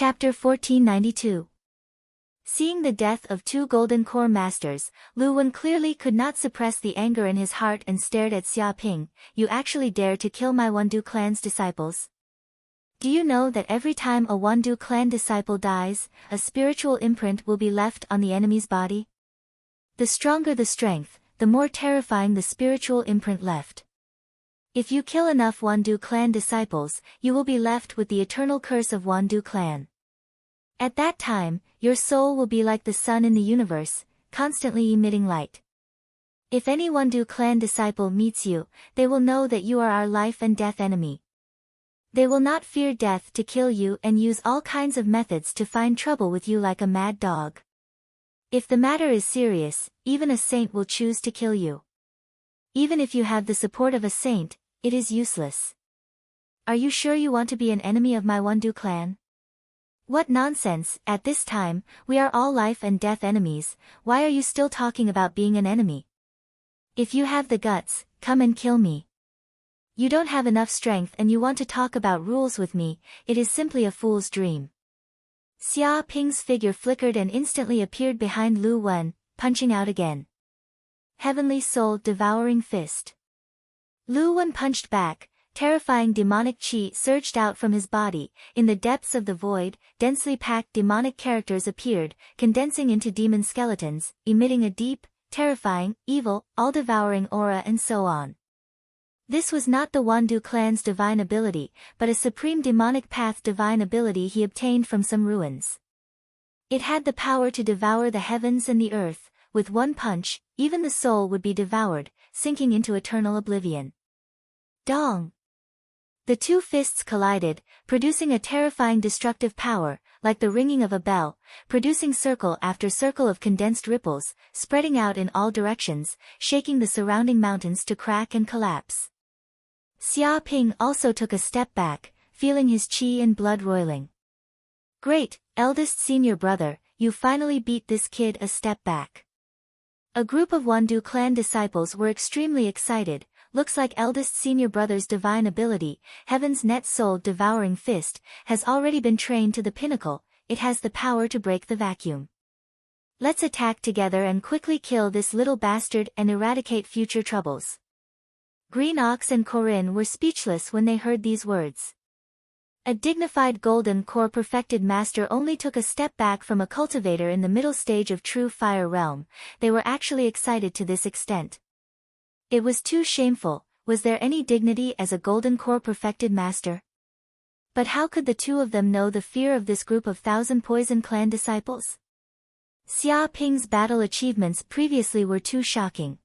Chapter 1492. Seeing the death of two golden core masters, Lu Wen clearly could not suppress the anger in his heart and stared at Xia Ping. You actually dare to kill my Wandu clan's disciples? Do you know that every time a Wandu clan disciple dies, a spiritual imprint will be left on the enemy's body? The stronger the strength, the more terrifying the spiritual imprint left. If you kill enough Wandu clan disciples, you will be left with the eternal curse of Wandu clan. At that time, your soul will be like the sun in the universe, constantly emitting light. If any Wandu clan disciple meets you, they will know that you are our life and death enemy. They will not fear death to kill you and use all kinds of methods to find trouble with you like a mad dog. If the matter is serious, even a saint will choose to kill you. Even if you have the support of a saint, it is useless. Are you sure you want to be an enemy of my Wandu clan? What nonsense, at this time, we are all life and death enemies. Why are you still talking about being an enemy? If you have the guts, come and kill me. You don't have enough strength and you want to talk about rules with me, it is simply a fool's dream. Xia Ping's figure flickered and instantly appeared behind Lu Wen, punching out again. Heavenly Soul Devouring Fist. Lu Wen punched back, terrifying demonic chi surged out from his body. In the depths of the void, densely packed demonic characters appeared, condensing into demon skeletons, emitting a deep, terrifying, evil, all-devouring aura and so on. This was not the Wandu clan's divine ability, but a supreme demonic path divine ability he obtained from some ruins. It had the power to devour the heavens and the earth. With one punch, even the soul would be devoured, sinking into eternal oblivion. Dong! The two fists collided, producing a terrifying destructive power, like the ringing of a bell, producing circle after circle of condensed ripples, spreading out in all directions, shaking the surrounding mountains to crack and collapse. Xia Ping also took a step back, feeling his chi and blood roiling. Great, eldest senior brother, you finally beat this kid a step back. A group of Wandu clan disciples were extremely excited. Looks like eldest senior brother's divine ability, Heaven's Net Soul Devouring Fist, has already been trained to the pinnacle. It has the power to break the vacuum. Let's attack together and quickly kill this little bastard and eradicate future troubles. Green Ox and Corinne were speechless when they heard these words. A dignified golden core perfected master only took a step back from a cultivator in the middle stage of true fire realm. They were actually excited to this extent. It was too shameful. Was there any dignity as a golden core perfected master? But how could the two of them know the fear of this group of thousand poison clan disciples? Xia Ping's battle achievements previously were too shocking.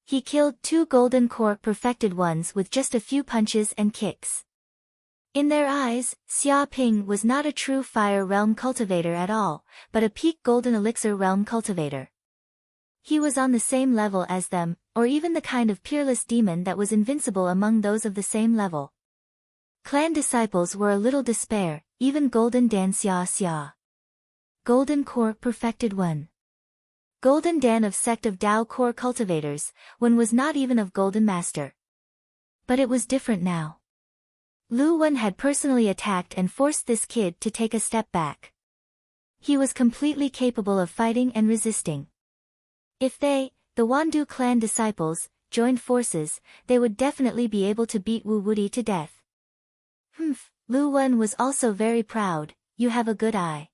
He killed two golden core perfected ones with just a few punches and kicks. In their eyes, Xia Ping was not a true fire realm cultivator at all, but a peak golden elixir realm cultivator. He was on the same level as them, or even the kind of peerless demon that was invincible among those of the same level. Clan disciples were a little despair, even Golden Dan Xia. Golden Core Perfected One. Golden Dan of Sect of Dao Core Cultivators, one was not even of Golden Master. But it was different now. Lu Wen had personally attacked and forced this kid to take a step back. He was completely capable of fighting and resisting. If they, the Wandu clan disciples, joined forces, they would definitely be able to beat Wu Wudi to death. Lu Wen was also very proud. You have a good eye.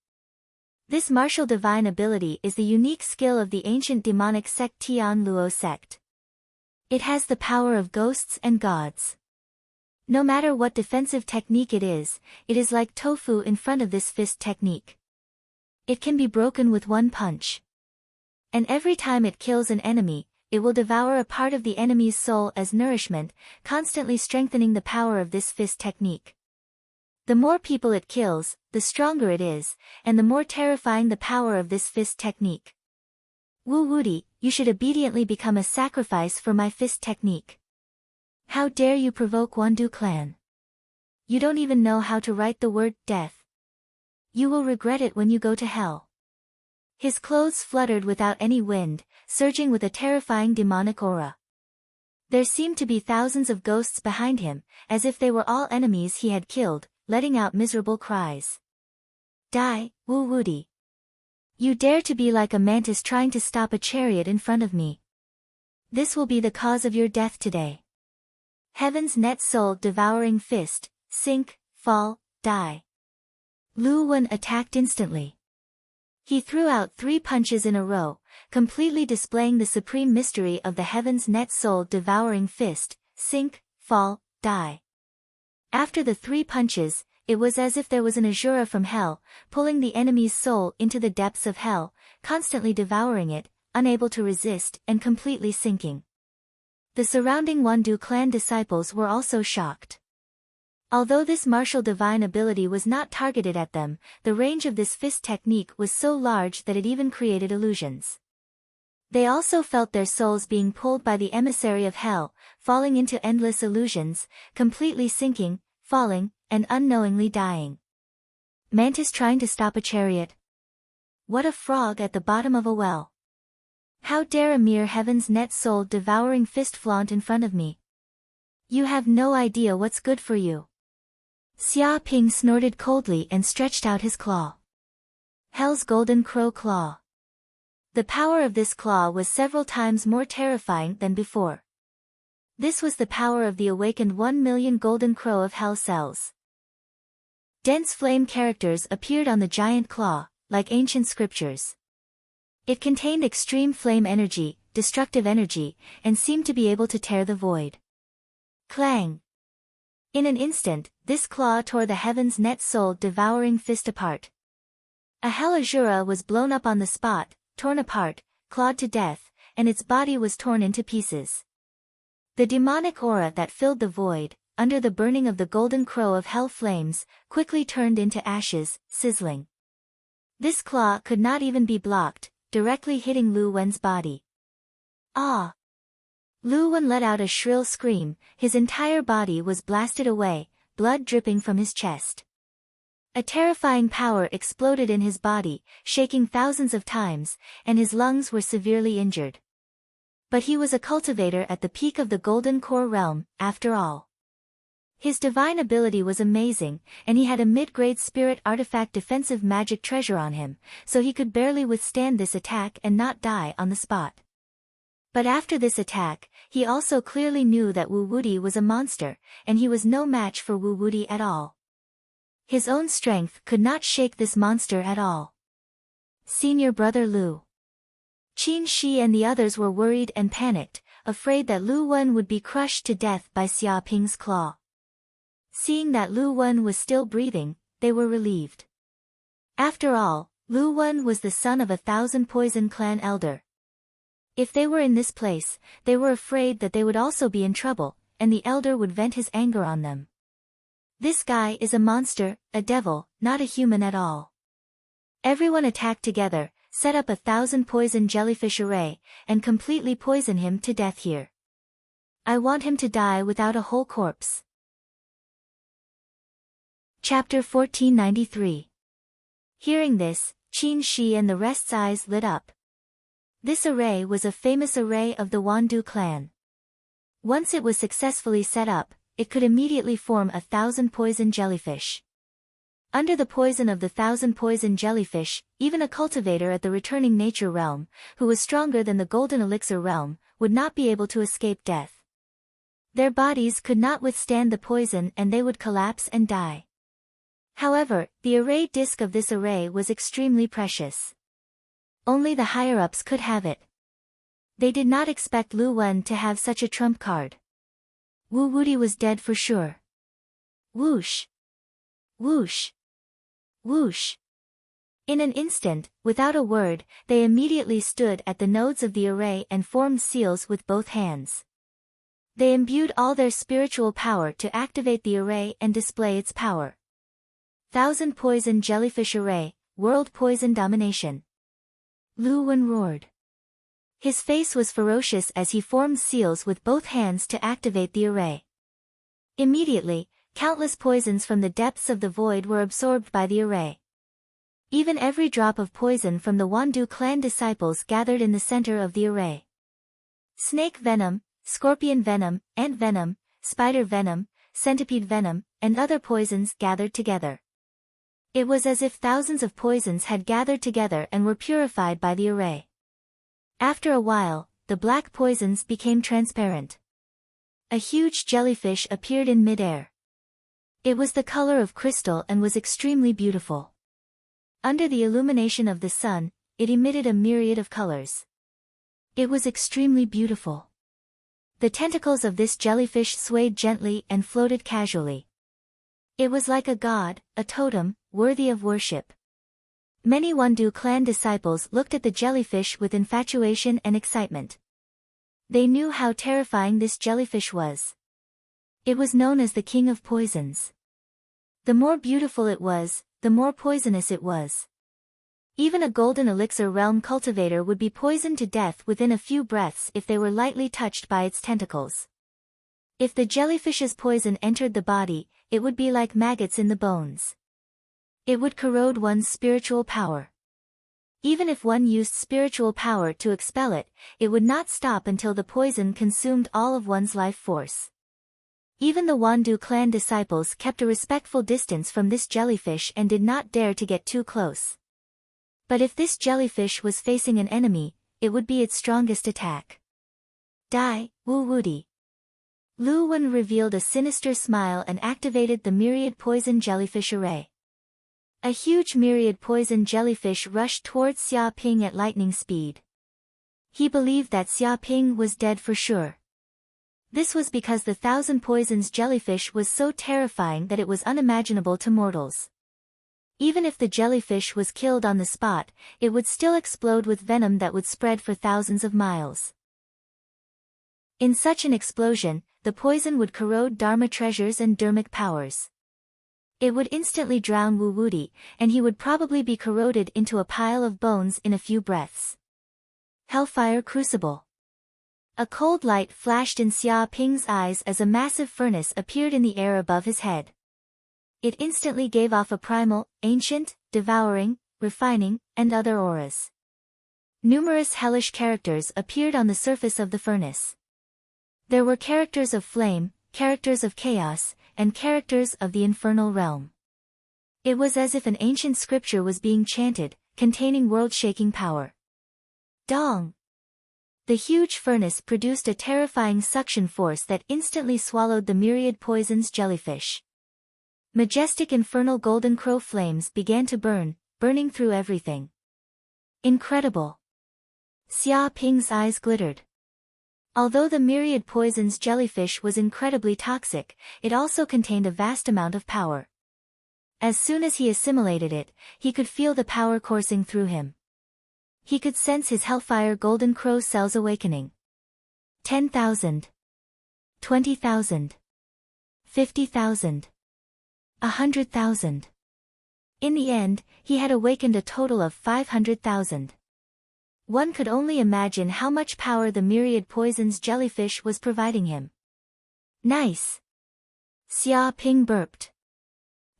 This martial divine ability is the unique skill of the ancient demonic sect Tian Luo sect. It has the power of ghosts and gods. No matter what defensive technique it is like tofu in front of this fist technique. It can be broken with one punch. And every time it kills an enemy, it will devour a part of the enemy's soul as nourishment, constantly strengthening the power of this fist technique. The more people it kills, the stronger it is, and the more terrifying the power of this fist technique. Wu Wudi, you should obediently become a sacrifice for my fist technique. How dare you provoke Wandu clan? You don't even know how to write the word death. You will regret it when you go to hell. His clothes fluttered without any wind, surging with a terrifying demonic aura. There seemed to be thousands of ghosts behind him, as if they were all enemies he had killed, letting out miserable cries. Die, Wu Wuti. You dare to be like a mantis trying to stop a chariot in front of me. This will be the cause of your death today. Heaven's net soul devouring fist, sink, fall, die. Lu Wen attacked instantly. He threw out 3 punches in a row, completely displaying the supreme mystery of the Heaven's net soul devouring fist, sink, fall, die. After the 3 punches, it was as if there was an Azura from hell, pulling the enemy's soul into the depths of hell, constantly devouring it, unable to resist and completely sinking. The surrounding Wandu clan disciples were also shocked. Although this martial divine ability was not targeted at them, the range of this fist technique was so large that it even created illusions. They also felt their souls being pulled by the emissary of hell, falling into endless illusions, completely sinking, falling, and unknowingly dying. Mantis trying to stop a chariot. What a frog at the bottom of a well. How dare a mere Heaven's net soul devouring fist flaunt in front of me? You have no idea what's good for you. Xia Ping snorted coldly and stretched out his claw. Hell's golden crow claw. The power of this claw was several times more terrifying than before. This was the power of the awakened 1 million golden crow of hell cells. Dense flame characters appeared on the giant claw, like ancient scriptures. It contained extreme flame energy, destructive energy, and seemed to be able to tear the void. Clang! In an instant, this claw tore the Heaven's net soul devouring fist apart. A hell Azura was blown up on the spot, torn apart, clawed to death, and its body was torn into pieces. The demonic aura that filled the void, under the burning of the golden crow of hell flames, quickly turned into ashes, sizzling. This claw could not even be blocked, directly hitting Lu Wen's body. Ah! Lu Wen let out a shrill scream, his entire body was blasted away, blood dripping from his chest. A terrifying power exploded in his body, shaking thousands of times, and his lungs were severely injured. But he was a cultivator at the peak of the Golden Core realm, after all. His divine ability was amazing, and he had a mid-grade spirit artifact defensive magic treasure on him, so he could barely withstand this attack and not die on the spot. But after this attack, he also clearly knew that Wu Wuti was a monster, and he was no match for Wu Wuti at all. His own strength could not shake this monster at all. Senior brother Lu Qin Shi and the others were worried and panicked, afraid that Lu Wen would be crushed to death by Xia Ping's claw. Seeing that Lu Wen was still breathing, they were relieved. After all, Lu Wen was the son of 1,000 Poison Clan elder. If they were in this place, they were afraid that they would also be in trouble, and the elder would vent his anger on them. This guy is a monster, a devil, not a human at all. Everyone attacked together, set up 1,000 poison jellyfish array, and completely poison him to death here. I want him to die without a whole corpse. Chapter 1493. Hearing this, Qin Shi and the rest's eyes lit up. This array was a famous array of the Wandu clan. Once it was successfully set up, it could immediately form 1,000 poison jellyfish. Under the poison of the 1,000 poison jellyfish, even a cultivator at the returning nature realm, who was stronger than the golden elixir realm, would not be able to escape death. Their bodies could not withstand the poison and they would collapse and die. However, the array disk of this array was extremely precious. Only the higher-ups could have it. They did not expect Lu Wen to have such a trump card. Wu Wuti was dead for sure. Whoosh! Whoosh! Whoosh! In an instant, without a word, they immediately stood at the nodes of the array and formed seals with both hands. They imbued all their spiritual power to activate the array and display its power. 1,000 poison jellyfish array, world poison domination. Lu Wen roared. His face was ferocious as he formed seals with both hands to activate the array. Immediately, countless poisons from the depths of the void were absorbed by the array. Even every drop of poison from the Wandu clan disciples gathered in the center of the array. Snake venom, scorpion venom, ant venom, spider venom, centipede venom, and other poisons gathered together. It was as if thousands of poisons had gathered together and were purified by the array. After a while, the black poisons became transparent. A huge jellyfish appeared in midair. It was the color of crystal and was extremely beautiful. Under the illumination of the sun, it emitted a myriad of colors. It was extremely beautiful. The tentacles of this jellyfish swayed gently and floated casually. It was like a god, a totem, worthy of worship. Many Wondu clan disciples looked at the jellyfish with infatuation and excitement. They knew how terrifying this jellyfish was. It was known as the king of poisons. The more beautiful it was, the more poisonous it was. Even a golden elixir realm cultivator would be poisoned to death within a few breaths if they were lightly touched by its tentacles. If the jellyfish's poison entered the body, it would be like maggots in the bones. It would corrode one's spiritual power. Even if one used spiritual power to expel it, it would not stop until the poison consumed all of one's life force. Even the Wondu clan disciples kept a respectful distance from this jellyfish and did not dare to get too close. But if this jellyfish was facing an enemy, it would be its strongest attack. Die, Wu Wudi. Lu Wen revealed a sinister smile and activated the myriad poison jellyfish array. A huge myriad poison jellyfish rushed towards Xia Ping at lightning speed. He believed that Xia Ping was dead for sure. This was because the thousand poisons jellyfish was so terrifying that it was unimaginable to mortals. Even if the jellyfish was killed on the spot, it would still explode with venom that would spread for thousands of miles. In such an explosion, the poison would corrode Dharma treasures and dermic powers. It would instantly drown Wu Wudi, and he would probably be corroded into a pile of bones in a few breaths. Hellfire Crucible. A cold light flashed in Xia Ping's eyes as a massive furnace appeared in the air above his head. It instantly gave off a primal, ancient, devouring, refining, and other auras. Numerous hellish characters appeared on the surface of the furnace. There were characters of flame, characters of chaos, and characters of the infernal realm. It was as if an ancient scripture was being chanted, containing world-shaking power. Dong! The huge furnace produced a terrifying suction force that instantly swallowed the myriad poisons jellyfish. Majestic infernal golden crow flames began to burn, burning through everything. Incredible! Xia Ping's eyes glittered. Although the myriad poisons jellyfish was incredibly toxic, it also contained a vast amount of power. As soon as he assimilated it, he could feel the power coursing through him. He could sense his hellfire golden crow cells awakening. 10,000. 20,000. 50,000. 100,000. In the end, he had awakened a total of 500,000. One could only imagine how much power the myriad poisons jellyfish was providing him. Nice! Xia Ping burped.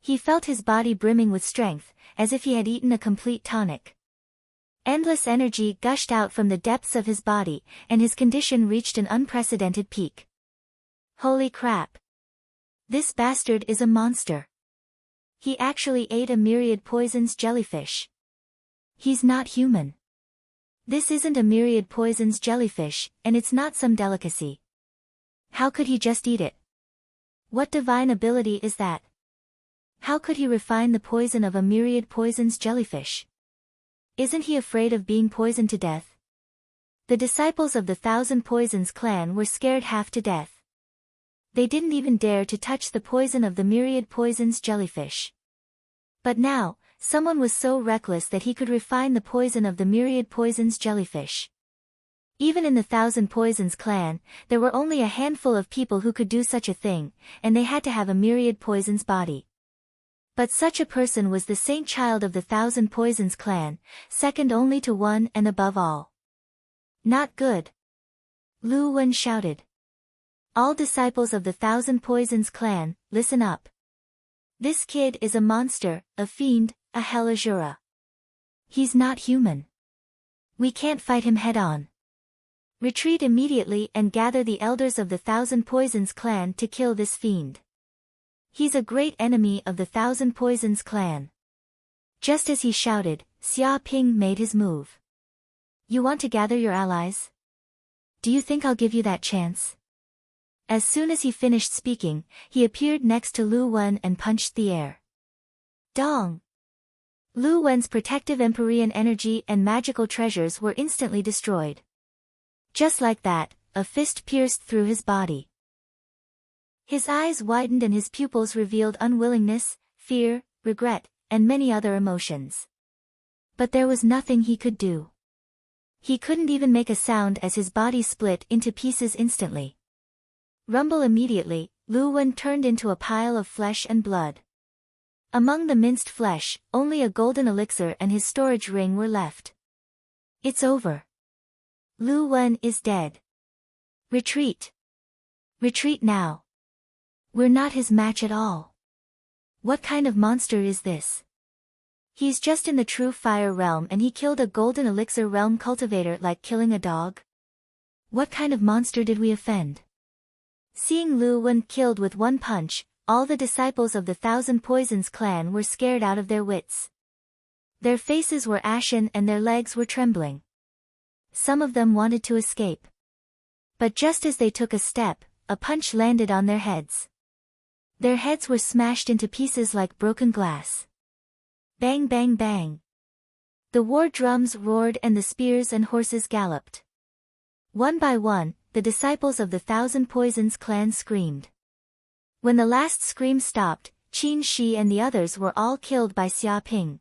He felt his body brimming with strength, as if he had eaten a complete tonic. Endless energy gushed out from the depths of his body, and his condition reached an unprecedented peak. Holy crap! This bastard is a monster. He actually ate a myriad poisons jellyfish. He's not human. This isn't a myriad poisons jellyfish, and it's not some delicacy. How could he just eat it? What divine ability is that? How could he refine the poison of a myriad poisons jellyfish? Isn't he afraid of being poisoned to death? The disciples of the Thousand Poisons clan were scared half to death. They didn't even dare to touch the poison of the myriad poisons jellyfish. But now, someone was so reckless that he could refine the poison of the myriad poisons jellyfish. Even in the Thousand Poisons clan, there were only a handful of people who could do such a thing, and they had to have a myriad poisons body. But such a person was the saint child of the Thousand Poisons clan, second only to one and above all. Not good. Lu Wen shouted. All disciples of the Thousand Poisons clan, listen up. This kid is a monster, a fiend, a hell Azura. He's not human. We can't fight him head-on. Retreat immediately and gather the elders of the Thousand Poisons clan to kill this fiend. He's a great enemy of the Thousand Poisons clan. Just as he shouted, Xia Ping made his move. You want to gather your allies? Do you think I'll give you that chance? As soon as he finished speaking, he appeared next to Lu Wen and punched the air. Dong! Lu Wen's protective Empyrean energy and magical treasures were instantly destroyed. Just like that, a fist pierced through his body. His eyes widened and his pupils revealed unwillingness, fear, regret, and many other emotions. But there was nothing he could do. He couldn't even make a sound as his body split into pieces instantly. Rumble immediately, Lu Wen turned into a pile of flesh and blood. Among the minced flesh, only a golden elixir and his storage ring were left. It's over. Lu Wen is dead. Retreat. Retreat now. We're not his match at all. What kind of monster is this? He's just in the true fire realm and he killed a golden elixir realm cultivator like killing a dog? What kind of monster did we offend? Seeing Lu Wen killed with one punch, all the disciples of the Thousand Poisons clan were scared out of their wits. Their faces were ashen and their legs were trembling. Some of them wanted to escape. But just as they took a step, a punch landed on their heads. Their heads were smashed into pieces like broken glass. Bang bang bang. The war drums roared and the spears and horses galloped. One by one, the disciples of the Thousand Poisons clan screamed. When the last scream stopped, Qin Shi and the others were all killed by Xia Ping.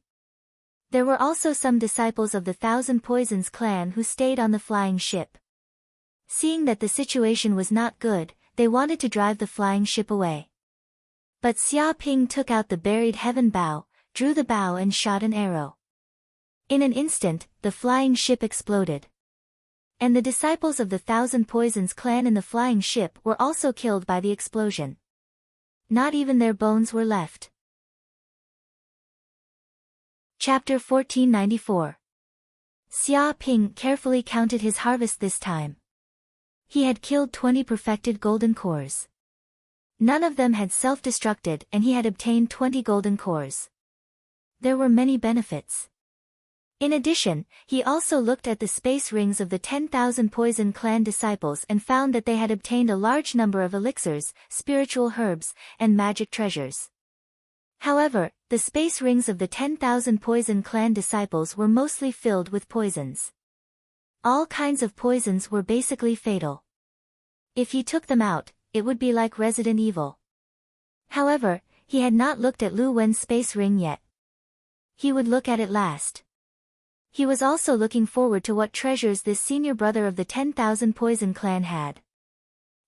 There were also some disciples of the Thousand Poisons clan who stayed on the flying ship. Seeing that the situation was not good, they wanted to drive the flying ship away. But Xia Ping took out the buried heaven bow, drew the bow and shot an arrow. In an instant, the flying ship exploded. And the disciples of the Thousand Poisons clan in the flying ship were also killed by the explosion. Not even their bones were left. Chapter 1494. Xia Ping carefully counted his harvest this time. He had killed 20 perfected golden cores. None of them had self-destructed and he had obtained 20 golden cores. There were many benefits. In addition, he also looked at the space rings of the 10,000 Poison Clan disciples and found that they had obtained a large number of elixirs, spiritual herbs, and magic treasures. However, the space rings of the 10,000 Poison Clan disciples were mostly filled with poisons. All kinds of poisons were basically fatal. If he took them out, it would be like Resident Evil. However, he had not looked at Lu Wen's space ring yet. He would look at it last. He was also looking forward to what treasures this senior brother of the 10,000 Poison Clan had.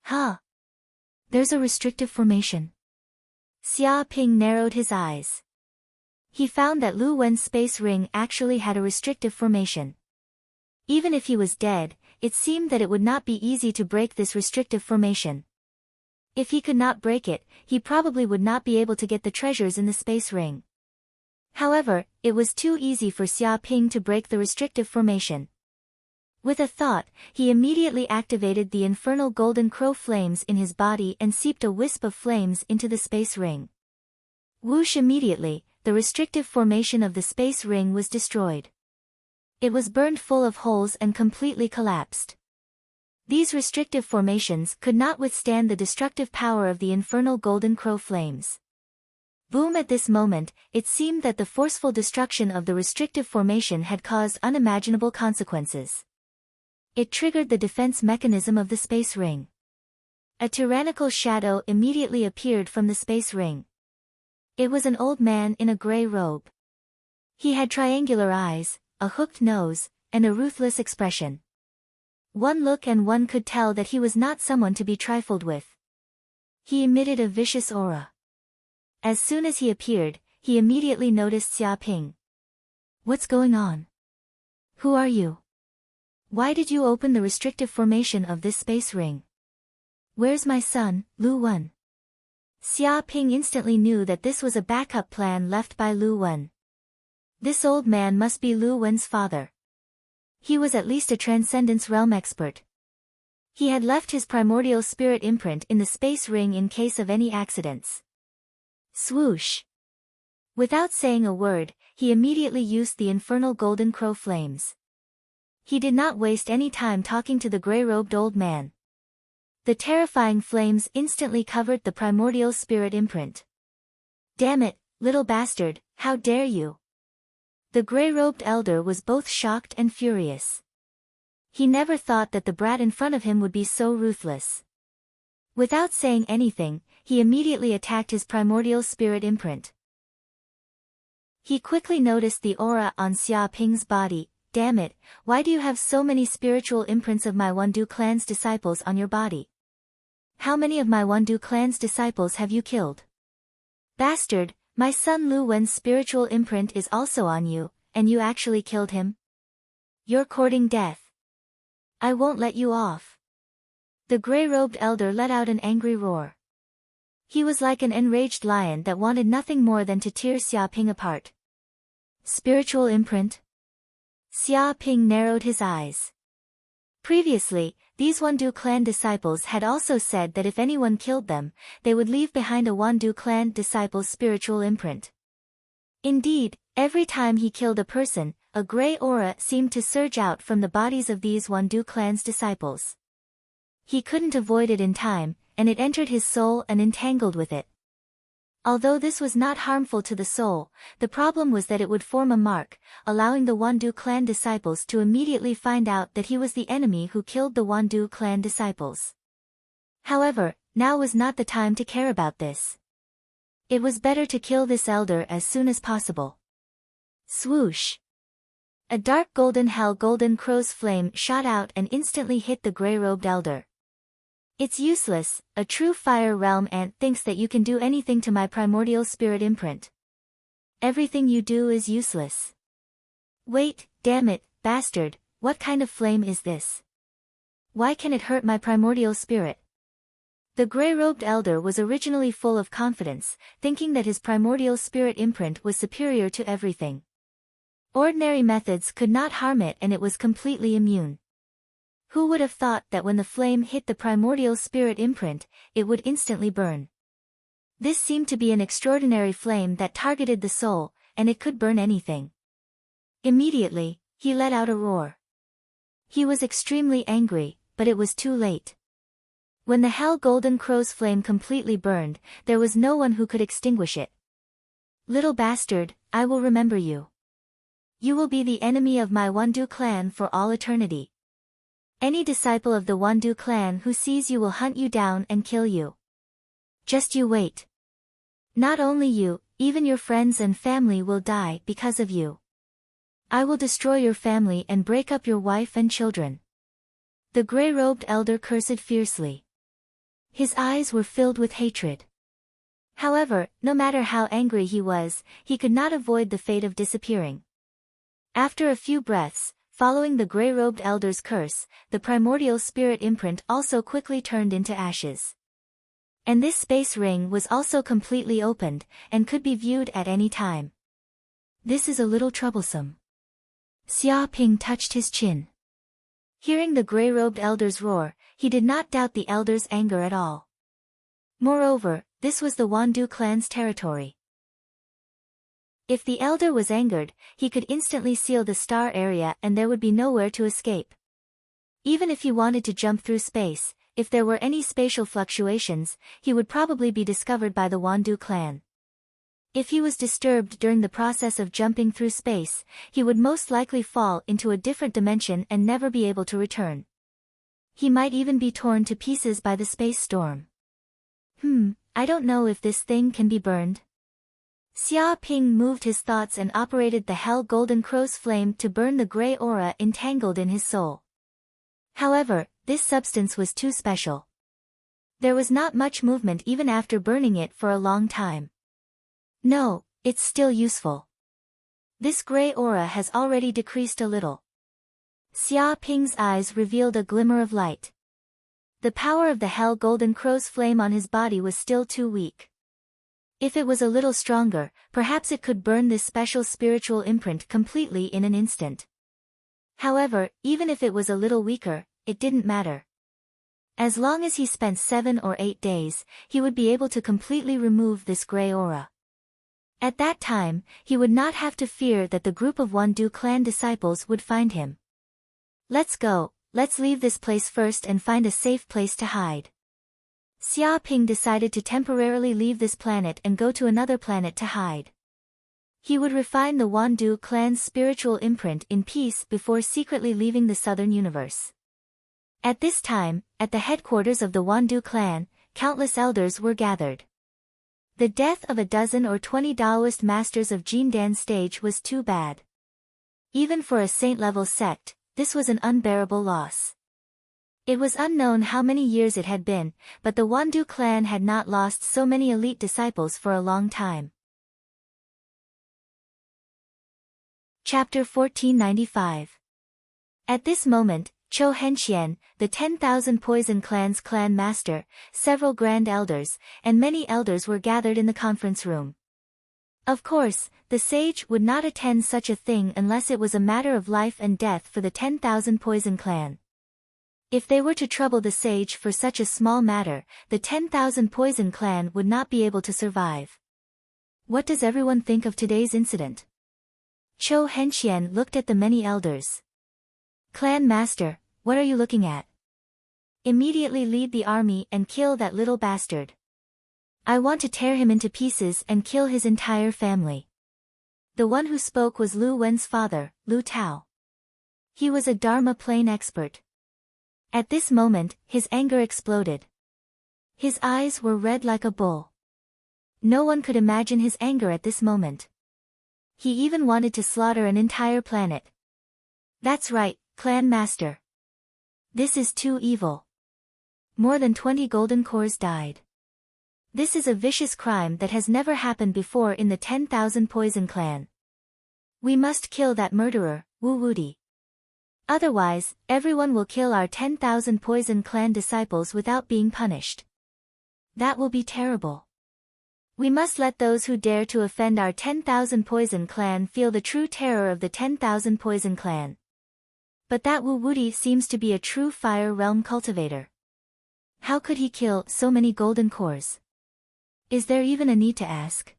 Huh. There's a restrictive formation. Xia Ping narrowed his eyes. He found that Lu Wen's space ring actually had a restrictive formation. Even if he was dead, it seemed that it would not be easy to break this restrictive formation. If he could not break it, he probably would not be able to get the treasures in the space ring. However, it was too easy for Xia Ping to break the restrictive formation. With a thought, he immediately activated the infernal golden crow flames in his body and seeped a wisp of flames into the space ring. Whoosh! Immediately, the restrictive formation of the space ring was destroyed. It was burned full of holes and completely collapsed. These restrictive formations could not withstand the destructive power of the infernal golden crow flames. Boom! At this moment, it seemed that the forceful destruction of the restrictive formation had caused unimaginable consequences. It triggered the defense mechanism of the space ring. A tyrannical shadow immediately appeared from the space ring. It was an old man in a gray robe. He had triangular eyes, a hooked nose, and a ruthless expression. One look and one could tell that he was not someone to be trifled with. He emitted a vicious aura. As soon as he appeared, he immediately noticed Xia Ping. What's going on? Who are you? Why did you open the restrictive formation of this space ring? Where's my son, Lu Wen? Xia Ping instantly knew that this was a backup plan left by Lu Wen. This old man must be Lu Wen's father. He was at least a Transcendence Realm expert. He had left his primordial spirit imprint in the space ring in case of any accidents. Swoosh! Without saying a word, he immediately used the infernal golden crow flames. He did not waste any time talking to the gray-robed old man. The terrifying flames instantly covered the primordial spirit imprint. "Damn it, little bastard, how dare you!" The gray-robed elder was both shocked and furious. He never thought that the brat in front of him would be so ruthless. Without saying anything, he immediately attacked his primordial spirit imprint. He quickly noticed the aura on Xia Ping's body. "Damn it, why do you have so many spiritual imprints of my Wandu clan's disciples on your body? How many of my Wandu clan's disciples have you killed? Bastard, my son Lu Wen's spiritual imprint is also on you, and you actually killed him? You're courting death. I won't let you off." The gray-robed elder let out an angry roar. He was like an enraged lion that wanted nothing more than to tear Xia Ping apart. Spiritual imprint? Xia Ping narrowed his eyes. Previously, these Wandu clan disciples had also said that if anyone killed them, they would leave behind a Wandu clan disciple's spiritual imprint. Indeed, every time he killed a person, a gray aura seemed to surge out from the bodies of these Wandu clan's disciples. He couldn't avoid it in time, and it entered his soul and entangled with it. Although this was not harmful to the soul, the problem was that it would form a mark, allowing the Wandu clan disciples to immediately find out that he was the enemy who killed the Wandu clan disciples. However, now was not the time to care about this. It was better to kill this elder as soon as possible. Swoosh! A dark golden crow's flame shot out and instantly hit the gray-robed elder. "It's useless, a true fire realm ant thinks that you can do anything to my primordial spirit imprint. Everything you do is useless." "Wait, damn it, bastard, what kind of flame is this? Why can it hurt my primordial spirit?" The gray-robed elder was originally full of confidence, thinking that his primordial spirit imprint was superior to everything. Ordinary methods could not harm it and it was completely immune. Who would have thought that when the flame hit the primordial spirit imprint, it would instantly burn? This seemed to be an extraordinary flame that targeted the soul, and it could burn anything. Immediately, he let out a roar. He was extremely angry, but it was too late. When the golden crow's flame completely burned, there was no one who could extinguish it. "Little bastard, I will remember you. You will be the enemy of my Wandu clan for all eternity. Any disciple of the Wandu clan who sees you will hunt you down and kill you. Just you wait. Not only you, even your friends and family will die because of you. I will destroy your family and break up your wife and children." The gray-robed elder cursed fiercely. His eyes were filled with hatred. However, no matter how angry he was, he could not avoid the fate of disappearing. After a few breaths, following the gray-robed elder's curse, the primordial spirit imprint also quickly turned into ashes. And this space ring was also completely opened, and could be viewed at any time. "This is a little troublesome." Xia Ping touched his chin. Hearing the gray-robed elder's roar, he did not doubt the elder's anger at all. Moreover, this was the Wandu clan's territory. If the elder was angered, he could instantly seal the star area and there would be nowhere to escape. Even if he wanted to jump through space, if there were any spatial fluctuations, he would probably be discovered by the Wandu clan. If he was disturbed during the process of jumping through space, he would most likely fall into a different dimension and never be able to return. He might even be torn to pieces by the space storm. I don't know if this thing can be burned. Xia Ping moved his thoughts and operated the golden crow's flame to burn the gray aura entangled in his soul. However, this substance was too special. There was not much movement even after burning it for a long time. No, it's still useful. This gray aura has already decreased a little. Xia Ping's eyes revealed a glimmer of light. The power of the golden crow's flame on his body was still too weak. If it was a little stronger, perhaps it could burn this special spiritual imprint completely in an instant. However, even if it was a little weaker, it didn't matter. As long as he spent 7 or 8 days, he would be able to completely remove this gray aura. At that time, he would not have to fear that the group of Wandu clan disciples would find him. Let's go, let's leave this place first and find a safe place to hide. Xia Ping decided to temporarily leave this planet and go to another planet to hide. He would refine the Wandu clan's spiritual imprint in peace before secretly leaving the southern universe. At this time, at the headquarters of the Wandu clan, countless elders were gathered. The death of a dozen or 20 Taoist masters of Jindan stage was too bad. Even for a saint-level sect, this was an unbearable loss. It was unknown how many years it had been, but the Wandu clan had not lost so many elite disciples for a long time. Chapter 1495. At this moment, Chou Henxian, the 10,000 Poison Clan's clan master, several grand elders, and many elders were gathered in the conference room. Of course, the sage would not attend such a thing unless it was a matter of life and death for the 10,000 Poison Clan. If they were to trouble the sage for such a small matter, the 10,000 Poison Clan would not be able to survive. What does everyone think of today's incident? Chou Henxian looked at the many elders. Clan master, what are you looking at? Immediately lead the army and kill that little bastard. I want to tear him into pieces and kill his entire family. The one who spoke was Lu Wen's father, Lu Tao. He was a Dharma plane expert. At this moment, his anger exploded. His eyes were red like a bull. No one could imagine his anger at this moment. He even wanted to slaughter an entire planet. That's right, clan master. This is too evil. More than 20 golden cores died. This is a vicious crime that has never happened before in the 10,000 Poison Clan. We must kill that murderer, Wu Wudi. Otherwise, everyone will kill our 10,000 Poison Clan disciples without being punished. That will be terrible. We must let those who dare to offend our 10,000 Poison Clan feel the true terror of the 10,000 Poison Clan. But that Wu Wudi seems to be a true fire realm cultivator. How could he kill so many golden cores? Is there even a need to ask?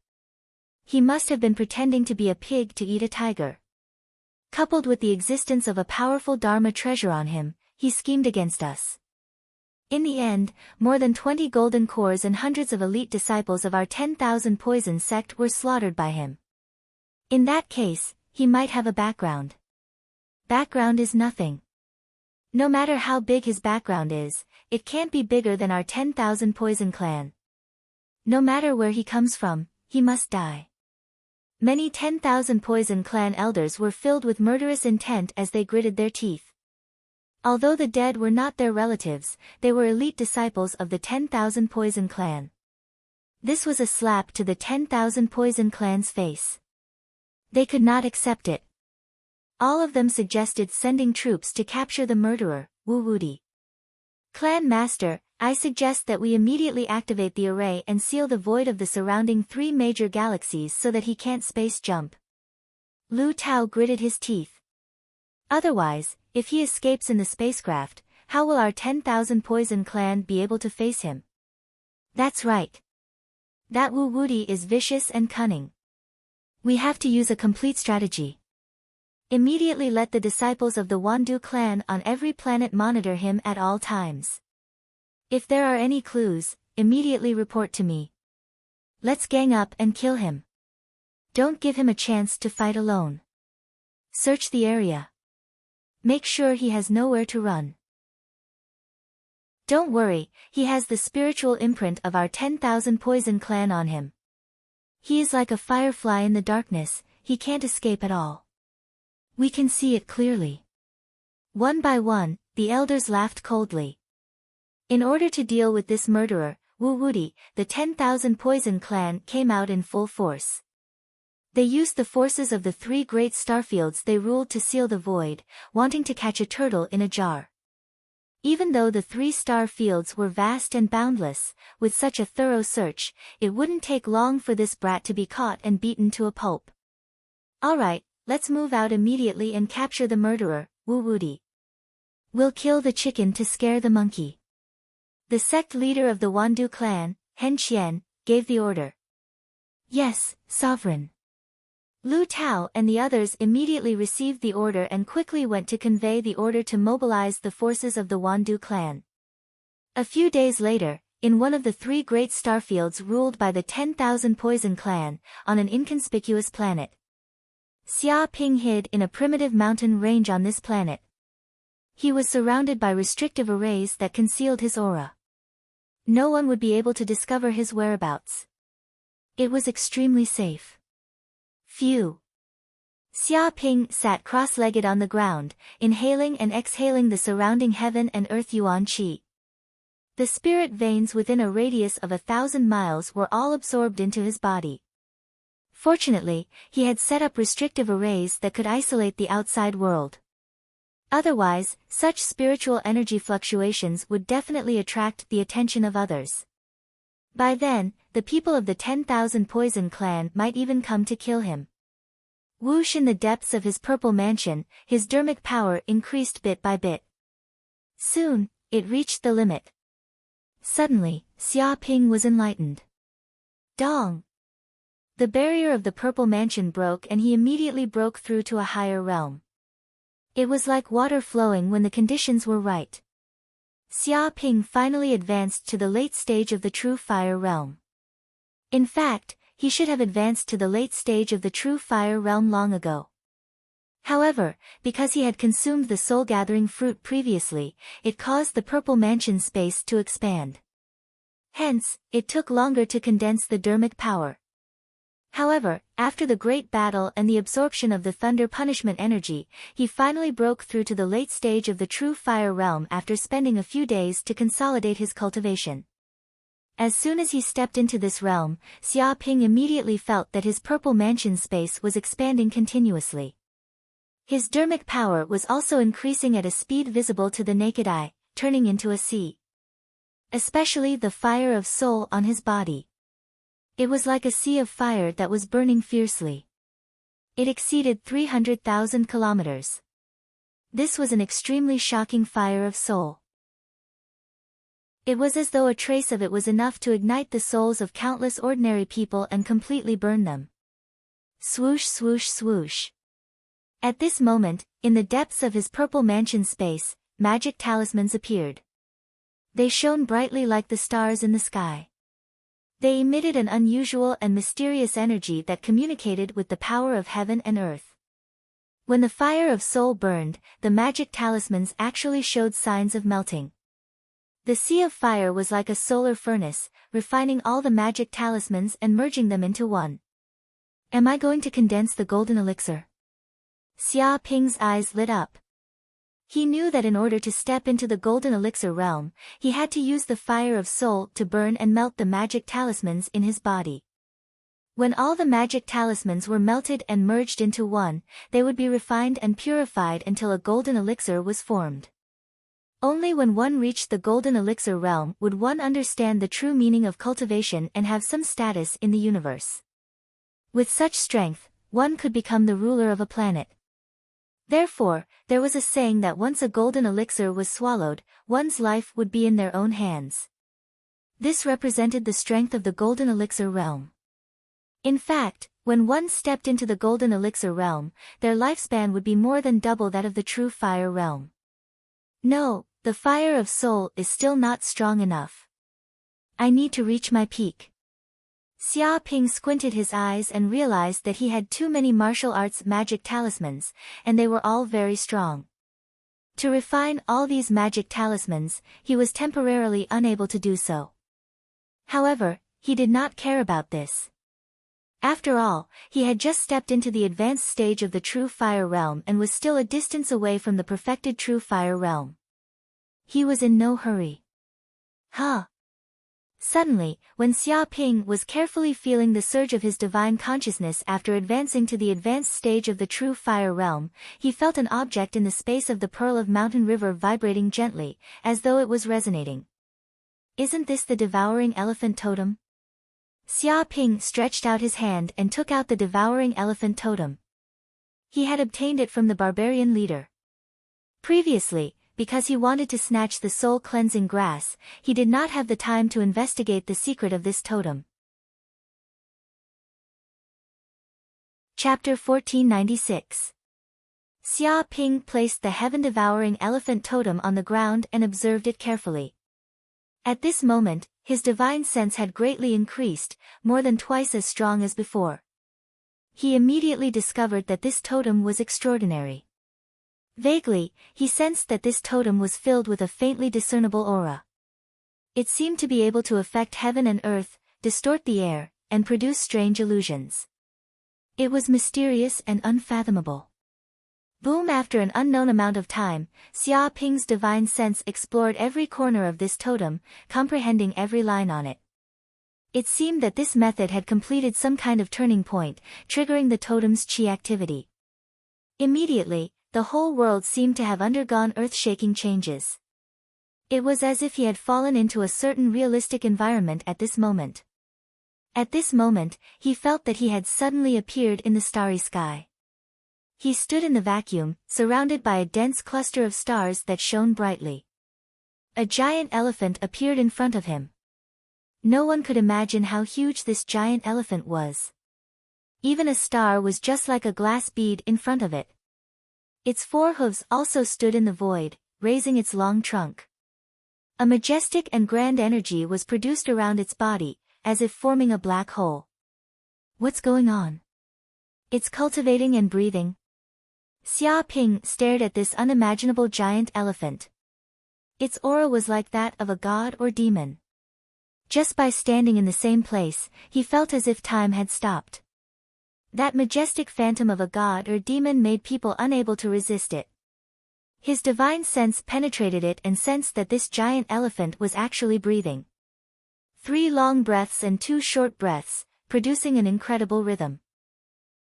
He must have been pretending to be a pig to eat a tiger. Coupled with the existence of a powerful Dharma treasure on him, he schemed against us. In the end, more than 20 golden cores and hundreds of elite disciples of our 10,000 Poison sect were slaughtered by him. In that case, he might have a background. Background is nothing. No matter how big his background is, it can't be bigger than our 10,000 Poison Clan. No matter where he comes from, he must die. Many 10,000 Poison Clan elders were filled with murderous intent as they gritted their teeth. Although the dead were not their relatives, they were elite disciples of the 10,000 Poison Clan. This was a slap to the 10,000 Poison Clan's face. They could not accept it. All of them suggested sending troops to capture the murderer, Wu Wudi. Clan Master, I suggest that we immediately activate the array and seal the void of the surrounding 3 major galaxies so that he can't space jump. Lu Tao gritted his teeth. Otherwise, if he escapes in the spacecraft, how will our 10,000 Poison Clan be able to face him? That's right. That Wu Wudi is vicious and cunning. We have to use a complete strategy. Immediately let the disciples of the Wandu clan on every planet monitor him at all times. If there are any clues, immediately report to me. Let's gang up and kill him. Don't give him a chance to fight alone. Search the area. Make sure he has nowhere to run. Don't worry, he has the spiritual imprint of our 10,000 Poison Clan on him. He is like a firefly in the darkness, he can't escape at all. We can see it clearly. One by one, the elders laughed coldly. In order to deal with this murderer, Wu Wudi, the 10,000 Poison Clan came out in full force. They used the forces of the 3 great starfields they ruled to seal the void, wanting to catch a turtle in a jar. Even though the 3 star fields were vast and boundless, with such a thorough search, it wouldn't take long for this brat to be caught and beaten to a pulp. Alright, let's move out immediately and capture the murderer, Wu Wudi. We'll kill the chicken to scare the monkey. The sect leader of the Wandu clan, Henxian, gave the order. Yes, sovereign. Lu Tao and the others immediately received the order and quickly went to convey the order to mobilize the forces of the Wandu clan. A few days later, in one of the 3 great starfields ruled by the 10,000 Poison clan, on an inconspicuous planet, Xia Ping hid in a primitive mountain range on this planet. He was surrounded by restrictive arrays that concealed his aura. No one would be able to discover his whereabouts. It was extremely safe. Phew. Xia Ping sat cross-legged on the ground, inhaling and exhaling the surrounding heaven and earth yuan qi. The spirit veins within a radius of 1,000 miles were all absorbed into his body. Fortunately, he had set up restrictive arrays that could isolate the outside world. Otherwise, such spiritual energy fluctuations would definitely attract the attention of others. By then, the people of the 10,000 Poison clan might even come to kill him. Whoosh, in the depths of his purple mansion, his dermic power increased bit by bit. Soon, it reached the limit. Suddenly, Xia Ping was enlightened. Dong! The barrier of the purple mansion broke and he immediately broke through to a higher realm. It was like water flowing when the conditions were right. Xia Ping finally advanced to the late stage of the true fire realm. In fact, he should have advanced to the late stage of the true fire realm long ago. However, because he had consumed the soul-gathering fruit previously, it caused the purple mansion space to expand. Hence, it took longer to condense the dermic power. However, after the great battle and the absorption of the thunder punishment energy, he finally broke through to the late stage of the true fire realm after spending a few days to consolidate his cultivation. As soon as he stepped into this realm, Xia Ping immediately felt that his purple mansion space was expanding continuously. His dermic power was also increasing at a speed visible to the naked eye, turning into a sea. Especially the fire of soul on his body. It was like a sea of fire that was burning fiercely. It exceeded 300,000 kilometers. This was an extremely shocking fire of soul. It was as though a trace of it was enough to ignite the souls of countless ordinary people and completely burn them. Swoosh, swoosh, swoosh. At this moment, in the depths of his purple mansion space, magic talismans appeared. They shone brightly like the stars in the sky. They emitted an unusual and mysterious energy that communicated with the power of heaven and earth. When the fire of soul burned, the magic talismans actually showed signs of melting. The sea of fire was like a solar furnace, refining all the magic talismans and merging them into one. Am I going to condense the golden elixir? Xia Ping's eyes lit up. He knew that in order to step into the golden elixir realm, he had to use the fire of soul to burn and melt the magic talismans in his body. When all the magic talismans were melted and merged into one, they would be refined and purified until a golden elixir was formed. Only when one reached the golden elixir realm would one understand the true meaning of cultivation and have some status in the universe. With such strength, one could become the ruler of a planet. Therefore, there was a saying that once a golden elixir was swallowed, one's life would be in their own hands. This represented the strength of the golden elixir realm. In fact, when one stepped into the golden elixir realm, their lifespan would be more than double that of the true fire realm. No, the fire of soul is still not strong enough. I need to reach my peak. Xia Ping squinted his eyes and realized that he had too many martial arts magic talismans, and they were all very strong. To refine all these magic talismans, he was temporarily unable to do so. However, he did not care about this. After all, he had just stepped into the advanced stage of the true fire realm and was still a distance away from the perfected true fire realm. He was in no hurry. Huh. Suddenly, when Xia Ping was carefully feeling the surge of his divine consciousness after advancing to the advanced stage of the true fire realm, he felt an object in the space of the Pearl of Mountain River vibrating gently, as though it was resonating. Isn't this the devouring elephant totem? Xia Ping stretched out his hand and took out the devouring elephant totem. He had obtained it from the barbarian leader. Previously, because he wanted to snatch the soul-cleansing grass, he did not have the time to investigate the secret of this totem. Chapter 1496. Xia Ping placed the heaven-devouring elephant totem on the ground and observed it carefully. At this moment, his divine sense had greatly increased, more than twice as strong as before. He immediately discovered that this totem was extraordinary. Vaguely, he sensed that this totem was filled with a faintly discernible aura. It seemed to be able to affect heaven and earth, distort the air, and produce strange illusions. It was mysterious and unfathomable. Boom! After an unknown amount of time, Xia Ping's divine sense explored every corner of this totem, comprehending every line on it. It seemed that this method had completed some kind of turning point, triggering the totem's qi activity. Immediately, the whole world seemed to have undergone earth-shaking changes. It was as if he had fallen into a certain realistic environment at this moment. At this moment, he felt that he had suddenly appeared in the starry sky. He stood in the vacuum, surrounded by a dense cluster of stars that shone brightly. A giant elephant appeared in front of him. No one could imagine how huge this giant elephant was. Even a star was just like a glass bead in front of it. Its four hooves also stood in the void, raising its long trunk. A majestic and grand energy was produced around its body, as if forming a black hole. What's going on? It's cultivating and breathing. Xia Ping stared at this unimaginable giant elephant. Its aura was like that of a god or demon. Just by standing in the same place, he felt as if time had stopped. That majestic phantom of a god or demon made people unable to resist it. His divine sense penetrated it and sensed that this giant elephant was actually breathing. 3 long breaths and 2 short breaths, producing an incredible rhythm.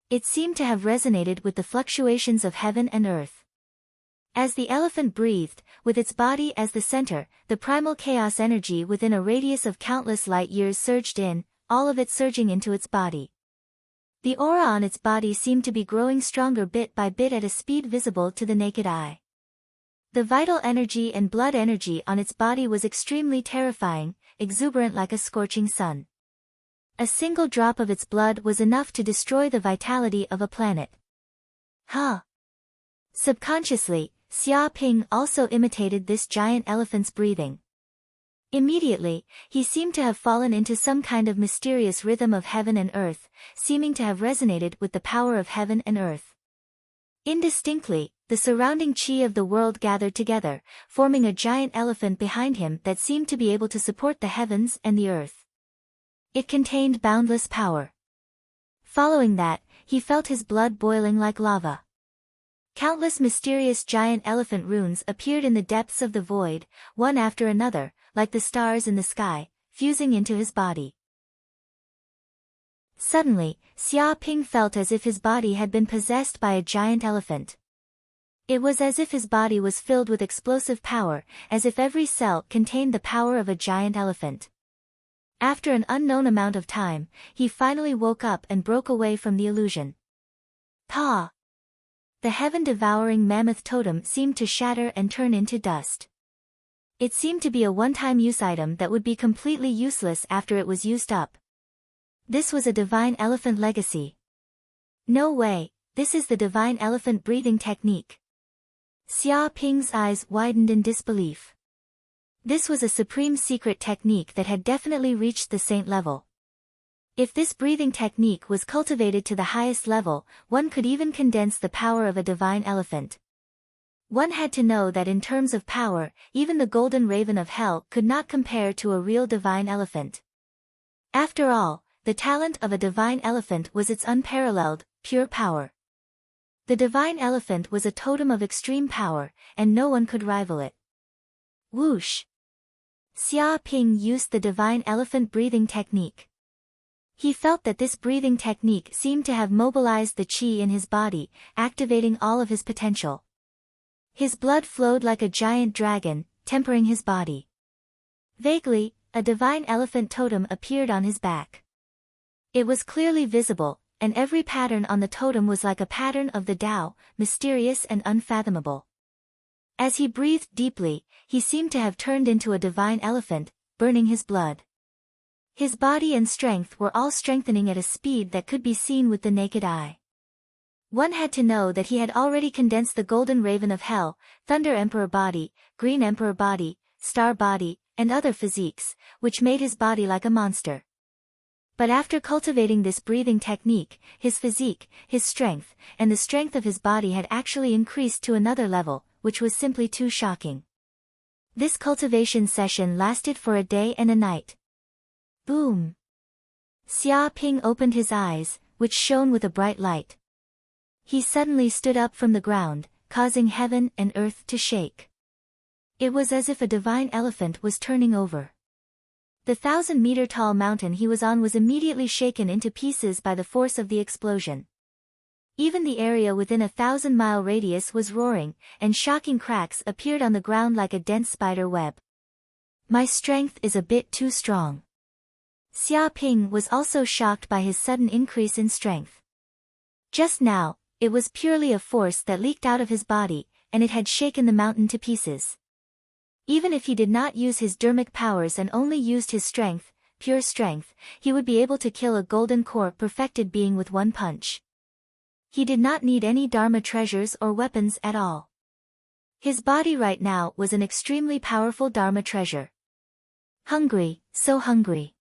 It seemed to have resonated with the fluctuations of heaven and earth. As the elephant breathed, with its body as the center, the primal chaos energy within a radius of countless light years surged in, all of it surging into its body. The aura on its body seemed to be growing stronger bit by bit at a speed visible to the naked eye. The vital energy and blood energy on its body was extremely terrifying, exuberant like a scorching sun. A single drop of its blood was enough to destroy the vitality of a planet. Huh! Subconsciously, Xia Ping also imitated this giant elephant's breathing. Immediately, he seemed to have fallen into some kind of mysterious rhythm of heaven and earth, seeming to have resonated with the power of heaven and earth. Indistinctly, the surrounding qi of the world gathered together, forming a giant elephant behind him that seemed to be able to support the heavens and the earth. It contained boundless power. Following that, he felt his blood boiling like lava. Countless mysterious giant elephant runes appeared in the depths of the void, one after another, like the stars in the sky, fusing into his body. Suddenly, Xia Ping felt as if his body had been possessed by a giant elephant. It was as if his body was filled with explosive power, as if every cell contained the power of a giant elephant. After an unknown amount of time, he finally woke up and broke away from the illusion. Pa! The heaven-devouring mammoth totem seemed to shatter and turn into dust. It seemed to be a one-time use item that would be completely useless after it was used up. This was a divine elephant legacy. No way, this is the divine elephant breathing technique. Xia Ping's eyes widened in disbelief. This was a supreme secret technique that had definitely reached the saint level. If this breathing technique was cultivated to the highest level, one could even condense the power of a divine elephant. One had to know that in terms of power, even the golden raven of hell could not compare to a real divine elephant. After all, the talent of a divine elephant was its unparalleled, pure power. The divine elephant was a totem of extreme power, and no one could rival it. Whoosh! Xia Ping used the divine elephant breathing technique. He felt that this breathing technique seemed to have mobilized the qi in his body, activating all of his potential. His blood flowed like a giant dragon, tempering his body. Vaguely, a divine elephant totem appeared on his back. It was clearly visible, and every pattern on the totem was like a pattern of the Tao, mysterious and unfathomable. As he breathed deeply, he seemed to have turned into a divine elephant, burning his blood. His body and strength were all strengthening at a speed that could be seen with the naked eye. One had to know that he had already condensed the Golden Raven of Hell, Thunder Emperor body, Green Emperor body, Star body, and other physiques, which made his body like a monster. But after cultivating this breathing technique, his physique, his strength, and the strength of his body had actually increased to another level, which was simply too shocking. This cultivation session lasted for a day and a night. Boom! Xia Ping opened his eyes, which shone with a bright light. He suddenly stood up from the ground, causing heaven and earth to shake. It was as if a divine elephant was turning over. The 1,000-meter-tall mountain he was on was immediately shaken into pieces by the force of the explosion. Even the area within a 1,000-mile radius was roaring, and shocking cracks appeared on the ground like a dense spider web. My strength is a bit too strong. Xia Ping was also shocked by his sudden increase in strength. Just now, it was purely a force that leaked out of his body, and it had shaken the mountain to pieces. Even if he did not use his dermic powers and only used his strength, pure strength, he would be able to kill a golden core perfected being with one punch. He did not need any Dharma treasures or weapons at all. His body right now was an extremely powerful Dharma treasure. Hungry, so hungry.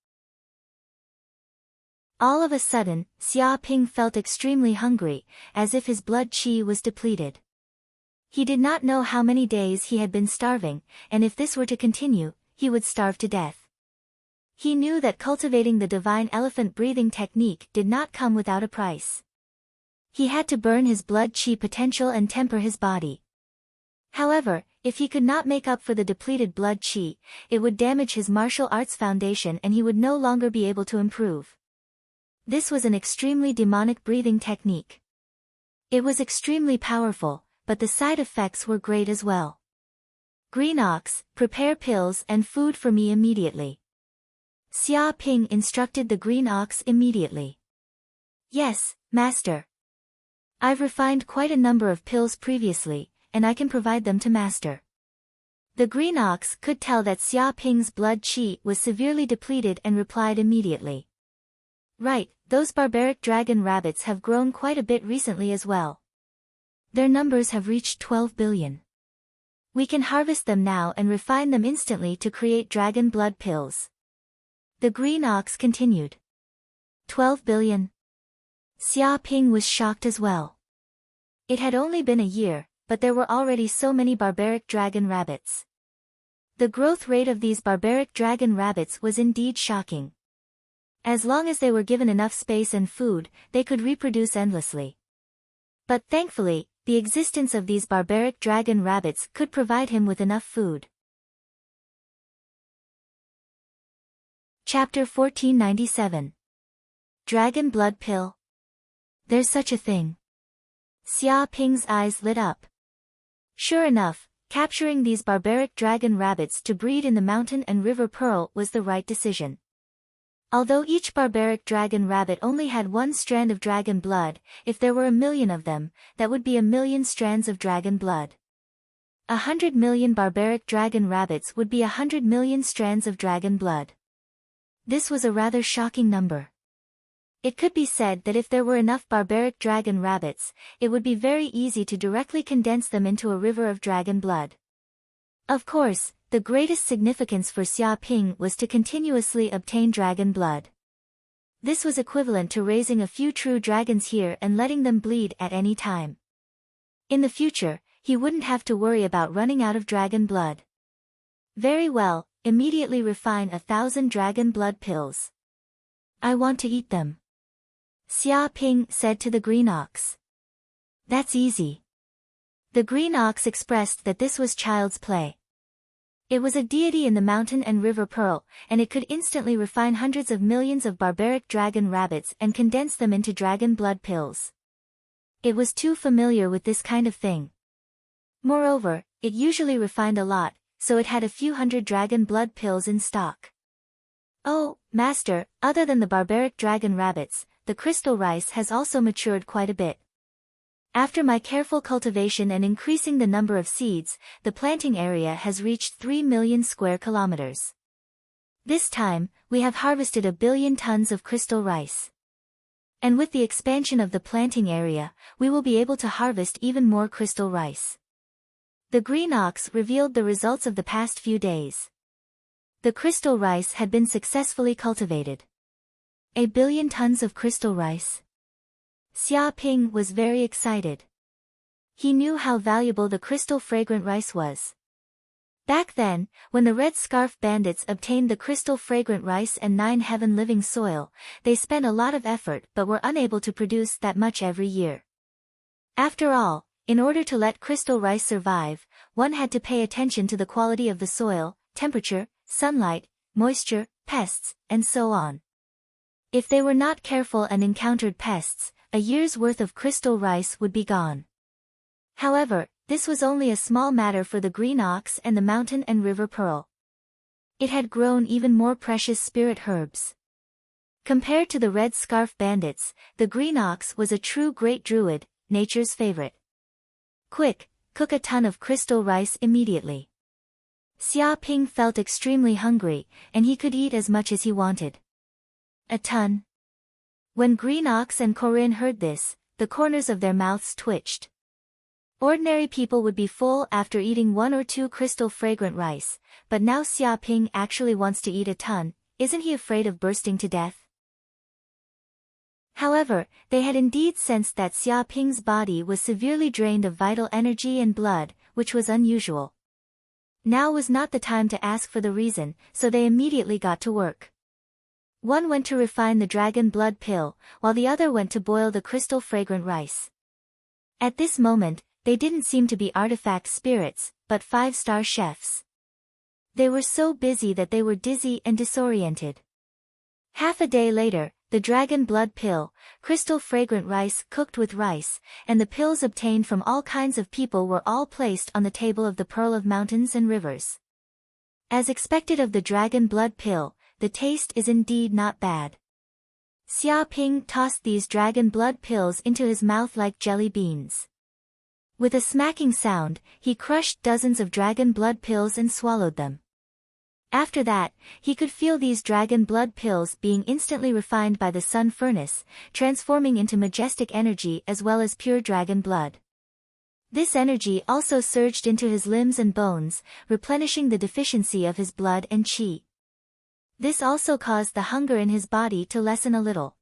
All of a sudden, Xia Ping felt extremely hungry, as if his blood qi was depleted. He did not know how many days he had been starving, and if this were to continue, he would starve to death. He knew that cultivating the divine elephant breathing technique did not come without a price. He had to burn his blood qi potential and temper his body. However, if he could not make up for the depleted blood qi, it would damage his martial arts foundation and he would no longer be able to improve. This was an extremely demonic breathing technique. It was extremely powerful, but the side effects were great as well. Green Ox, prepare pills and food for me immediately. Xia Ping instructed the Green Ox immediately. Yes, Master. I've refined quite a number of pills previously, and I can provide them to Master. The Green Ox could tell that Xia Ping's blood qi was severely depleted and replied immediately. Right, those barbaric dragon rabbits have grown quite a bit recently as well. Their numbers have reached 12 billion. We can harvest them now and refine them instantly to create dragon blood pills. The Green Ox continued. 12 billion. Xia Ping was shocked as well. It had only been a year, but there were already so many barbaric dragon rabbits. The growth rate of these barbaric dragon rabbits was indeed shocking. As long as they were given enough space and food, they could reproduce endlessly. But thankfully, the existence of these barbaric dragon rabbits could provide him with enough food. Chapter 1497. Dragon Blood Pill. There's such a thing. Xia Ping's eyes lit up. Sure enough, capturing these barbaric dragon rabbits to breed in the Mountain and River Pearl was the right decision. Although each barbaric dragon rabbit only had one strand of dragon blood, if there were 1,000,000 of them, that would be 1,000,000 strands of dragon blood. 100 million barbaric dragon rabbits would be 100 million strands of dragon blood. This was a rather shocking number. It could be said that if there were enough barbaric dragon rabbits, it would be very easy to directly condense them into a river of dragon blood. Of course, the greatest significance for Xia Ping was to continuously obtain dragon blood. This was equivalent to raising a few true dragons here and letting them bleed at any time. In the future, he wouldn't have to worry about running out of dragon blood. Very well, immediately refine 1,000 dragon blood pills. I want to eat them. Xia Ping said to the Green Ox. That's easy. The Green Ox expressed that this was child's play. It was a deity in the Mountain and River Pearl, and it could instantly refine hundreds of millions of barbaric dragon rabbits and condense them into dragon blood pills. It was too familiar with this kind of thing. Moreover, it usually refined a lot, so it had a few hundred dragon blood pills in stock. Oh, Master, other than the barbaric dragon rabbits, the crystal rice has also matured quite a bit. After my careful cultivation and increasing the number of seeds, the planting area has reached 3 million square kilometers. This time, we have harvested 1 billion tons of crystal rice. And with the expansion of the planting area, we will be able to harvest even more crystal rice. The green ox revealed the results of the past few days. The crystal rice had been successfully cultivated. 1 billion tons of crystal rice. Xia Ping was very excited. He knew how valuable the crystal fragrant rice was. Back then, when the Red Scarf Bandits obtained the crystal fragrant rice and 9 heaven living soil, they spent a lot of effort but were unable to produce that much every year. After all, in order to let crystal rice survive, one had to pay attention to the quality of the soil, temperature, sunlight, moisture, pests, and so on. If they were not careful and encountered pests, a year's worth of crystal rice would be gone. However, this was only a small matter for the green ox and the mountain and river pearl. It had grown even more precious spirit herbs. Compared to the Red Scarf Bandits, the green ox was a true great druid, nature's favorite. Quick, cook a ton of crystal rice immediately. Xia Ping felt extremely hungry, and he could eat as much as he wanted. A ton. When Green Ox and Corinne heard this, the corners of their mouths twitched. Ordinary people would be full after eating 1 or 2 crystal fragrant rice, but now Xia Ping actually wants to eat a ton. Isn't he afraid of bursting to death? However, they had indeed sensed that Xia Ping's body was severely drained of vital energy and blood, which was unusual. Now was not the time to ask for the reason, so they immediately got to work. One went to refine the dragon blood pill, while the other went to boil the crystal fragrant rice. At this moment, they didn't seem to be artifact spirits, but 5-star chefs. They were so busy that they were dizzy and disoriented. Half a day later, the dragon blood pill, crystal fragrant rice cooked with rice, and the pills obtained from all kinds of people were all placed on the table of the Pearl of Mountains and Rivers. As expected of the dragon blood pill, the taste is indeed not bad. Xia Ping tossed these dragon blood pills into his mouth like jelly beans. With a smacking sound, he crushed dozens of dragon blood pills and swallowed them. After that, he could feel these dragon blood pills being instantly refined by the sun furnace, transforming into majestic energy as well as pure dragon blood. This energy also surged into his limbs and bones, replenishing the deficiency of his blood and qi. This also caused the hunger in his body to lessen a little.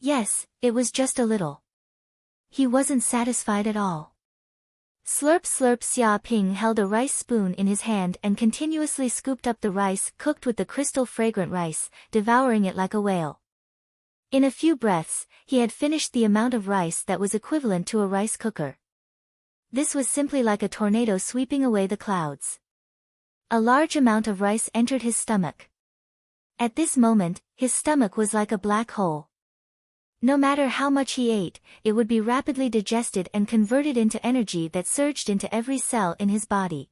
Yes, it was just a little. He wasn't satisfied at all. Slurp slurp. Xia Ping held a rice spoon in his hand and continuously scooped up the rice cooked with the crystal fragrant rice, devouring it like a whale. In a few breaths, he had finished the amount of rice that was equivalent to a rice cooker. This was simply like a tornado sweeping away the clouds. A large amount of rice entered his stomach. At this moment, his stomach was like a black hole. No matter how much he ate, it would be rapidly digested and converted into energy that surged into every cell in his body.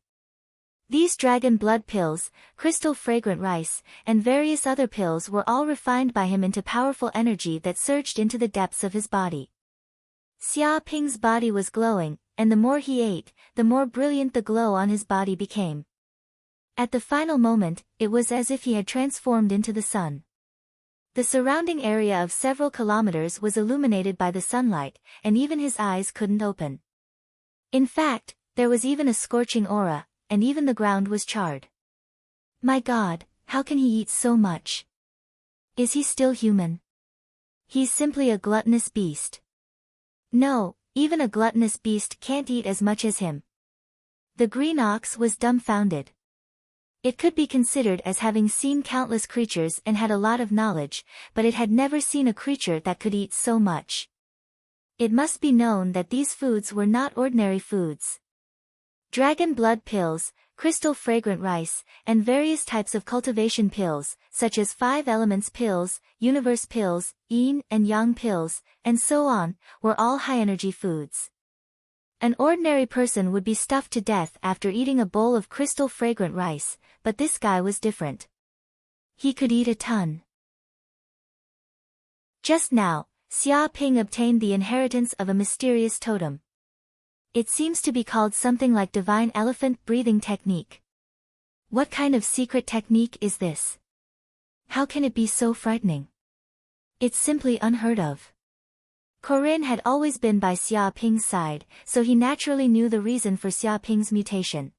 These dragon blood pills, crystal fragrant rice, and various other pills were all refined by him into powerful energy that surged into the depths of his body. Xia Ping's body was glowing, and the more he ate, the more brilliant the glow on his body became. At the final moment, it was as if he had transformed into the sun. The surrounding area of several kilometers was illuminated by the sunlight, and even his eyes couldn't open. In fact, there was even a scorching aura, and even the ground was charred. My God, how can he eat so much? Is he still human? He's simply a gluttonous beast. No, even a gluttonous beast can't eat as much as him. The green ox was dumbfounded. It could be considered as having seen countless creatures and had a lot of knowledge, but it had never seen a creature that could eat so much. It must be known that these foods were not ordinary foods. Dragon blood pills, crystal fragrant rice, and various types of cultivation pills, such as 5 elements pills, universe pills, yin and yang pills, and so on, were all high-energy foods. An ordinary person would be stuffed to death after eating a bowl of crystal fragrant rice, but this guy was different. He could eat a ton. Just now, Xia Ping obtained the inheritance of a mysterious totem. It seems to be called something like divine elephant breathing technique. What kind of secret technique is this? How can it be so frightening? It's simply unheard of. Corinne had always been by Xia Ping's side, so he naturally knew the reason for Xia Ping's mutation.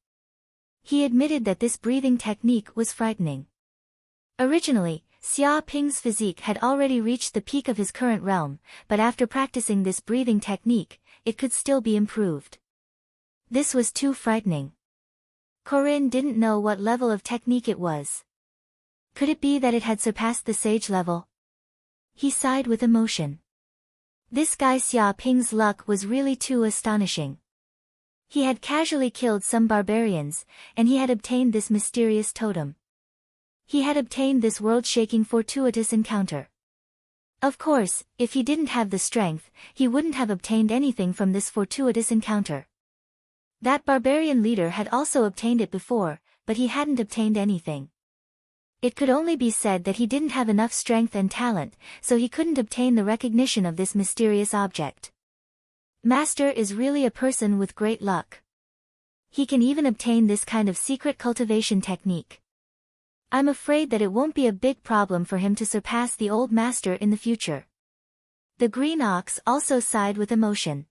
He admitted that this breathing technique was frightening. Originally, Xia Ping's physique had already reached the peak of his current realm, but after practicing this breathing technique, it could still be improved. This was too frightening. Corinne didn't know what level of technique it was. Could it be that it had surpassed the sage level? He sighed with emotion. This guy Xia Ping's luck was really too astonishing. He had casually killed some barbarians, and he had obtained this mysterious totem. He had obtained this world-shaking fortuitous encounter. Of course, if he didn't have the strength, he wouldn't have obtained anything from this fortuitous encounter. That barbarian leader had also obtained it before, but he hadn't obtained anything. It could only be said that he didn't have enough strength and talent, so he couldn't obtain the recognition of this mysterious object. Master is really a person with great luck. He can even obtain this kind of secret cultivation technique. I'm afraid that it won't be a big problem for him to surpass the old master in the future. The green ox also sighed with emotion.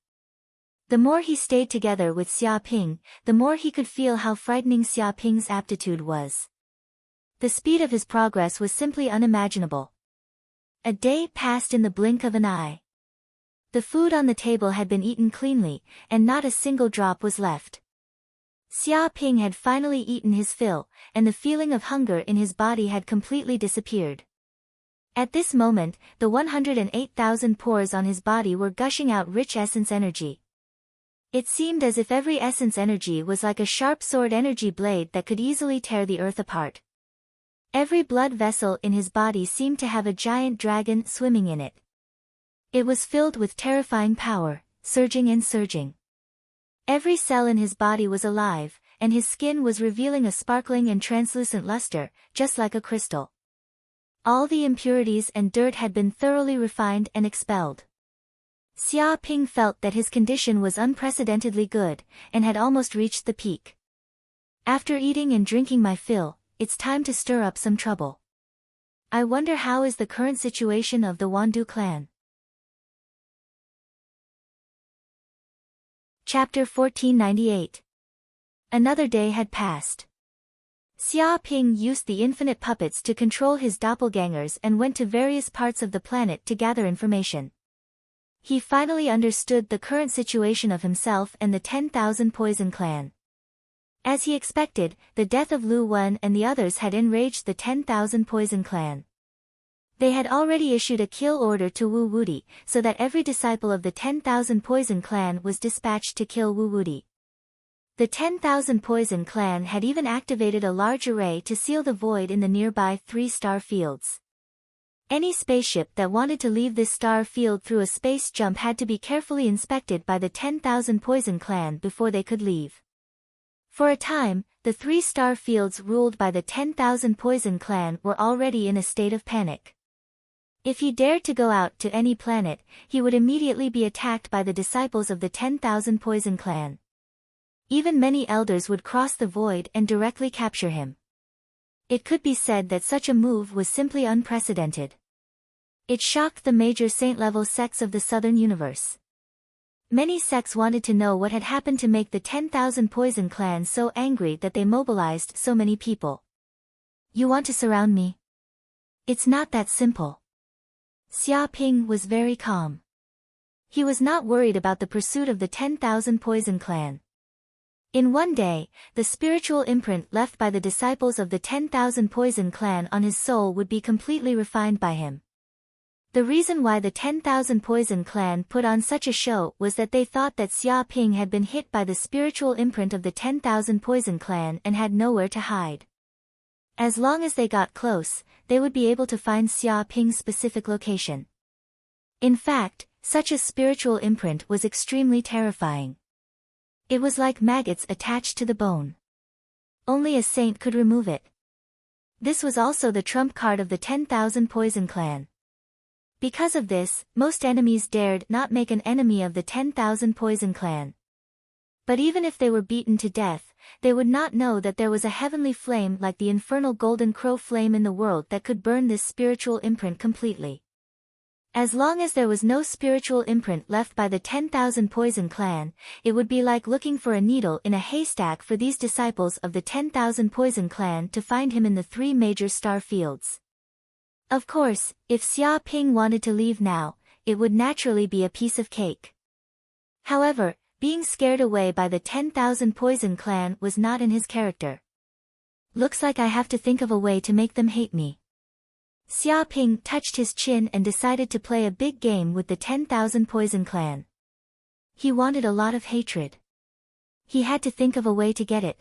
The more he stayed together with Xia Ping, the more he could feel how frightening Xia Ping's aptitude was. The speed of his progress was simply unimaginable. A day passed in the blink of an eye. The food on the table had been eaten cleanly, and not a single drop was left. Xia Ping had finally eaten his fill, and the feeling of hunger in his body had completely disappeared. At this moment, the 108,000 pores on his body were gushing out rich essence energy. It seemed as if every essence energy was like a sharp sword energy blade that could easily tear the earth apart. Every blood vessel in his body seemed to have a giant dragon swimming in it. It was filled with terrifying power, surging and surging. Every cell in his body was alive, and his skin was revealing a sparkling and translucent luster, just like a crystal. All the impurities and dirt had been thoroughly refined and expelled. Xia Ping felt that his condition was unprecedentedly good, and had almost reached the peak. After eating and drinking my fill, it's time to stir up some trouble. I wonder how is the current situation of the Wandu clan. Chapter 1498. Another day had passed. Xia Ping used the infinite puppets to control his doppelgangers and went to various parts of the planet to gather information. He finally understood the current situation of himself and the 10,000 Poison clan. As he expected, the death of Lu Wen and the others had enraged the 10,000 Poison clan. They had already issued a kill order to Wu Wudi, so that every disciple of the 10,000 Poison clan was dispatched to kill Wu Wudi. The 10,000 Poison clan had even activated a large array to seal the void in the nearby 3-star fields. Any spaceship that wanted to leave this star field through a space jump had to be carefully inspected by the 10,000 Poison clan before they could leave. For a time, the 3-star fields ruled by the 10,000 Poison clan were already in a state of panic. If he dared to go out to any planet, he would immediately be attacked by the disciples of the 10,000 Poison clan. Even many elders would cross the void and directly capture him. It could be said that such a move was simply unprecedented. It shocked the major saint-level sects of the southern universe. Many sects wanted to know what had happened to make the 10,000 Poison clan so angry that they mobilized so many people. You want to surround me? It's not that simple. Xia Ping was very calm. He was not worried about the pursuit of the 10,000 Poison clan. In one day, the spiritual imprint left by the disciples of the 10,000 Poison clan on his soul would be completely refined by him. The reason why the 10,000 Poison clan put on such a show was that they thought that Xia Ping had been hit by the spiritual imprint of the 10,000 Poison clan and had nowhere to hide. As long as they got close, they would be able to find Xia Ping's specific location. In fact, such a spiritual imprint was extremely terrifying. It was like maggots attached to the bone. Only a saint could remove it. This was also the trump card of the 10,000 Poison clan. Because of this, most enemies dared not make an enemy of the 10,000 Poison clan. But even if they were beaten to death, they would not know that there was a heavenly flame like the infernal golden crow flame in the world that could burn this spiritual imprint completely. As long as there was no spiritual imprint left by the 10,000 Poison Clan, it would be like looking for a needle in a haystack for these disciples of the 10,000 Poison Clan to find him in the 3 major star fields. Of course, if Xia Ping wanted to leave now, it would naturally be a piece of cake. However, being scared away by the 10,000 Poison Clan was not in his character. Looks like I have to think of a way to make them hate me. Xia Ping touched his chin and decided to play a big game with the 10,000 Poison Clan. He wanted a lot of hatred. He had to think of a way to get it.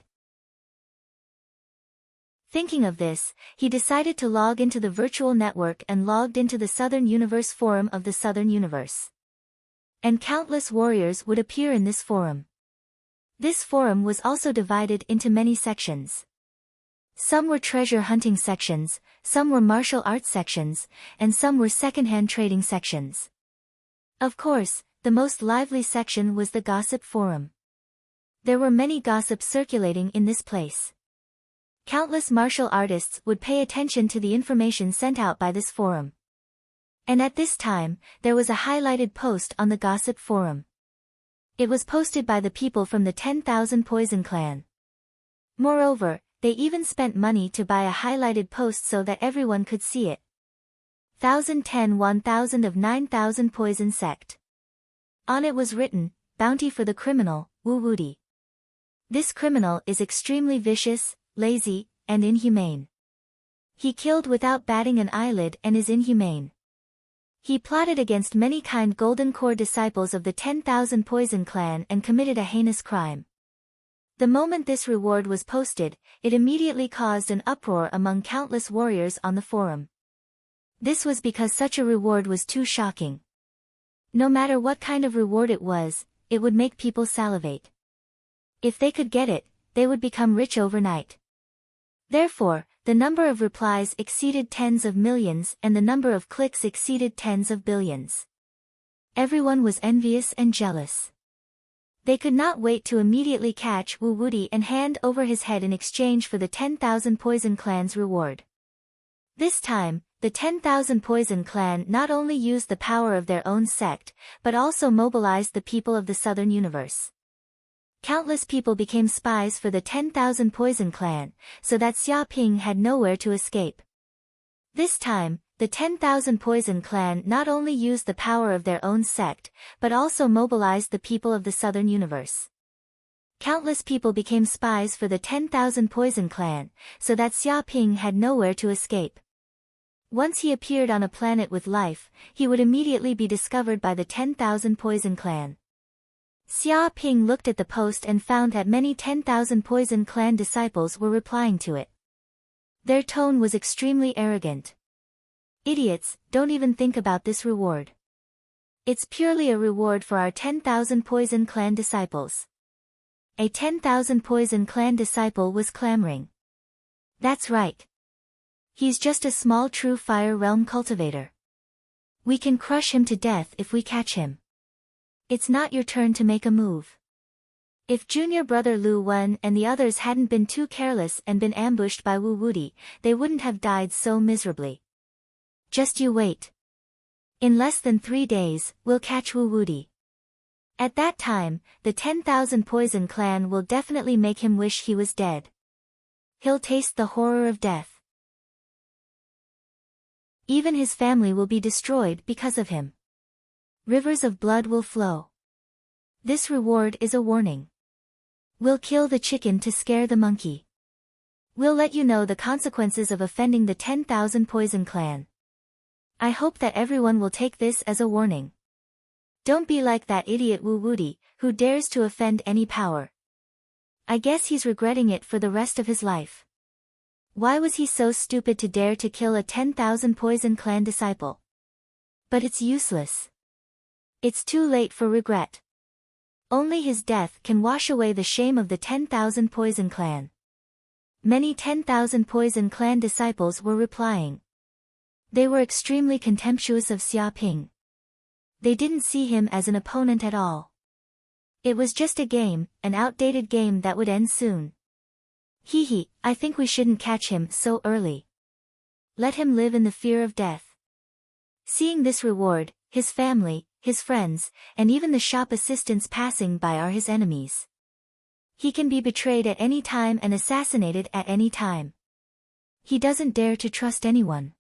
Thinking of this, he decided to log into the virtual network and logged into the Southern Universe forum of the Southern Universe. And countless warriors would appear in this forum. This forum was also divided into many sections. Some were treasure hunting sections, some were martial arts sections, and some were second-hand trading sections. Of course, the most lively section was the gossip forum. There were many gossips circulating in this place. Countless martial artists would pay attention to the information sent out by this forum. And at this time, there was a highlighted post on the gossip forum. It was posted by the people from the 10,000 Poison Clan. Moreover, they even spent money to buy a highlighted post so that everyone could see it. 1010 1000 of 9000 Poison Sect. On it was written, Bounty for the criminal, Wu Wudi. This criminal is extremely vicious, lazy, and inhumane. He killed without batting an eyelid and is inhumane. He plotted against many kind Golden Core disciples of the 10,000 Poison Clan and committed a heinous crime. The moment this reward was posted, it immediately caused an uproar among countless warriors on the forum. This was because such a reward was too shocking. No matter what kind of reward it would make people salivate. If they could get it, they would become rich overnight. Therefore, the number of replies exceeded tens of millions and the number of clicks exceeded tens of billions. Everyone was envious and jealous. They could not wait to immediately catch Wu Wudi and hand over his head in exchange for the 10,000 Poison Clan's reward. This time, the 10,000 Poison Clan not only used the power of their own sect, but also mobilized the people of the Southern Universe. Countless people became spies for the 10,000 Poison Clan, so that Xia Ping had nowhere to escape. This time, the 10,000 Poison Clan not only used the power of their own sect, but also mobilized the people of the Southern Universe. Countless people became spies for the 10,000 Poison Clan, so that Xia Ping had nowhere to escape. Once he appeared on a planet with life, he would immediately be discovered by the 10,000 Poison Clan. Xia Ping looked at the post and found that many 10,000 Poison Clan disciples were replying to it. Their tone was extremely arrogant. Idiots, don't even think about this reward. It's purely a reward for our 10,000 Poison Clan disciples. A 10,000 Poison Clan disciple was clamoring. That's right. He's just a small true fire realm cultivator. We can crush him to death if we catch him. It's not your turn to make a move. If junior brother Lu Wen and the others hadn't been too careless and been ambushed by Wu Wudi, they wouldn't have died so miserably. Just you wait. In less than 3 days, we'll catch Wu Wudi. At that time, the 10,000 Poison Clan will definitely make him wish he was dead. He'll taste the horror of death. Even his family will be destroyed because of him. Rivers of blood will flow. This reward is a warning. We'll kill the chicken to scare the monkey. We'll let you know the consequences of offending the 10,000 Poison Clan. I hope that everyone will take this as a warning. Don't be like that idiot Wu Wudi, who dares to offend any power. I guess he's regretting it for the rest of his life. Why was he so stupid to dare to kill a 10,000 Poison Clan disciple? But it's useless. It's too late for regret. Only his death can wash away the shame of the 10,000 Poison Clan. Many 10,000 Poison Clan disciples were replying. They were extremely contemptuous of Xia Ping. They didn't see him as an opponent at all. It was just a game, an outdated game that would end soon. Hee, I think we shouldn't catch him so early. Let him live in the fear of death. Seeing this reward, his family, his friends, and even the shop assistants passing by are his enemies. He can be betrayed at any time and assassinated at any time. He doesn't dare to trust anyone.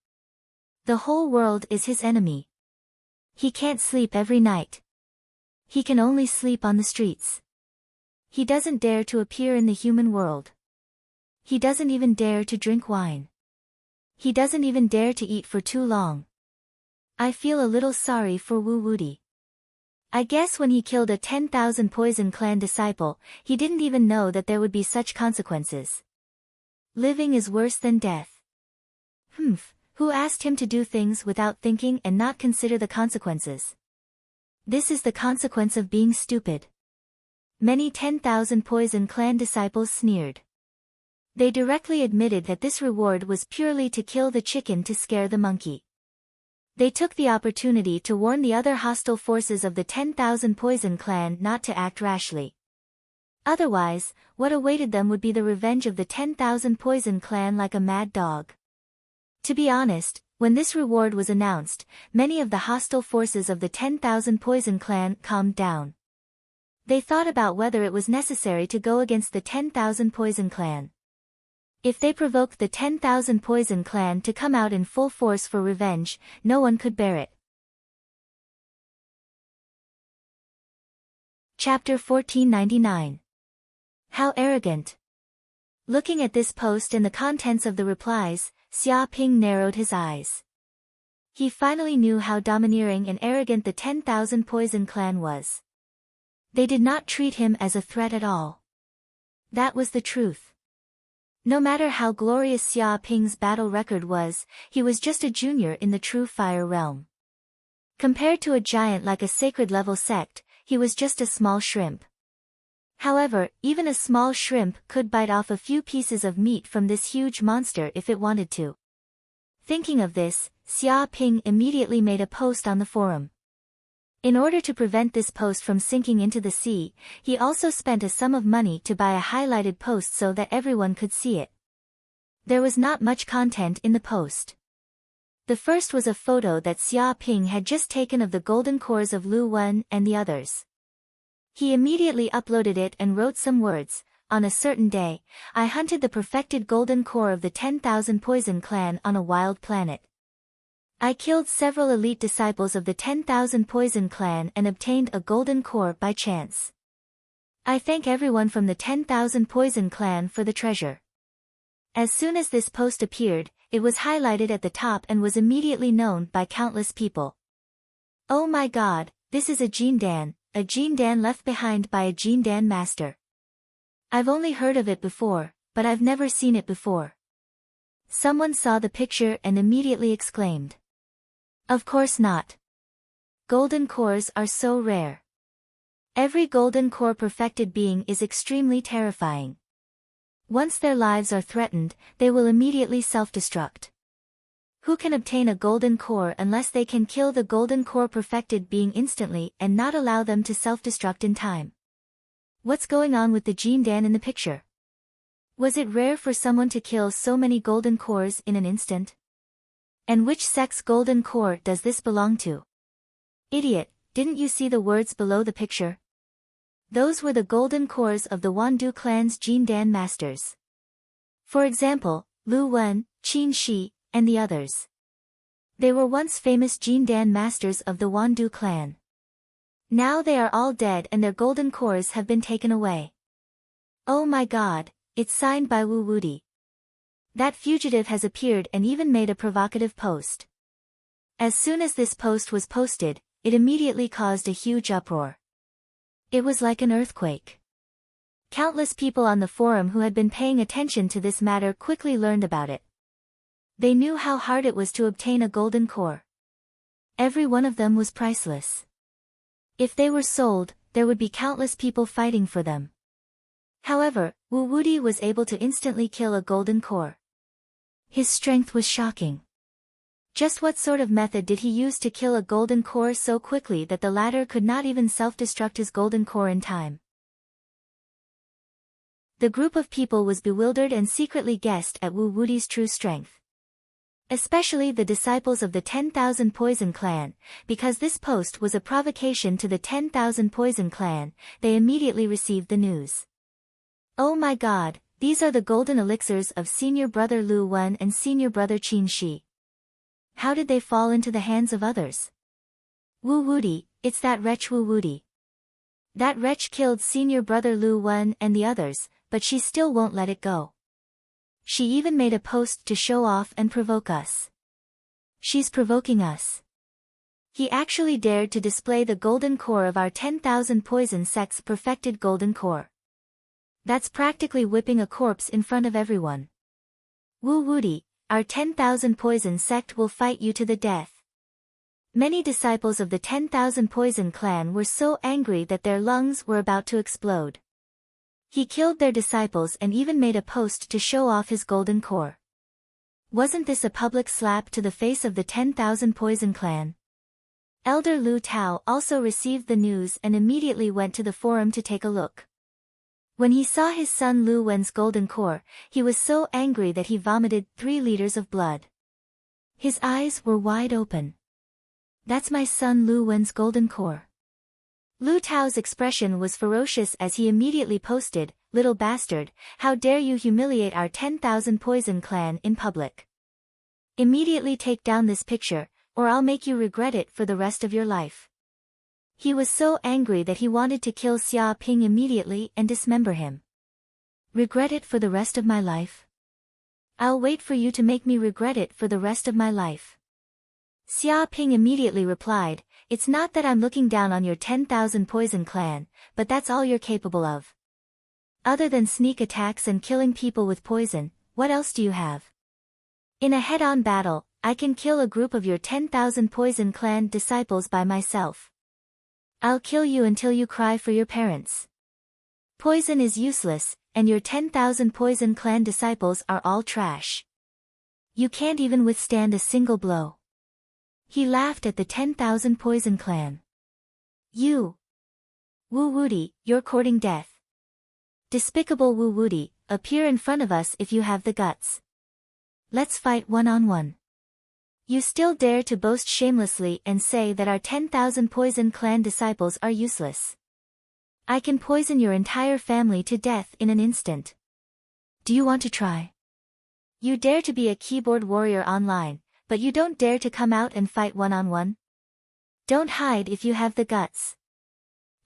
The whole world is his enemy. He can't sleep every night. He can only sleep on the streets. He doesn't dare to appear in the human world. He doesn't even dare to drink wine. He doesn't even dare to eat for too long. I feel a little sorry for Wu Wuti. I guess when he killed a 10,000 Poison Clan disciple, he didn't even know that there would be such consequences. Living is worse than death. Who asked him to do things without thinking and not consider the consequences? This is the consequence of being stupid. Many 10,000 Poison Clan disciples sneered. They directly admitted that this reward was purely to kill the chicken to scare the monkey. They took the opportunity to warn the other hostile forces of the 10,000 Poison Clan not to act rashly. Otherwise, what awaited them would be the revenge of the 10,000 Poison Clan like a mad dog. To be honest, when this reward was announced, many of the hostile forces of the 10,000 Poison Clan calmed down. They thought about whether it was necessary to go against the 10,000 Poison Clan. If they provoked the 10,000 Poison Clan to come out in full force for revenge, no one could bear it. Chapter 1499. How arrogant. Looking at this post and the contents of the replies, Xia Ping narrowed his eyes. He finally knew how domineering and arrogant the 10,000 Poison Clan was. They did not treat him as a threat at all. That was the truth. No matter how glorious Xia Ping's battle record was, he was just a junior in the true fire realm. Compared to a giant like a sacred-level sect, he was just a small shrimp. However, even a small shrimp could bite off a few pieces of meat from this huge monster if it wanted to. Thinking of this, Xia Ping immediately made a post on the forum. In order to prevent this post from sinking into the sea, he also spent a sum of money to buy a highlighted post so that everyone could see it. There was not much content in the post. The first was a photo that Xia Ping had just taken of the golden cores of Lu Wen and the others. He immediately uploaded it and wrote some words. On a certain day, I hunted the perfected golden core of the 10,000 Poison Clan on a wild planet. I killed several elite disciples of the 10,000 Poison Clan and obtained a golden core by chance. I thank everyone from the 10,000 Poison Clan for the treasure. As soon as this post appeared, it was highlighted at the top and was immediately known by countless people. Oh my god, this is a Jindan left behind by a Jindan master. I've only heard of it before, but I've never seen it before. Someone saw the picture and immediately exclaimed. Of course not. Golden cores are so rare. Every golden core perfected being is extremely terrifying. Once their lives are threatened, they will immediately self-destruct. Who can obtain a golden core unless they can kill the golden core perfected being instantly and not allow them to self-destruct in time? What's going on with the Jindan in the picture? Was it rare for someone to kill so many golden cores in an instant? And which sect's golden core does this belong to? Idiot, didn't you see the words below the picture? Those were the golden cores of the Wandu clan's Jindan masters. For example, Lu Wen, Qin Shi, and the others. They were once famous Jindan masters of the Wandu clan. Now they are all dead and their golden cores have been taken away. Oh my god, it's signed by Wu Wuti. That fugitive has appeared and even made a provocative post. As soon as this post was posted, it immediately caused a huge uproar. It was like an earthquake. Countless people on the forum who had been paying attention to this matter quickly learned about it. They knew how hard it was to obtain a golden core. Every one of them was priceless. If they were sold, there would be countless people fighting for them. However, Wu Wuti was able to instantly kill a golden core. His strength was shocking. Just what sort of method did he use to kill a golden core so quickly that the latter could not even self-destruct his golden core in time? The group of people was bewildered and secretly guessed at Wu Wuti's true strength. Especially the disciples of the 10,000 Poison Clan, because this post was a provocation to the 10,000 Poison Clan. They immediately received the news. Oh my god, these are the golden elixirs of senior brother Lu Wen and senior brother Qin Shi. How did they fall into the hands of others? Wu Wudi, it's that wretch Wu Wudi. That wretch killed senior brother Lu Wen and the others, but she still won't let it go. She even made a post to show off and provoke us. She's provoking us. He actually dared to display the golden core of our 10,000 poison sect's perfected golden core. That's practically whipping a corpse in front of everyone. Wu Wudi, our 10,000 poison sect will fight you to the death. Many disciples of the 10,000 Poison Clan were so angry that their lungs were about to explode. He killed their disciples and even made a post to show off his golden core. Wasn't this a public slap to the face of the 10,000 Poison Clan? Elder Lu Tao also received the news and immediately went to the forum to take a look. When he saw his son Lu Wen's golden core, he was so angry that he vomited 3 liters of blood. His eyes were wide open. That's my son Lu Wen's golden core. Lu Tao's expression was ferocious as he immediately posted, "Little bastard, how dare you humiliate our 10,000 Poison Clan in public. Immediately take down this picture, or I'll make you regret it for the rest of your life." He was so angry that he wanted to kill Xia Ping immediately and dismember him. Regret it for the rest of my life? I'll wait for you to make me regret it for the rest of my life. Xia Ping immediately replied, "It's not that I'm looking down on your 10,000 Poison Clan, but that's all you're capable of. Other than sneak attacks and killing people with poison, what else do you have? In a head-on battle, I can kill a group of your 10,000 Poison Clan disciples by myself. I'll kill you until you cry for your parents. Poison is useless, and your 10,000 Poison Clan disciples are all trash. You can't even withstand a single blow." He laughed at the 10,000 Poison Clan. "You, Wu Wudi, you're courting death. Despicable Wu Wudi, appear in front of us if you have the guts. Let's fight one-on-one. You still dare to boast shamelessly and say that our 10,000 Poison Clan disciples are useless. I can poison your entire family to death in an instant. Do you want to try? You dare to be a keyboard warrior online, but you don't dare to come out and fight one-on-one? Don't hide if you have the guts."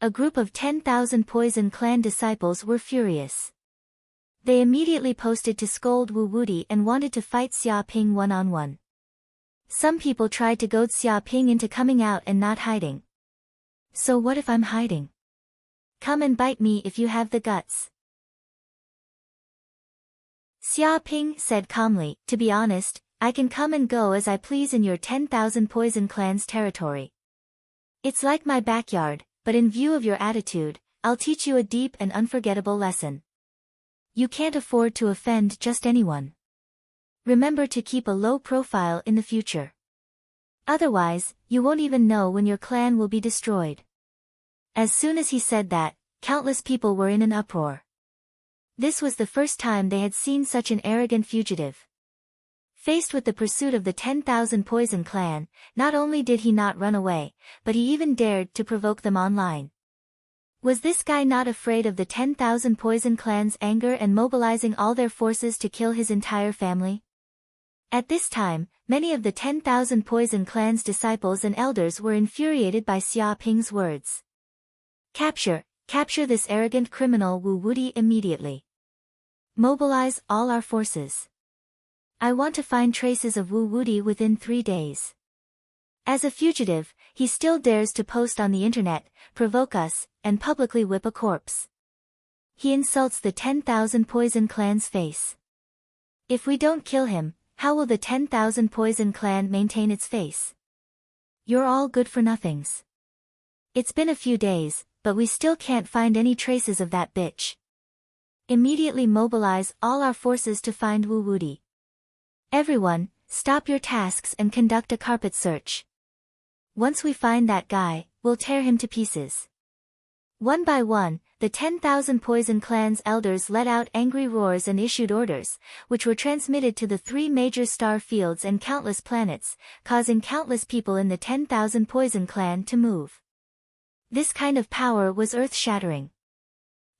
A group of 10,000 Poison Clan disciples were furious. They immediately posted to scold Wu Wudi and wanted to fight Xia Ping one-on-one. Some people tried to goad Xia Ping into coming out and not hiding. "So what if I'm hiding? Come and bite me if you have the guts." Xia Ping said calmly, "To be honest, I can come and go as I please in your 10,000 Poison Clan's territory. It's like my backyard, but in view of your attitude, I'll teach you a deep and unforgettable lesson. You can't afford to offend just anyone. Remember to keep a low profile in the future. Otherwise, you won't even know when your clan will be destroyed." As soon as he said that, countless people were in an uproar. This was the first time they had seen such an arrogant fugitive. Faced with the pursuit of the 10,000 Poison Clan, not only did he not run away, but he even dared to provoke them online. Was this guy not afraid of the 10,000 Poison Clan's anger and mobilizing all their forces to kill his entire family? At this time, many of the 10,000 Poison Clan's disciples and elders were infuriated by Xia Ping's words. Capture this arrogant criminal Wu Wudi immediately. Mobilize all our forces. I want to find traces of Wu Wudi within 3 days. As a fugitive, he still dares to post on the internet, provoke us, and publicly whip a corpse. He insults the 10,000 Poison Clan's face. If we don't kill him, how will the 10,000 Poison Clan maintain its face? You're all good for nothings. It's been a few days, but we still can't find any traces of that bitch. Immediately mobilize all our forces to find Wu Wudi. Everyone, stop your tasks and conduct a carpet search. Once we find that guy, we'll tear him to pieces. One by one, the 10,000 Poison Clan's elders let out angry roars and issued orders, which were transmitted to the 3 major star fields and countless planets, causing countless people in the 10,000 Poison Clan to move. This kind of power was earth-shattering.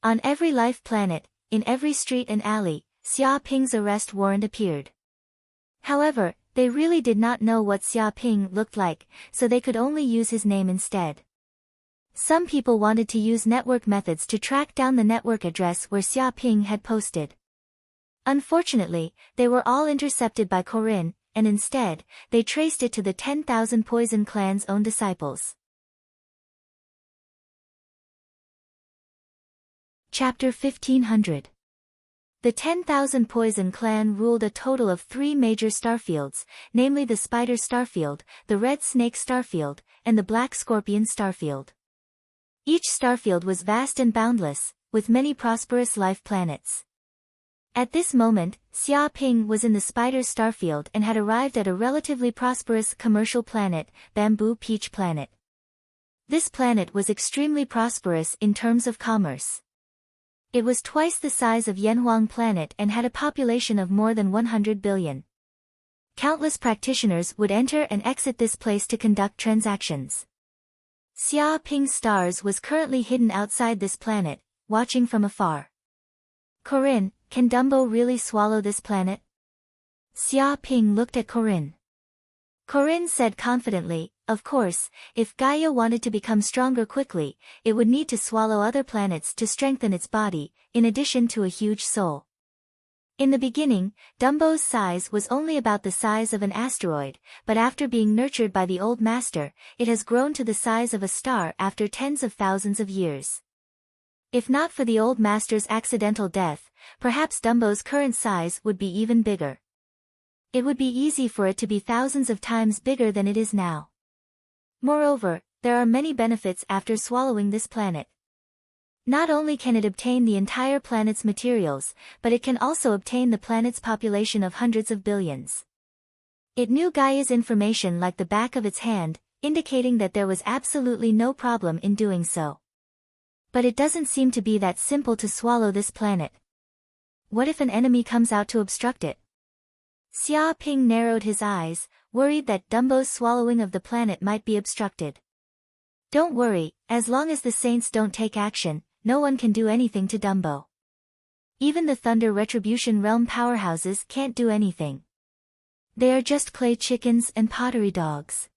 On every life planet, in every street and alley, Xia Ping's arrest warrant appeared. However, they really did not know what Xia Ping looked like, so they could only use his name instead. Some people wanted to use network methods to track down the network address where Xia Ping had posted. Unfortunately, they were all intercepted by Corinne, and instead, they traced it to the 10,000 Poison Clan's own disciples. Chapter 1500. The 10,000 Poison Clan ruled a total of 3 major starfields, namely the Spider Starfield, the Red Snake Starfield, and the Black Scorpion Starfield. Each starfield was vast and boundless, with many prosperous life planets. At this moment, Xia Ping was in the Spider Starfield and had arrived at a relatively prosperous commercial planet, Bamboo Peach Planet. This planet was extremely prosperous in terms of commerce. It was twice the size of Yanhuang Planet and had a population of more than 100 billion. Countless practitioners would enter and exit this place to conduct transactions. Xia Ping's stars was currently hidden outside this planet, watching from afar. Corinne, can Dumbo really swallow this planet? Xia Ping looked at Corinne. Corinne said confidently, of course, if Gaia wanted to become stronger quickly, it would need to swallow other planets to strengthen its body, in addition to a huge soul. In the beginning, Dumbo's size was only about the size of an asteroid, but after being nurtured by the Old Master, it has grown to the size of a star after tens of thousands of years. If not for the Old Master's accidental death, perhaps Dumbo's current size would be even bigger. It would be easy for it to be thousands of times bigger than it is now. Moreover, there are many benefits after swallowing this planet. Not only can it obtain the entire planet's materials, but it can also obtain the planet's population of hundreds of billions. It knew Gaia's information like the back of its hand, indicating that there was absolutely no problem in doing so. But it doesn't seem to be that simple to swallow this planet. What if an enemy comes out to obstruct it? Xia Ping narrowed his eyes, worried that Dumbo's swallowing of the planet might be obstructed. Don't worry, as long as the saints don't take action, no one can do anything to Dumbo. Even the Thunder Retribution Realm powerhouses can't do anything. They are just clay chickens and pottery dogs.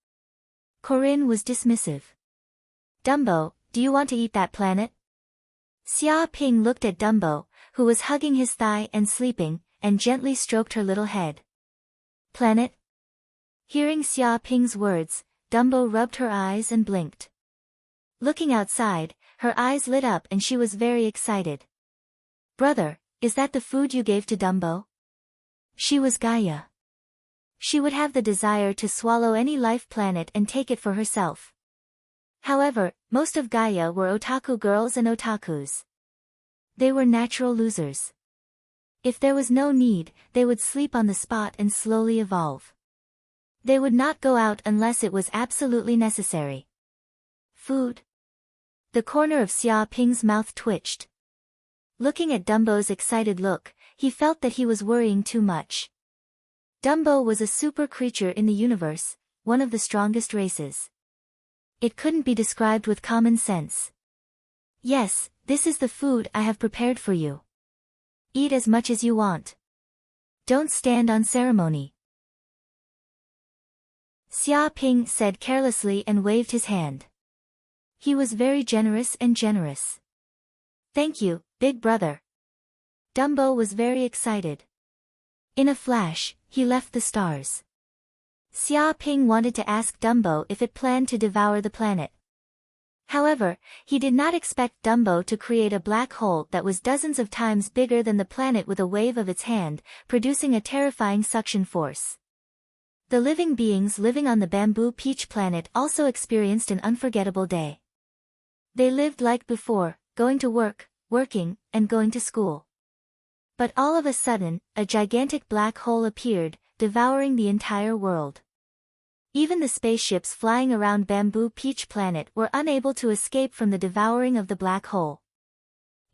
Corinne was dismissive. Dumbo, do you want to eat that planet? Xia Ping looked at Dumbo, who was hugging his thigh and sleeping, and gently stroked her little head. Planet? Hearing Xia Ping's words, Dumbo rubbed her eyes and blinked. Looking outside, her eyes lit up and she was very excited. Brother, is that the food you gave to Dumbo? She was Gaia. She would have the desire to swallow any life planet and take it for herself. However, most of Gaia were otaku girls and otakus. They were natural losers. If there was no need, they would sleep on the spot and slowly evolve. They would not go out unless it was absolutely necessary. Food. The corner of Xia Ping's mouth twitched. Looking at Dumbo's excited look, he felt that he was worrying too much. Dumbo was a super creature in the universe, one of the strongest races. It couldn't be described with common sense. Yes, this is the food I have prepared for you. Eat as much as you want. Don't stand on ceremony. Xia Ping said carelessly and waved his hand. He was very generous and generous. Thank you, big brother. Dumbo was very excited. In a flash, he left the stars. Xia Ping wanted to ask Dumbo if it planned to devour the planet. However, he did not expect Dumbo to create a black hole that was dozens of times bigger than the planet with a wave of its hand, producing a terrifying suction force. The living beings living on the Bamboo Peach Planet also experienced an unforgettable day. They lived like before, going to work, working, and going to school. But all of a sudden, a gigantic black hole appeared, devouring the entire world. Even the spaceships flying around Bamboo Peach Planet were unable to escape from the devouring of the black hole.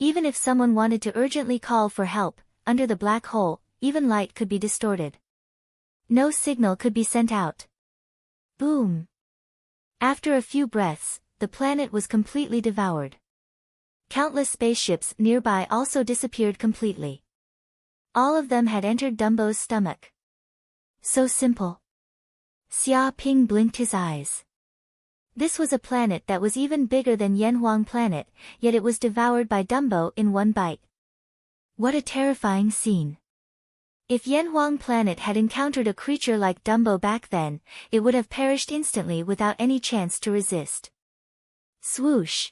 Even if someone wanted to urgently call for help, under the black hole, even light could be distorted. No signal could be sent out. Boom! After a few breaths, the planet was completely devoured. Countless spaceships nearby also disappeared completely. All of them had entered Dumbo's stomach. So simple. Xia Ping blinked his eyes. This was a planet that was even bigger than Yanhuang planet, yet it was devoured by Dumbo in one bite. What a terrifying scene. If Yanhuang planet had encountered a creature like Dumbo back then, it would have perished instantly without any chance to resist. Swoosh!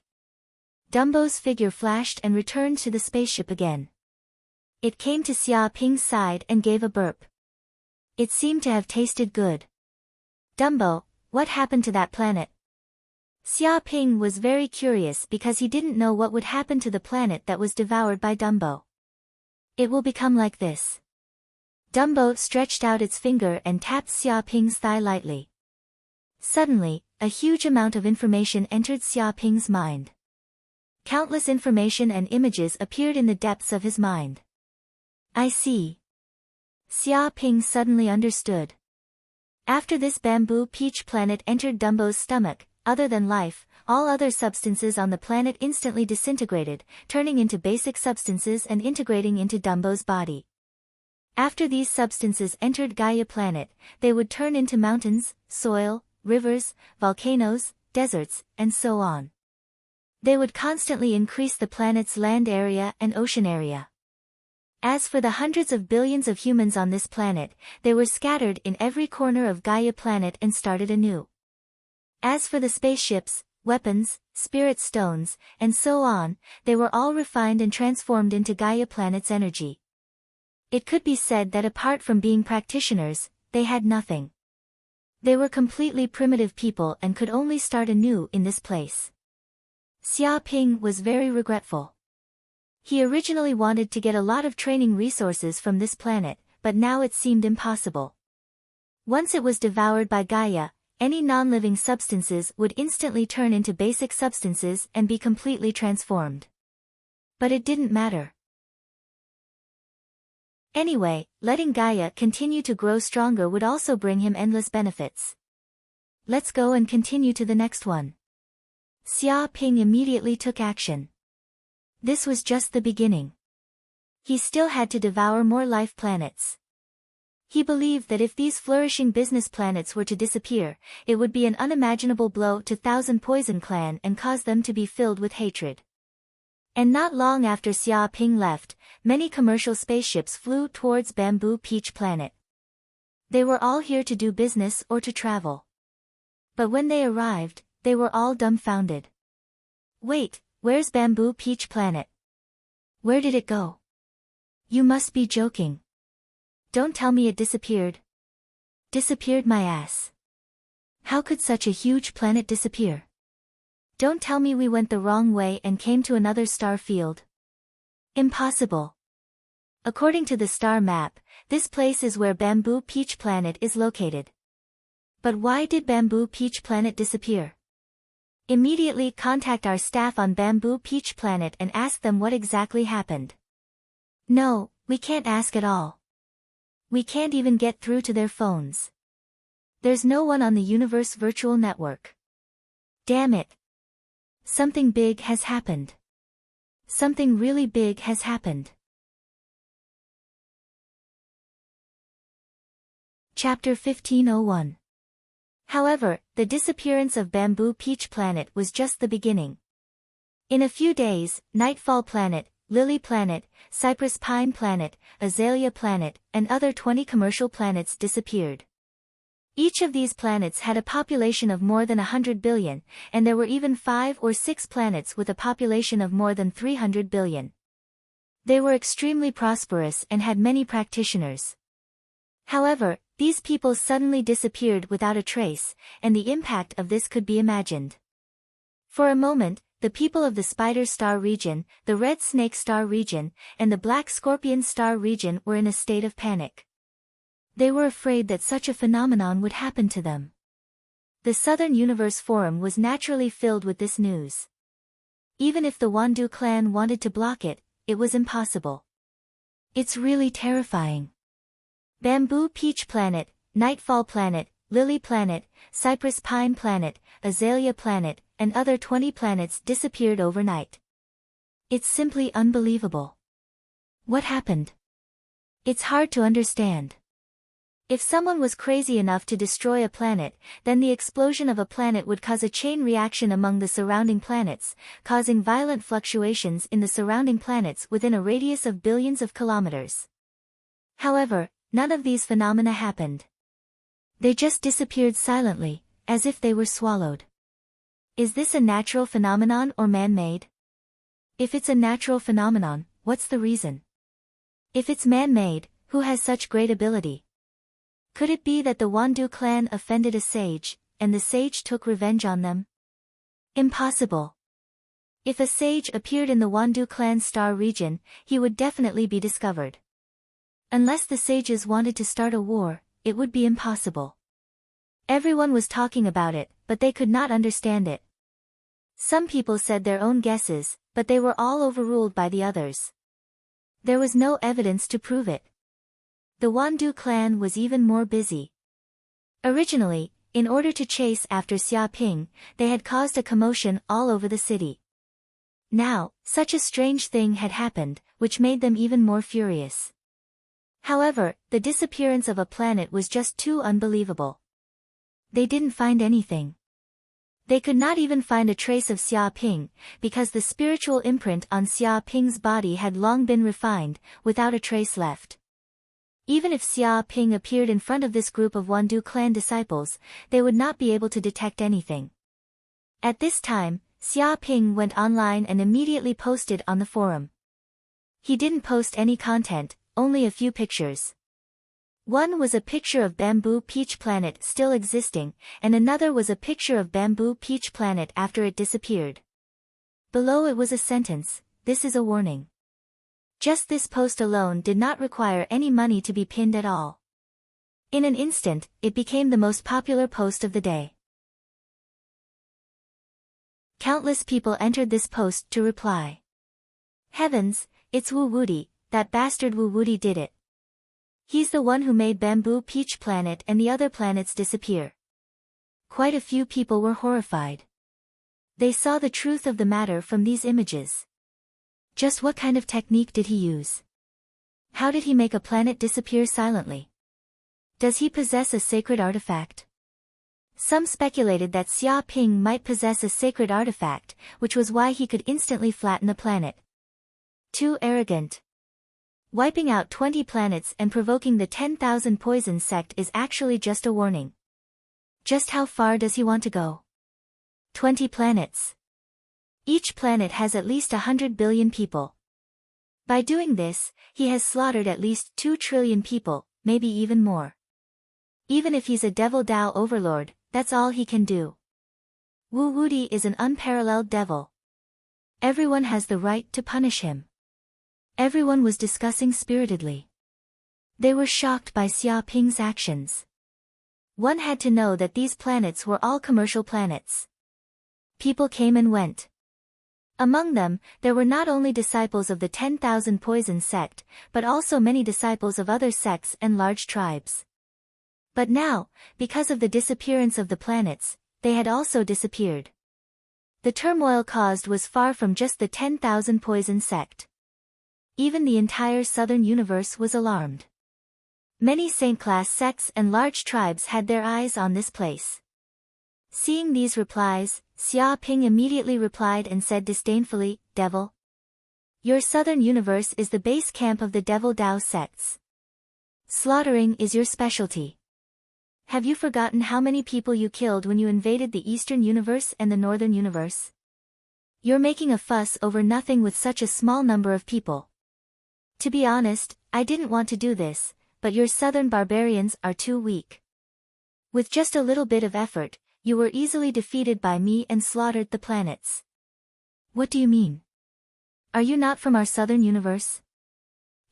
Dumbo's figure flashed and returned to the spaceship again. It came to Xia Ping's side and gave a burp. It seemed to have tasted good. Dumbo, what happened to that planet? Xia Ping was very curious because he didn't know what would happen to the planet that was devoured by Dumbo. It will become like this. Dumbo stretched out its finger and tapped Xia Ping's thigh lightly. Suddenly, a huge amount of information entered Xia Ping's mind. Countless information and images appeared in the depths of his mind. I see. Xia Ping suddenly understood. After this bamboo peach planet entered Dumbo's stomach, other than life, all other substances on the planet instantly disintegrated, turning into basic substances and integrating into Dumbo's body. After these substances entered Gaia planet, they would turn into mountains, soil, rivers, volcanoes, deserts, and so on. They would constantly increase the planet's land area and ocean area. As for the hundreds of billions of humans on this planet, they were scattered in every corner of Gaia planet and started anew. As for the spaceships, weapons, spirit stones, and so on, they were all refined and transformed into Gaia planet's energy. It could be said that apart from being practitioners, they had nothing. They were completely primitive people and could only start anew in this place. Xia Ping was very regretful. He originally wanted to get a lot of training resources from this planet, but now it seemed impossible. Once it was devoured by Gaia, any non-living substances would instantly turn into basic substances and be completely transformed. But it didn't matter. Anyway, letting Gaia continue to grow stronger would also bring him endless benefits. Let's go and continue to the next one. Xia Ping immediately took action. This was just the beginning. He still had to devour more life planets. He believed that if these flourishing business planets were to disappear, it would be an unimaginable blow to Thousand Poison Clan and cause them to be filled with hatred. And not long after Xia Ping left, many commercial spaceships flew towards Bamboo Peach Planet. They were all here to do business or to travel. But when they arrived, they were all dumbfounded. Wait, where's Bamboo Peach Planet? Where did it go? You must be joking. Don't tell me it disappeared. Disappeared my ass. How could such a huge planet disappear? Don't tell me we went the wrong way and came to another star field. Impossible. According to the star map, this place is where Bamboo Peach Planet is located. But why did Bamboo Peach Planet disappear? Immediately contact our staff on Bamboo Peach Planet and ask them what exactly happened. No, we can't ask at all. We can't even get through to their phones. There's no one on the Universe Virtual Network. Damn it. Something big has happened. Something really big has happened. Chapter 1501. However, the disappearance of Bamboo Peach Planet was just the beginning. In a few days, Nightfall Planet, Lily Planet, Cypress Pine Planet, Azalea Planet, and other 20 commercial planets disappeared. Each of these planets had a population of more than 100 billion, and there were even 5 or 6 planets with a population of more than 300 billion. They were extremely prosperous and had many practitioners. However, these people suddenly disappeared without a trace, and the impact of this could be imagined. For a moment, the people of the Spider Star region, the Red Snake Star region, and the Black Scorpion Star region were in a state of panic. They were afraid that such a phenomenon would happen to them. The Southern Universe Forum was naturally filled with this news. Even if the Wandu clan wanted to block it, it was impossible. It's really terrifying. Bamboo Peach Planet, Nightfall Planet, Lily Planet, Cypress Pine Planet, Azalea Planet, and other 20 planets disappeared overnight. It's simply unbelievable. What happened? It's hard to understand. If someone was crazy enough to destroy a planet, then the explosion of a planet would cause a chain reaction among the surrounding planets, causing violent fluctuations in the surrounding planets within a radius of billions of kilometers. However, none of these phenomena happened. They just disappeared silently, as if they were swallowed. Is this a natural phenomenon or man-made? If it's a natural phenomenon, what's the reason? If it's man-made, who has such great ability? Could it be that the Wandu clan offended a sage, and the sage took revenge on them? Impossible. If a sage appeared in the Wandu clan's star region, he would definitely be discovered. Unless the sages wanted to start a war, it would be impossible. Everyone was talking about it, but they could not understand it. Some people said their own guesses, but they were all overruled by the others. There was no evidence to prove it. The Wandu clan was even more busy. Originally, in order to chase after Xia Ping, they had caused a commotion all over the city. Now, such a strange thing had happened, which made them even more furious. However, the disappearance of a planet was just too unbelievable. They didn't find anything. They could not even find a trace of Xia Ping, because the spiritual imprint on Xia Ping's body had long been refined, without a trace left. Even if Xia Ping appeared in front of this group of Wandu clan disciples, they would not be able to detect anything. At this time, Xia Ping went online and immediately posted on the forum. He didn't post any content, only a few pictures. One was a picture of Bamboo Peach Planet still existing, and another was a picture of Bamboo Peach Planet after it disappeared. Below it was a sentence, "This is a warning." Just this post alone did not require any money to be pinned at all. In an instant, it became the most popular post of the day. Countless people entered this post to reply. Heavens, it's Wu Wudi, that bastard Wu Wudi did it. He's the one who made Bamboo Peach Planet and the other planets disappear. Quite a few people were horrified. They saw the truth of the matter from these images. Just what kind of technique did he use? How did he make a planet disappear silently? Does he possess a sacred artifact? Some speculated that Xia Ping might possess a sacred artifact, which was why he could instantly flatten a planet. Too arrogant. Wiping out 20 planets and provoking the 10,000 poison sect is actually just a warning. Just how far does he want to go? 20 planets. Each planet has at least 100 billion people. By doing this, he has slaughtered at least 2 trillion people, maybe even more. Even if he's a devil Dao overlord, that's all he can do. Wu Wudi is an unparalleled devil. Everyone has the right to punish him. Everyone was discussing spiritedly. They were shocked by Xia Ping's actions. One had to know that these planets were all commercial planets. People came and went. Among them, there were not only disciples of the 10,000 poison sect, but also many disciples of other sects and large tribes. But now, because of the disappearance of the planets, they had also disappeared. The turmoil caused was far from just the 10,000 poison sect. Even the entire southern universe was alarmed. Many saint-class sects and large tribes had their eyes on this place. Seeing these replies, Xia Ping immediately replied and said disdainfully, "Devil. Your southern universe is the base camp of the devil Dao sects. Slaughtering is your specialty. Have you forgotten how many people you killed when you invaded the eastern universe and the northern universe? You're making a fuss over nothing with such a small number of people. To be honest, I didn't want to do this, but your southern barbarians are too weak. With just a little bit of effort, you were easily defeated by me and slaughtered the planets. What do you mean? Are you not from our southern universe?"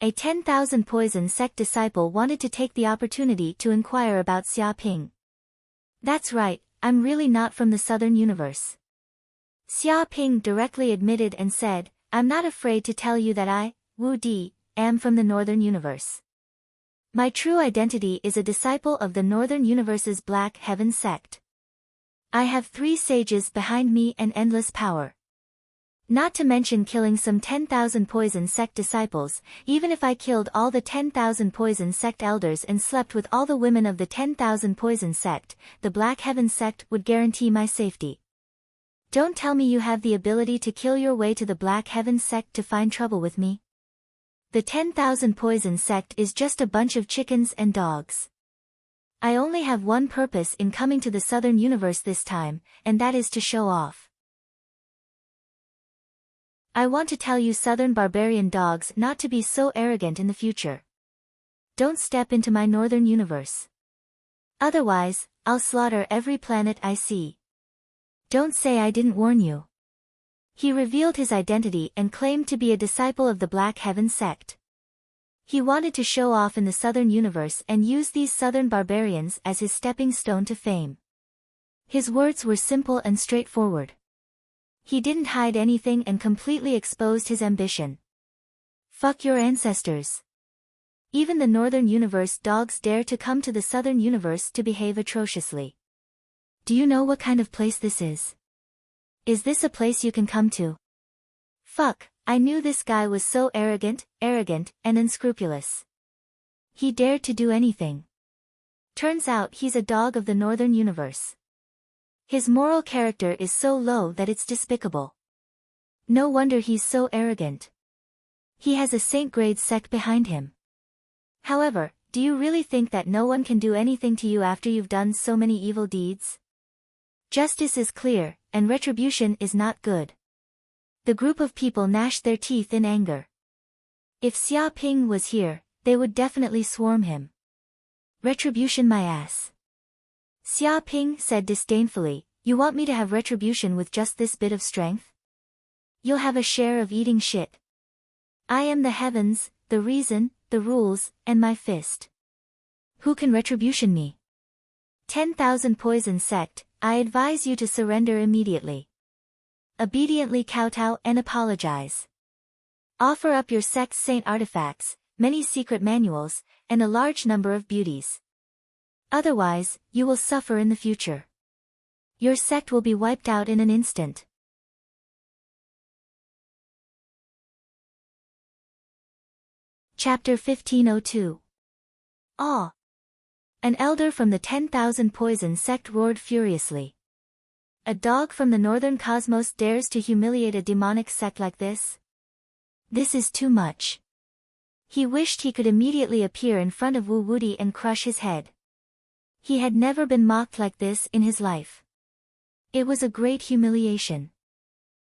A 10,000 poison sect disciple wanted to take the opportunity to inquire about Xia Ping. "That's right, I'm really not from the southern universe." Xia Ping directly admitted and said, I'm not afraid to tell you that I, Wu Di, am from the Northern Universe. My true identity is a disciple of the Northern Universe's Black Heaven sect. I have 3 sages behind me and endless power. Not to mention killing some 10,000 poison sect disciples. Even if I killed all the 10,000 poison sect elders and slept with all the women of the 10,000 poison sect, the Black Heaven sect would guarantee my safety. Don't tell me you have the ability to kill your way to the Black Heaven sect to find trouble with me. The 10,000 poison sect is just a bunch of chickens and dogs. I only have one purpose in coming to the Southern Universe this time, and that is to show off. I want to tell you Southern barbarian dogs not to be so arrogant in the future. Don't step into my Northern Universe. Otherwise, I'll slaughter every planet I see. Don't say I didn't warn you. He revealed his identity and claimed to be a disciple of the Black Heaven sect. He wanted to show off in the Southern Universe and use these Southern barbarians as his stepping stone to fame. His words were simple and straightforward. He didn't hide anything and completely exposed his ambition. Fuck your ancestors. Even the Northern Universe dogs dare to come to the Southern Universe to behave atrociously. Do you know what kind of place this is? Is this a place you can come to? Fuck, I knew this guy was so arrogant, and unscrupulous. He dared to do anything. Turns out he's a dog of the Northern Universe. His moral character is so low that it's despicable. No wonder he's so arrogant. He has a saint-grade sect behind him. However, do you really think that no one can do anything to you after you've done so many evil deeds? Justice is clear, and retribution is not good. The group of people gnashed their teeth in anger. If Xia Ping was here, they would definitely swarm him. Retribution my ass. Xia Ping said disdainfully, you want me to have retribution with just this bit of strength? You'll have a share of eating shit. I am the heavens, the reason, the rules, and my fist. Who can retribution me? 10,000 poison sect, I advise you to surrender immediately. Obediently kowtow and apologize. Offer up your sect's saint artifacts, many secret manuals, and a large number of beauties. Otherwise, you will suffer in the future. Your sect will be wiped out in an instant. Chapter 1502. Awe. An elder from the 10,000 poison sect roared furiously. A dog from the Northern Cosmos dares to humiliate a demonic sect like this? This is too much. He wished he could immediately appear in front of Wu Wudi and crush his head. He had never been mocked like this in his life. It was a great humiliation.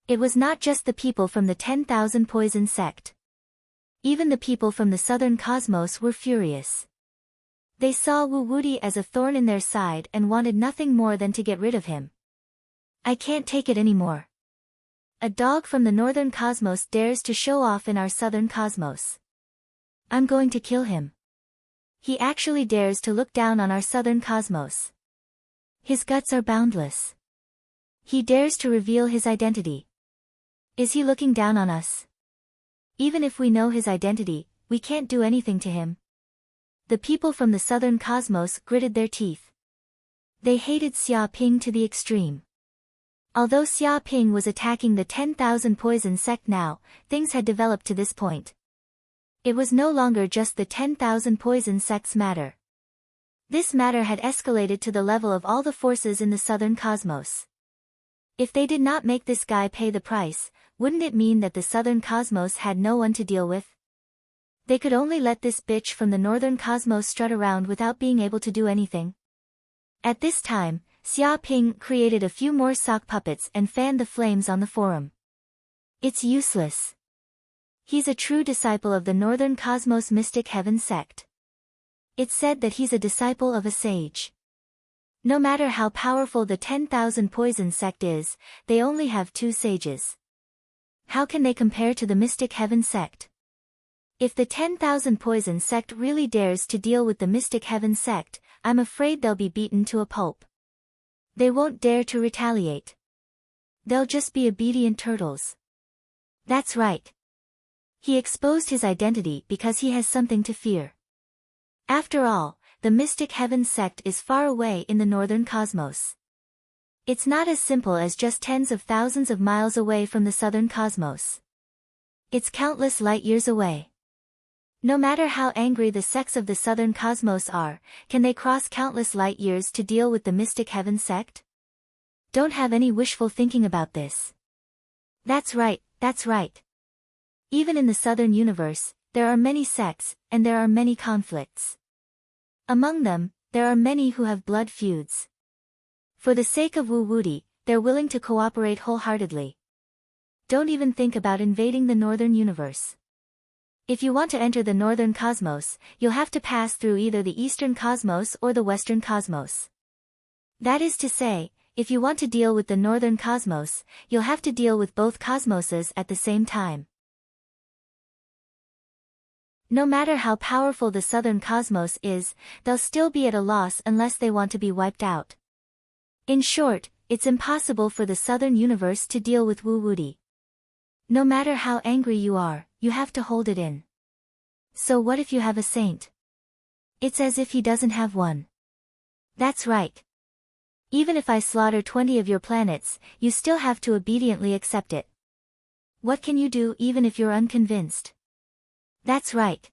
It was not just the people from the 10,000 poison sect. Even the people from the Southern Cosmos were furious. They saw Wu Wudi as a thorn in their side and wanted nothing more than to get rid of him. I can't take it anymore. A dog from the Northern Cosmos dares to show off in our Southern Cosmos. I'm going to kill him. He actually dares to look down on our Southern Cosmos. His guts are boundless. He dares to reveal his identity. Is he looking down on us? Even if we know his identity, we can't do anything to him. The people from the Southern Cosmos gritted their teeth. They hated Xia Ping to the extreme. Although Xia Ping was attacking the 10,000 poison sect now, things had developed to this point. It was no longer just the 10,000 poison sect's matter. This matter had escalated to the level of all the forces in the Southern Cosmos. If they did not make this guy pay the price, wouldn't it mean that the Southern Cosmos had no one to deal with? They could only let this bitch from the Northern Cosmos strut around without being able to do anything. At this time, Xia Ping created a few more sock puppets and fanned the flames on the forum. It's useless. He's a true disciple of the Northern Cosmos Mystic Heaven sect. It's said that he's a disciple of a sage. No matter how powerful the 10,000 poison sect is, they only have 2 sages. How can they compare to the Mystic Heaven sect? If the 10,000 poison sect really dares to deal with the Mystic Heaven sect, I'm afraid they'll be beaten to a pulp. They won't dare to retaliate. They'll just be obedient turtles. That's right. He exposed his identity because he has something to fear. After all, the Mystic Heaven sect is far away in the northern cosmos. It's not as simple as just tens of thousands of miles away from the southern cosmos. It's countless light years away. No matter how angry the sects of the southern cosmos are, can they cross countless light years to deal with the Mystic Heaven sect? Don't have any wishful thinking about this. That's right, that's right. Even in the southern universe, there are many sects, and there are many conflicts. Among them, there are many who have blood feuds. For the sake of Wu Wuti, they're willing to cooperate wholeheartedly. Don't even think about invading the northern universe. If you want to enter the northern cosmos, you'll have to pass through either the eastern cosmos or the western cosmos. That is to say, if you want to deal with the northern cosmos, you'll have to deal with both cosmoses at the same time. No matter how powerful the southern cosmos is, they'll still be at a loss unless they want to be wiped out. In short, it's impossible for the southern universe to deal with Wu Wuti. No matter how angry you are, you have to hold it in. So what if you have a saint? It's as if he doesn't have one. That's right. Even if I slaughter 20 of your planets, you still have to obediently accept it. What can you do even if you're unconvinced? That's right.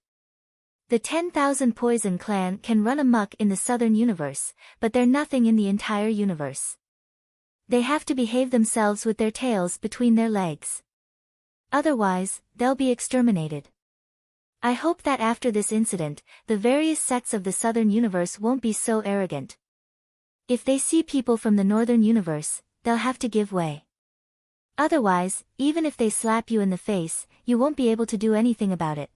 The 10,000 Poison Clan can run amok in the southern universe, but they're nothing in the entire universe. They have to behave themselves with their tails between their legs. Otherwise, they'll be exterminated. I hope that after this incident, the various sects of the southern universe won't be so arrogant. If they see people from the northern universe, they'll have to give way. Otherwise, even if they slap you in the face, you won't be able to do anything about it.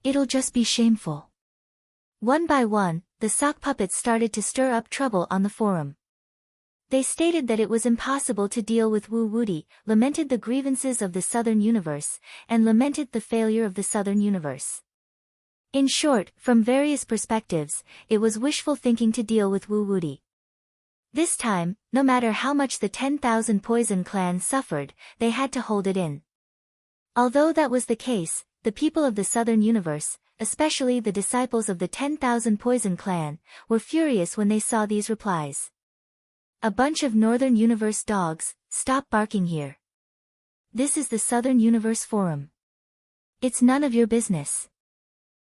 It'll just be shameful. One by one, the sock puppets started to stir up trouble on the forum. They stated that it was impossible to deal with Wu Wuti, lamented the grievances of the southern universe, and lamented the failure of the southern universe. In short, from various perspectives, it was wishful thinking to deal with Wu Wuti. This time, no matter how much the 10,000 Poison Clan suffered, they had to hold it in. Although that was the case, the people of the southern universe, especially the disciples of the 10,000 Poison Clan, were furious when they saw these replies. A bunch of northern universe dogs, stop barking here. This is the southern universe forum. It's none of your business.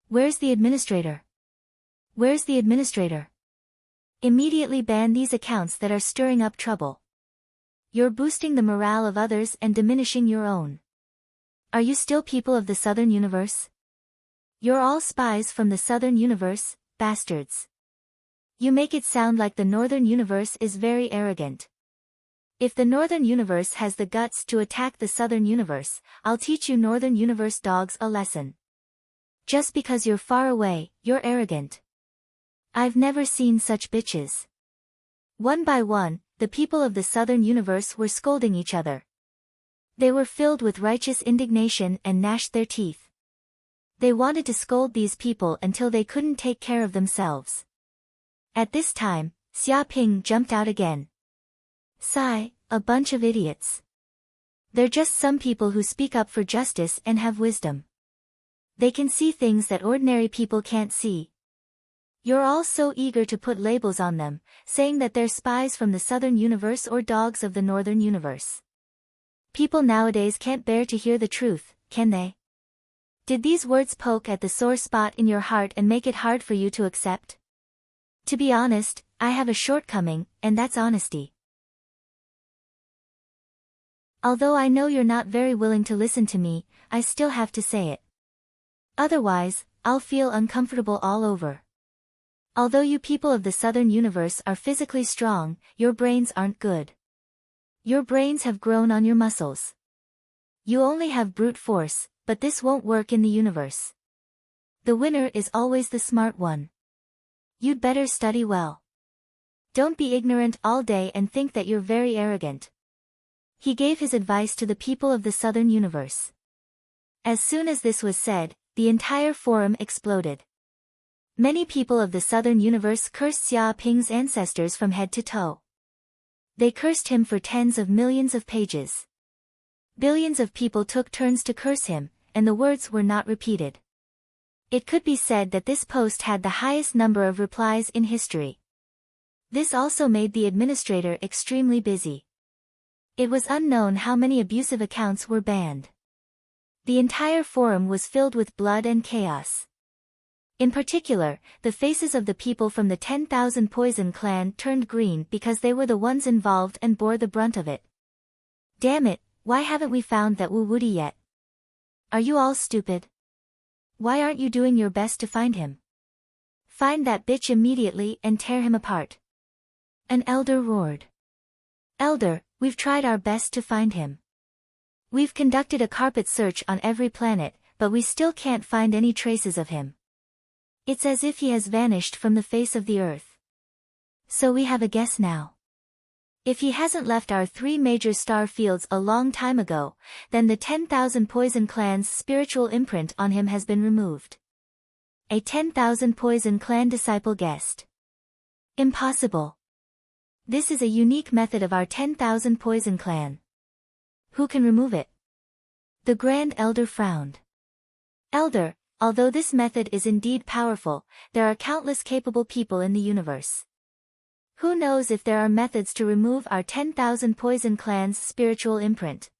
Where's the administrator? Where's the administrator? Immediately ban these accounts that are stirring up trouble. You're boosting the morale of others and diminishing your own. Are you still people of the southern universe? You're all spies from the southern universe, bastards. You make it sound like the northern universe is very arrogant. If the northern universe has the guts to attack the southern universe, I'll teach you northern universe dogs a lesson. Just because you're far away, you're arrogant. I've never seen such bitches. One by one, the people of the southern universe were scolding each other. They were filled with righteous indignation and gnashed their teeth. They wanted to scold these people until they couldn't take care of themselves. At this time, Xia Ping jumped out again. Sigh, a bunch of idiots. They're just some people who speak up for justice and have wisdom. They can see things that ordinary people can't see. You're all so eager to put labels on them, saying that they're spies from the southern universe or dogs of the northern universe. People nowadays can't bear to hear the truth, can they? Did these words poke at the sore spot in your heart and make it hard for you to accept? To be honest, I have a shortcoming, and that's honesty. Although I know you're not very willing to listen to me, I still have to say it. Otherwise, I'll feel uncomfortable all over. Although you people of the southern universe are physically strong, your brains aren't good. Your brains have grown on your muscles. You only have brute force, but this won't work in the universe. The winner is always the smart one. You'd better study well. Don't be ignorant all day and think that you're very arrogant. He gave his advice to the people of the southern universe. As soon as this was said, the entire forum exploded. Many people of the southern universe cursed Xia Ping's ancestors from head to toe. They cursed him for tens of millions of pages. Billions of people took turns to curse him, and the words were not repeated. It could be said that this post had the highest number of replies in history. This also made the administrator extremely busy. It was unknown how many abusive accounts were banned. The entire forum was filled with blood and chaos. In particular, the faces of the people from the 10,000 Poison clan turned green because they were the ones involved and bore the brunt of it. Damn it, why haven't we found that Wu Wuti yet? Are you all stupid? Why aren't you doing your best to find him? Find that bitch immediately and tear him apart. An elder roared. Elder, we've tried our best to find him. We've conducted a carpet search on every planet, but we still can't find any traces of him. It's as if he has vanished from the face of the earth. So we have a guess now. If he hasn't left our 3 major star fields a long time ago, then the 10,000 Poison clan's spiritual imprint on him has been removed. A 10,000 Poison clan disciple guessed. Impossible. This is a unique method of our 10,000 Poison clan. Who can remove it? The Grand Elder frowned. Elder, although this method is indeed powerful, there are countless capable people in the universe. Who knows if there are methods to remove our 10,000 Poison clan's spiritual imprint?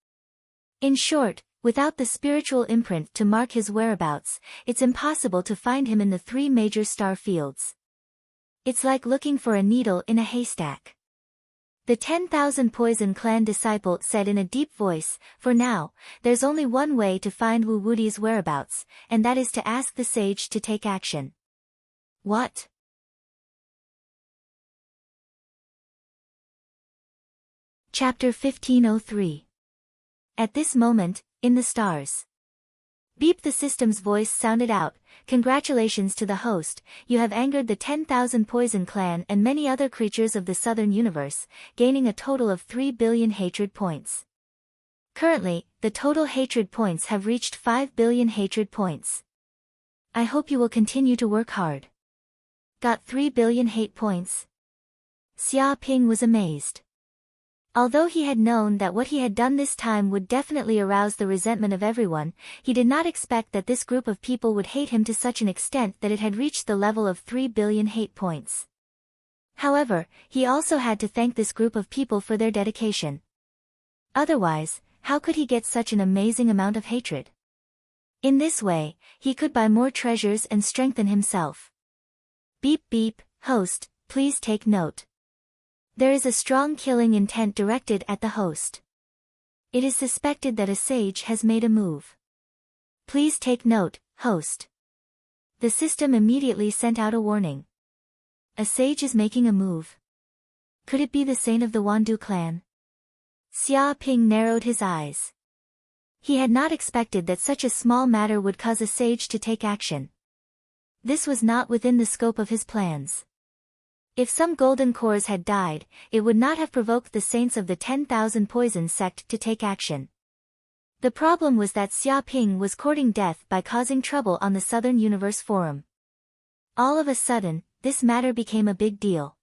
In short, without the spiritual imprint to mark his whereabouts, it's impossible to find him in the 3 major star fields. It's like looking for a needle in a haystack. The 10,000 Poison clan disciple said in a deep voice, for now, there's only one way to find Wu Wuti's whereabouts, and that is to ask the sage to take action. What? Chapter 1503. At this moment, in the stars. Beep, the system's voice sounded out. Congratulations to the host, you have angered the 10,000 Poison clan and many other creatures of the southern universe, gaining a total of 3 billion hatred points. Currently, the total hatred points have reached 5 billion hatred points. I hope you will continue to work hard. Got 3 billion hate points? Xia Ping was amazed. Although he had known that what he had done this time would definitely arouse the resentment of everyone, he did not expect that this group of people would hate him to such an extent that it had reached the level of 3 billion hate points. However, he also had to thank this group of people for their dedication. Otherwise, how could he get such an amazing amount of hatred? In this way, he could buy more treasures and strengthen himself. Beep beep, host, please take note. There is a strong killing intent directed at the host. It is suspected that a sage has made a move. Please take note, host. The system immediately sent out a warning. A sage is making a move. Could it be the saint of the Wandu clan? Xia Ping narrowed his eyes. He had not expected that such a small matter would cause a sage to take action. This was not within the scope of his plans. If some golden cores had died, it would not have provoked the saints of the 10,000 Poison sect to take action. The problem was that Xia Ping was courting death by causing trouble on the Southern Universe Forum. All of a sudden, this matter became a big deal.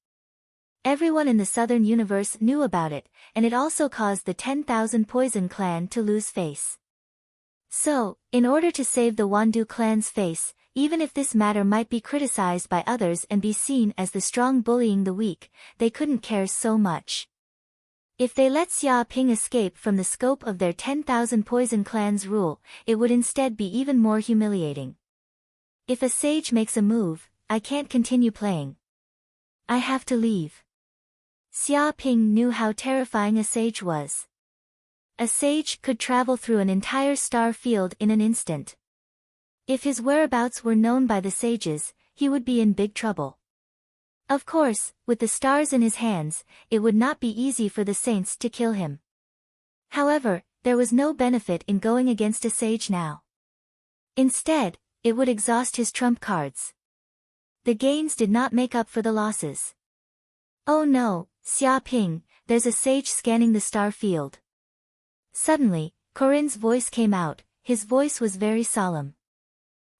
Everyone in the Southern Universe knew about it, and it also caused the 10,000 Poison clan to lose face. So, in order to save the Wandu clan's face, even if this matter might be criticized by others and be seen as the strong bullying the weak, they couldn't care so much. If they let Xia Ping escape from the scope of their 10,000 Poison clan's rule, it would instead be even more humiliating. If a sage makes a move, I can't continue playing. I have to leave. Xia Ping knew how terrifying a sage was. A sage could travel through an entire star field in an instant. If his whereabouts were known by the sages, he would be in big trouble. Of course, with the stars in his hands, it would not be easy for the saints to kill him. However, there was no benefit in going against a sage now. Instead, it would exhaust his trump cards. The gains did not make up for the losses. Oh no, Xia Ping, there's a sage scanning the star field. Suddenly, Corinne's voice came out. His voice was very solemn.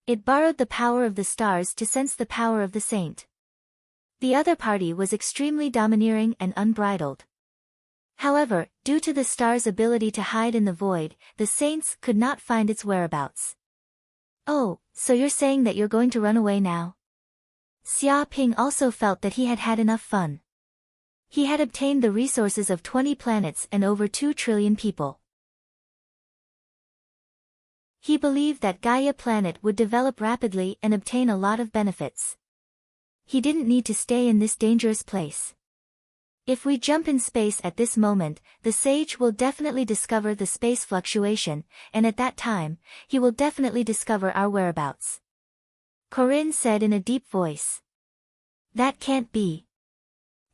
It borrowed the power of the stars to sense the power of the saint. The other party was extremely domineering and unbridled. However, due to the star's ability to hide in the void, the saints could not find its whereabouts. Oh, so you're saying that you're going to run away now? Xia Ping also felt that he had had enough fun. He had obtained the resources of 20 planets and over 2 trillion people. He believed that Gaia planet would develop rapidly and obtain a lot of benefits. He didn't need to stay in this dangerous place. If we jump in space at this moment, the sage will definitely discover the space fluctuation, and at that time, he will definitely discover our whereabouts. Corinne said in a deep voice. That can't be.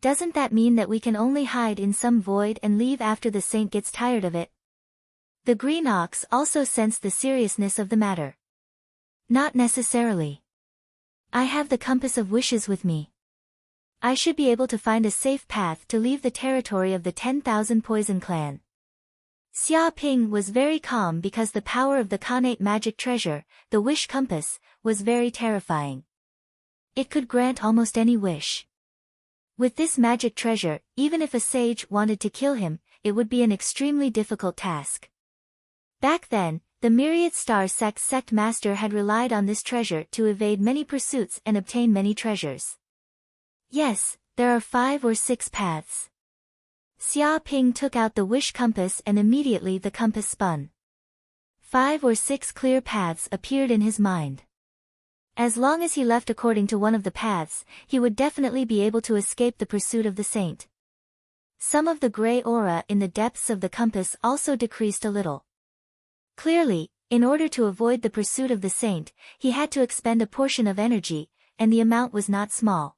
Doesn't that mean that we can only hide in some void and leave after the saint gets tired of it? The green ox also sensed the seriousness of the matter. Not necessarily. I have the compass of wishes with me. I should be able to find a safe path to leave the territory of the 10,000 Poison Clan. Xia Ping was very calm because the power of the Khanate magic treasure, the wish compass, was very terrifying. It could grant almost any wish. With this magic treasure, even if a sage wanted to kill him, it would be an extremely difficult task. Back then, the myriad star sect master had relied on this treasure to evade many pursuits and obtain many treasures. Yes, there are 5 or 6 paths. Xia Ping took out the wish compass and immediately the compass spun. 5 or 6 clear paths appeared in his mind. As long as he left according to one of the paths, he would definitely be able to escape the pursuit of the saint. Some of the gray aura in the depths of the compass also decreased a little. Clearly, in order to avoid the pursuit of the saint, he had to expend a portion of energy, and the amount was not small.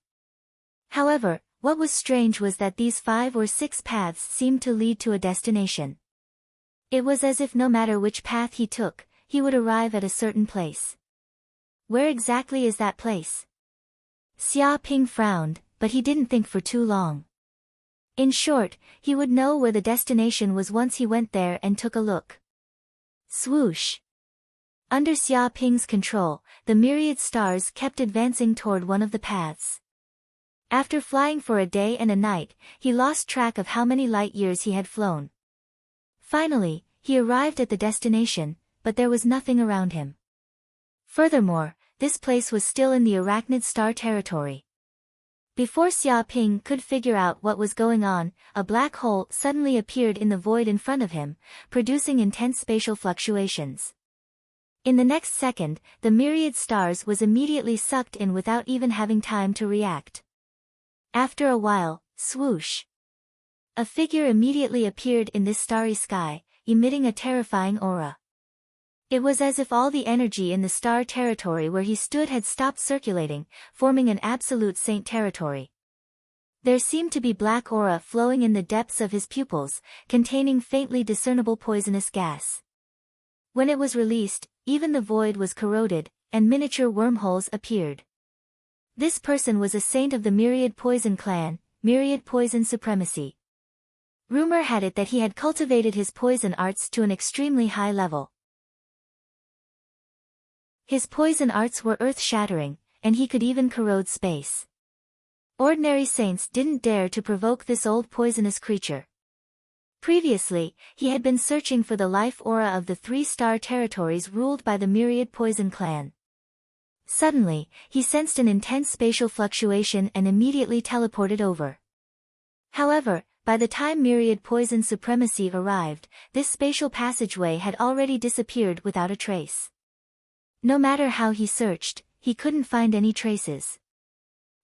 However, what was strange was that these 5 or 6 paths seemed to lead to a destination. It was as if no matter which path he took, he would arrive at a certain place. Where exactly is that place? Xia Ping frowned, but he didn't think for too long. In short, he would know where the destination was once he went there and took a look. Swoosh! Under Xia Ping's control, the myriad stars kept advancing toward one of the paths. After flying for a day and a night, he lost track of how many light years he had flown. Finally, he arrived at the destination, but there was nothing around him. Furthermore, this place was still in the arachnid star territory. Before Xia Ping could figure out what was going on, a black hole suddenly appeared in the void in front of him, producing intense spatial fluctuations. In the next second, the myriad stars was immediately sucked in without even having time to react. After a while, swoosh! A figure immediately appeared in this starry sky, emitting a terrifying aura. It was as if all the energy in the star territory where he stood had stopped circulating, forming an absolute saint territory. There seemed to be black aura flowing in the depths of his pupils, containing faintly discernible poisonous gas. When it was released, even the void was corroded, and miniature wormholes appeared. This person was a saint of the Myriad Poison Clan, Myriad Poison Supremacy. Rumor had it that he had cultivated his poison arts to an extremely high level. His poison arts were earth-shattering, and he could even corrode space. Ordinary saints didn't dare to provoke this old poisonous creature. Previously, he had been searching for the life aura of the 3-star territories ruled by the Myriad Poison Clan. Suddenly, he sensed an intense spatial fluctuation and immediately teleported over. However, by the time Myriad Poison Supremacy arrived, this spatial passageway had already disappeared without a trace. No matter how he searched, he couldn't find any traces.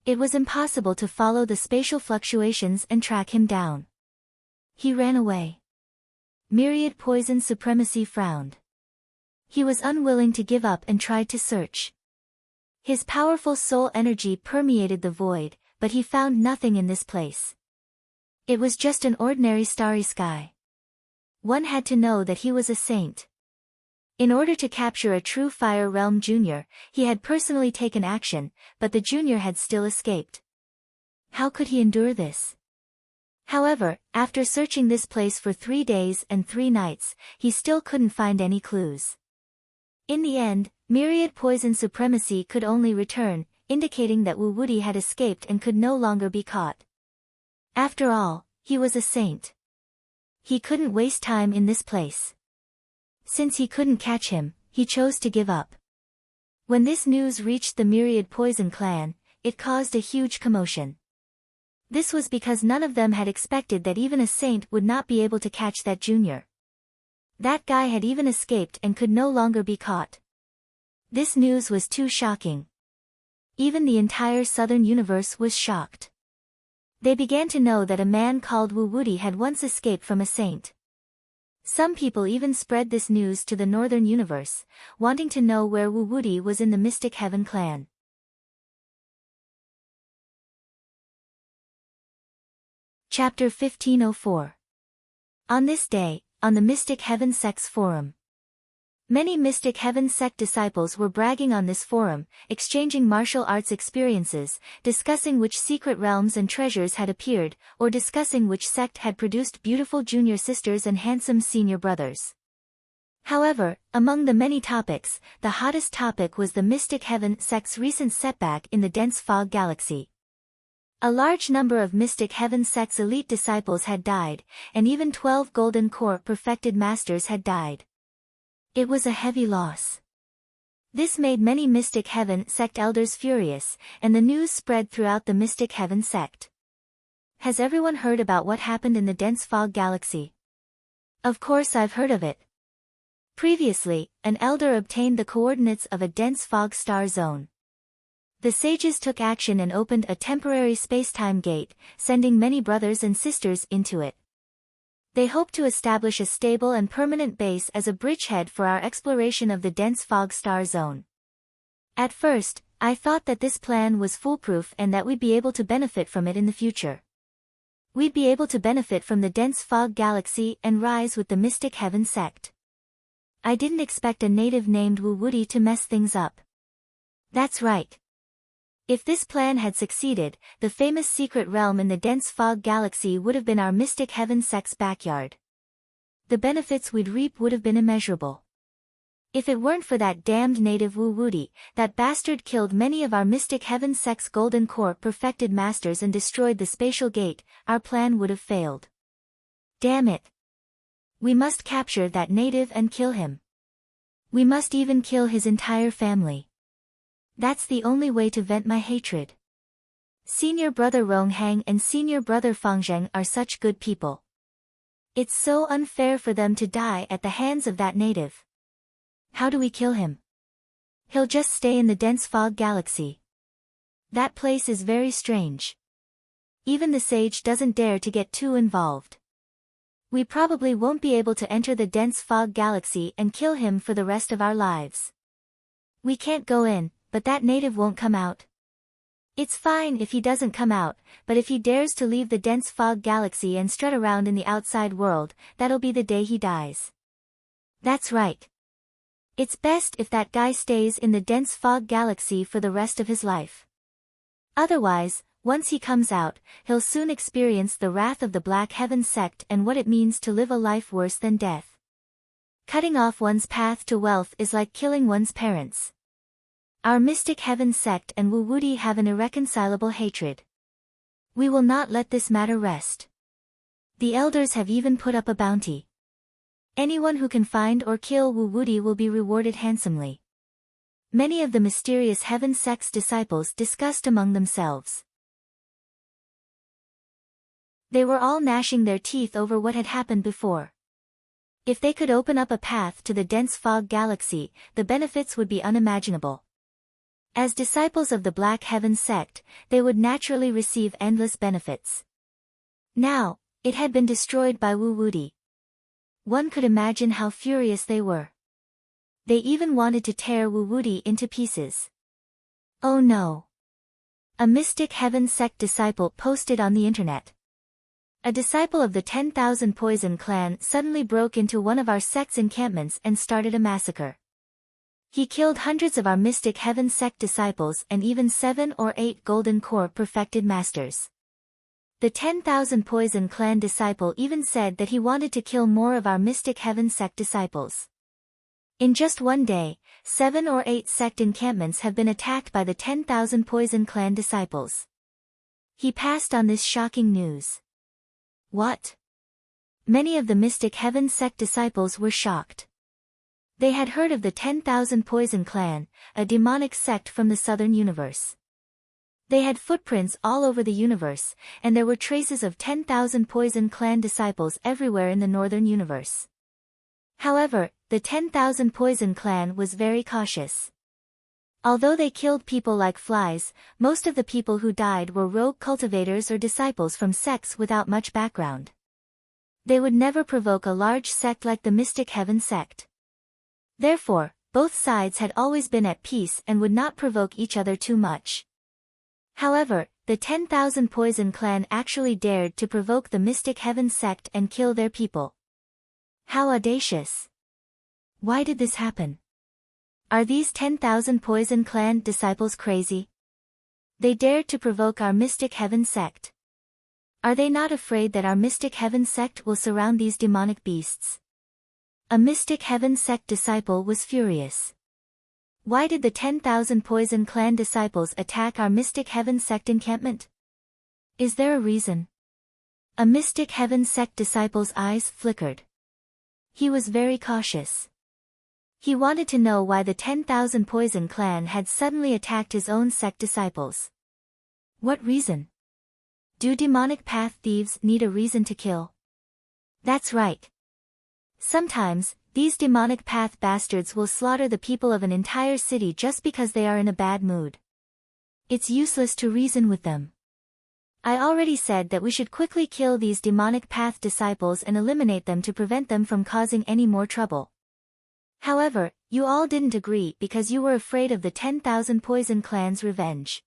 It was impossible to follow the spatial fluctuations and track him down. He ran away. Myriad Poison Supremacy frowned. He was unwilling to give up and tried to search. His powerful soul energy permeated the void, but he found nothing in this place. It was just an ordinary starry sky. One had to know that he was a saint. In order to capture a true Fire Realm Junior, he had personally taken action, but the Junior had still escaped. How could he endure this? However, after searching this place for 3 days and 3 nights, he still couldn't find any clues. In the end, Myriad Poison Supremacy could only return, indicating that Wu Wudi had escaped and could no longer be caught. After all, he was a saint. He couldn't waste time in this place. Since he couldn't catch him, he chose to give up. When this news reached the myriad Poison clan, it caused a huge commotion. This was because none of them had expected that even a saint would not be able to catch that junior. That guy had even escaped and could no longer be caught. This news was too shocking. Even the entire southern universe was shocked. They began to know that a man called Wu Wuti had once escaped from a saint. Some people even spread this news to the northern universe, wanting to know where Wu Wuti was in the Mystic Heaven clan. Chapter 1504. On this day, on the Mystic Heaven Sect's forum. Many Mystic Heaven Sect disciples were bragging on this forum, exchanging martial arts experiences, discussing which secret realms and treasures had appeared, or discussing which sect had produced beautiful junior sisters and handsome senior brothers. However, among the many topics, the hottest topic was the Mystic Heaven Sect's recent setback in the dense fog galaxy. A large number of Mystic Heaven Sect's elite disciples had died, and even 12 Golden Core perfected masters had died. It was a heavy loss. This made many Mystic Heaven Sect elders furious, and the news spread throughout the Mystic Heaven Sect. Has everyone heard about what happened in the dense fog galaxy? Of course I've heard of it. Previously, an elder obtained the coordinates of a dense fog star zone. The sages took action and opened a temporary space-time gate, sending many brothers and sisters into it. They hope to establish a stable and permanent base as a bridgehead for our exploration of the dense fog star zone. At first, I thought that this plan was foolproof and that we'd be able to benefit from it in the future. We'd be able to benefit from the dense fog galaxy and rise with the Mystic Heaven Sect. I didn't expect a native named Wu Wuti to mess things up. That's right. If this plan had succeeded, the famous secret realm in the dense fog galaxy would have been our Mystic Heaven Sect's backyard. The benefits we'd reap would have been immeasurable. If it weren't for that damned native Wu Wuti, that bastard killed many of our Mystic Heaven Sect's Golden Core perfected masters and destroyed the spatial gate, our plan would have failed. Damn it. We must capture that native and kill him. We must even kill his entire family. That's the only way to vent my hatred. Senior brother Ronghang and senior brother Fangzheng are such good people. It's so unfair for them to die at the hands of that native. How do we kill him? He'll just stay in the dense fog galaxy. That place is very strange. Even the sage doesn't dare to get too involved. We probably won't be able to enter the dense fog galaxy and kill him for the rest of our lives. We can't go in, but that native won't come out. It's fine if he doesn't come out, but if he dares to leave the dense fog galaxy and strut around in the outside world, that'll be the day he dies. That's right. It's best if that guy stays in the dense fog galaxy for the rest of his life. Otherwise, once he comes out, he'll soon experience the wrath of the Black Heaven Sect and what it means to live a life worse than death. Cutting off one's path to wealth is like killing one's parents. Our Mystic Heaven Sect and Wu Wuti have an irreconcilable hatred. We will not let this matter rest. The elders have even put up a bounty. Anyone who can find or kill Wu Wuti will be rewarded handsomely. Many of the mysterious Heaven Sect's disciples discussed among themselves. They were all gnashing their teeth over what had happened before. If they could open up a path to the dense fog galaxy, the benefits would be unimaginable. As disciples of the Black Heaven Sect, they would naturally receive endless benefits. Now, it had been destroyed by Wu Wuti. One could imagine how furious they were. They even wanted to tear Wu Wuti into pieces. Oh no! A Mystic Heaven Sect disciple posted on the internet. A disciple of the 10,000 Poison clan suddenly broke into one of our sect's encampments and started a massacre. He killed hundreds of our Mystic Heaven Sect disciples and even 7 or 8 Golden Core perfected masters. The 10,000 Poison clan disciple even said that he wanted to kill more of our Mystic Heaven Sect disciples. In just one day, 7 or 8 sect encampments have been attacked by the 10,000 Poison clan disciples. He passed on this shocking news. What? Many of the Mystic Heaven sect disciples were shocked. They had heard of the 10,000 Poison Clan, a demonic sect from the southern universe. They had footprints all over the universe, and there were traces of 10,000 Poison Clan disciples everywhere in the northern universe. However, the 10,000 Poison Clan was very cautious. Although they killed people like flies, most of the people who died were rogue cultivators or disciples from sects without much background. They would never provoke a large sect like the Mystic Heaven sect. Therefore, both sides had always been at peace and would not provoke each other too much. However, the 10,000 Poison Clan actually dared to provoke the Mystic Heaven sect and kill their people. How audacious! Why did this happen? Are these 10,000 Poison Clan disciples crazy? They dared to provoke our Mystic Heaven sect. Are they not afraid that our Mystic Heaven sect will surround these demonic beasts? A Mystic Heaven sect disciple was furious. Why did the 10,000 Poison Clan disciples attack our Mystic Heaven sect encampment? Is there a reason? A Mystic Heaven sect disciple's eyes flickered. He was very cautious. He wanted to know why the 10,000 Poison Clan had suddenly attacked his own sect disciples. What reason? Do demonic path thieves need a reason to kill? That's right. Sometimes, these demonic path bastards will slaughter the people of an entire city just because they are in a bad mood. It's useless to reason with them. I already said that we should quickly kill these demonic path disciples and eliminate them to prevent them from causing any more trouble. However, you all didn't agree because you were afraid of the 10,000 Poison Clan's revenge.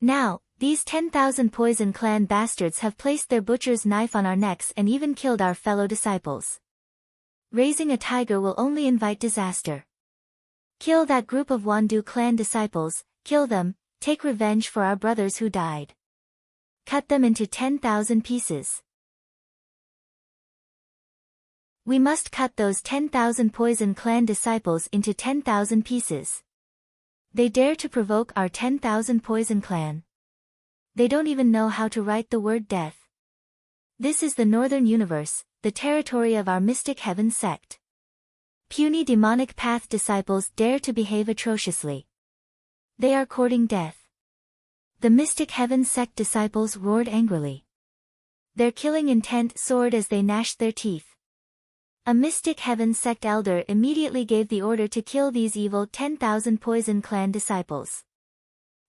Now, these 10,000 Poison Clan bastards have placed their butcher's knife on our necks and even killed our fellow disciples. Raising a tiger will only invite disaster. Kill that group of Wandu clan disciples, kill them, take revenge for our brothers who died. Cut them into 10,000 pieces. We must cut those 10,000 Poison Clan disciples into 10,000 pieces. They dare to provoke our 10,000 Poison Clan. They don't even know how to write the word death. This is the Northern Universe, the territory of our Mystic Heaven sect. Puny demonic path disciples dare to behave atrociously. They are courting death. The Mystic Heaven sect disciples roared angrily. Their killing intent soared as they gnashed their teeth. A Mystic Heaven sect elder immediately gave the order to kill these evil 10,000 Poison Clan disciples.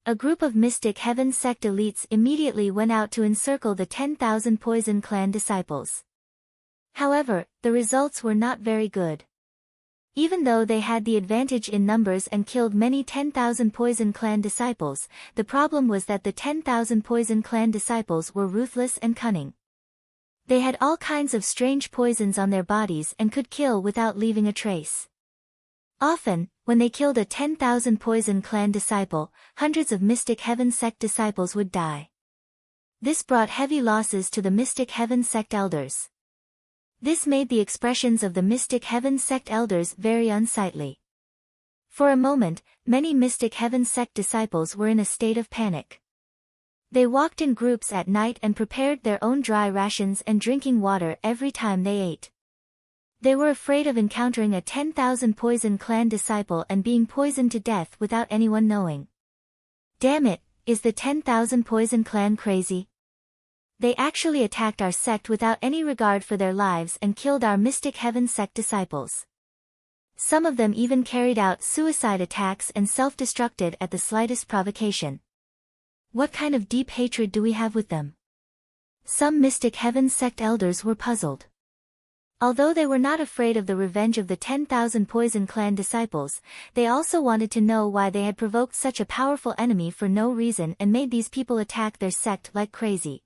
A group of Mystic Heaven sect elites immediately went out to encircle the 10,000 Poison Clan disciples. However, the results were not very good. Even though they had the advantage in numbers and killed many 10,000 Poison Clan disciples, the problem was that the 10,000 Poison Clan disciples were ruthless and cunning. They had all kinds of strange poisons on their bodies and could kill without leaving a trace. Often, when they killed a 10,000 Poison Clan disciple, hundreds of Mystic Heaven sect disciples would die. This brought heavy losses to the Mystic Heaven sect elders. This made the expressions of the Mystic Heaven sect elders very unsightly. For a moment, many Mystic Heaven sect disciples were in a state of panic. They walked in groups at night and prepared their own dry rations and drinking water every time they ate. They were afraid of encountering a 10,000 Poison Clan disciple and being poisoned to death without anyone knowing. Damn it, is the 10,000 Poison Clan crazy? They actually attacked our sect without any regard for their lives and killed our Mystic Heaven sect disciples. Some of them even carried out suicide attacks and self-destructed at the slightest provocation. What kind of deep hatred do we have with them? Some Mystic Heaven sect elders were puzzled. Although they were not afraid of the revenge of the 10,000 Poison Clan disciples, they also wanted to know why they had provoked such a powerful enemy for no reason and made these people attack their sect like crazy.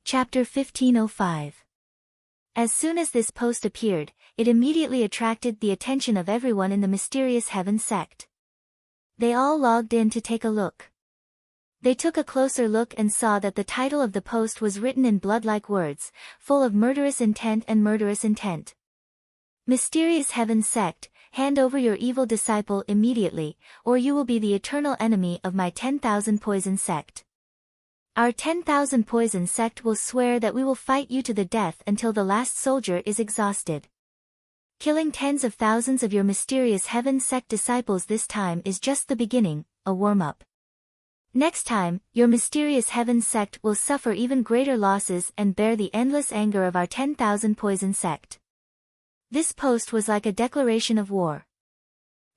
Chapter 1505. As soon as this post appeared, it immediately attracted the attention of everyone in the mysterious Heaven sect. They all logged in to take a look. They took a closer look and saw that the title of the post was written in blood-like words, full of murderous intent and murderous intent. Mysterious Heaven sect, hand over your evil disciple immediately, or you will be the eternal enemy of my 10,000 Poison sect. Our 10,000 poison sect will swear that we will fight you to the death until the last soldier is exhausted. Killing tens of thousands of your mysterious heaven sect disciples this time is just the beginning, a warm-up. Next time, your mysterious heaven sect will suffer even greater losses and bear the endless anger of our 10,000 poison sect. This post was like a declaration of war.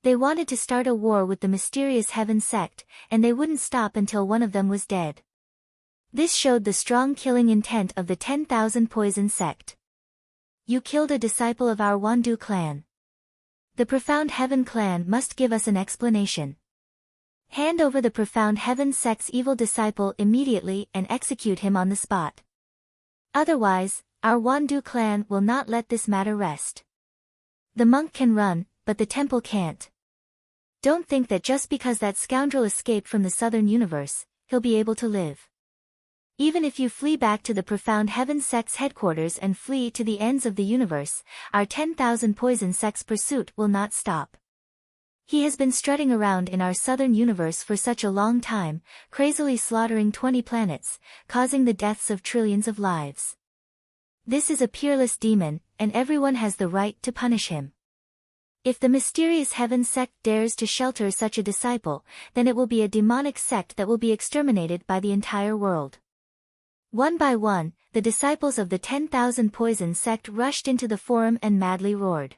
They wanted to start a war with the mysterious heaven sect, and they wouldn't stop until one of them was dead. This showed the strong killing intent of the 10,000 poison sect. You killed a disciple of our Wandu clan. The Profound Heaven clan must give us an explanation. Hand over the Profound Heaven sect's evil disciple immediately and execute him on the spot. Otherwise, our Wandu clan will not let this matter rest. The monk can run, but the temple can't. Don't think that just because that scoundrel escaped from the southern universe, he'll be able to live. Even if you flee back to the Profound Heaven sect's headquarters and flee to the ends of the universe, our 10,000 poison sect's pursuit will not stop. He has been strutting around in our southern universe for such a long time, crazily slaughtering 20 planets, causing the deaths of trillions of lives. This is a peerless demon, and everyone has the right to punish him. If the mysterious heaven sect dares to shelter such a disciple, then it will be a demonic sect that will be exterminated by the entire world. One by one, the disciples of the 10,000 poison sect rushed into the forum and madly roared.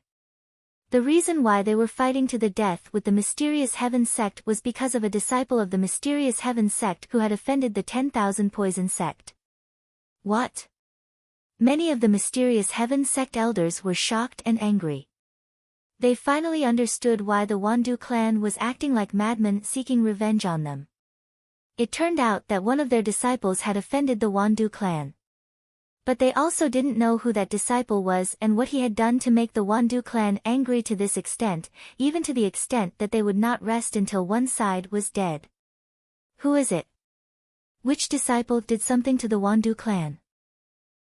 The reason why they were fighting to the death with the mysterious heaven sect was because of a disciple of the mysterious heaven sect who had offended the 10,000 poison sect. What? Many of the mysterious heaven sect elders were shocked and angry. They finally understood why the Wandu clan was acting like madmen seeking revenge on them. It turned out that one of their disciples had offended the Wandu clan. But they also didn't know who that disciple was and what he had done to make the Wandu clan angry to this extent, even to the extent that they would not rest until one side was dead. Who is it? Which disciple did something to the Wandu clan?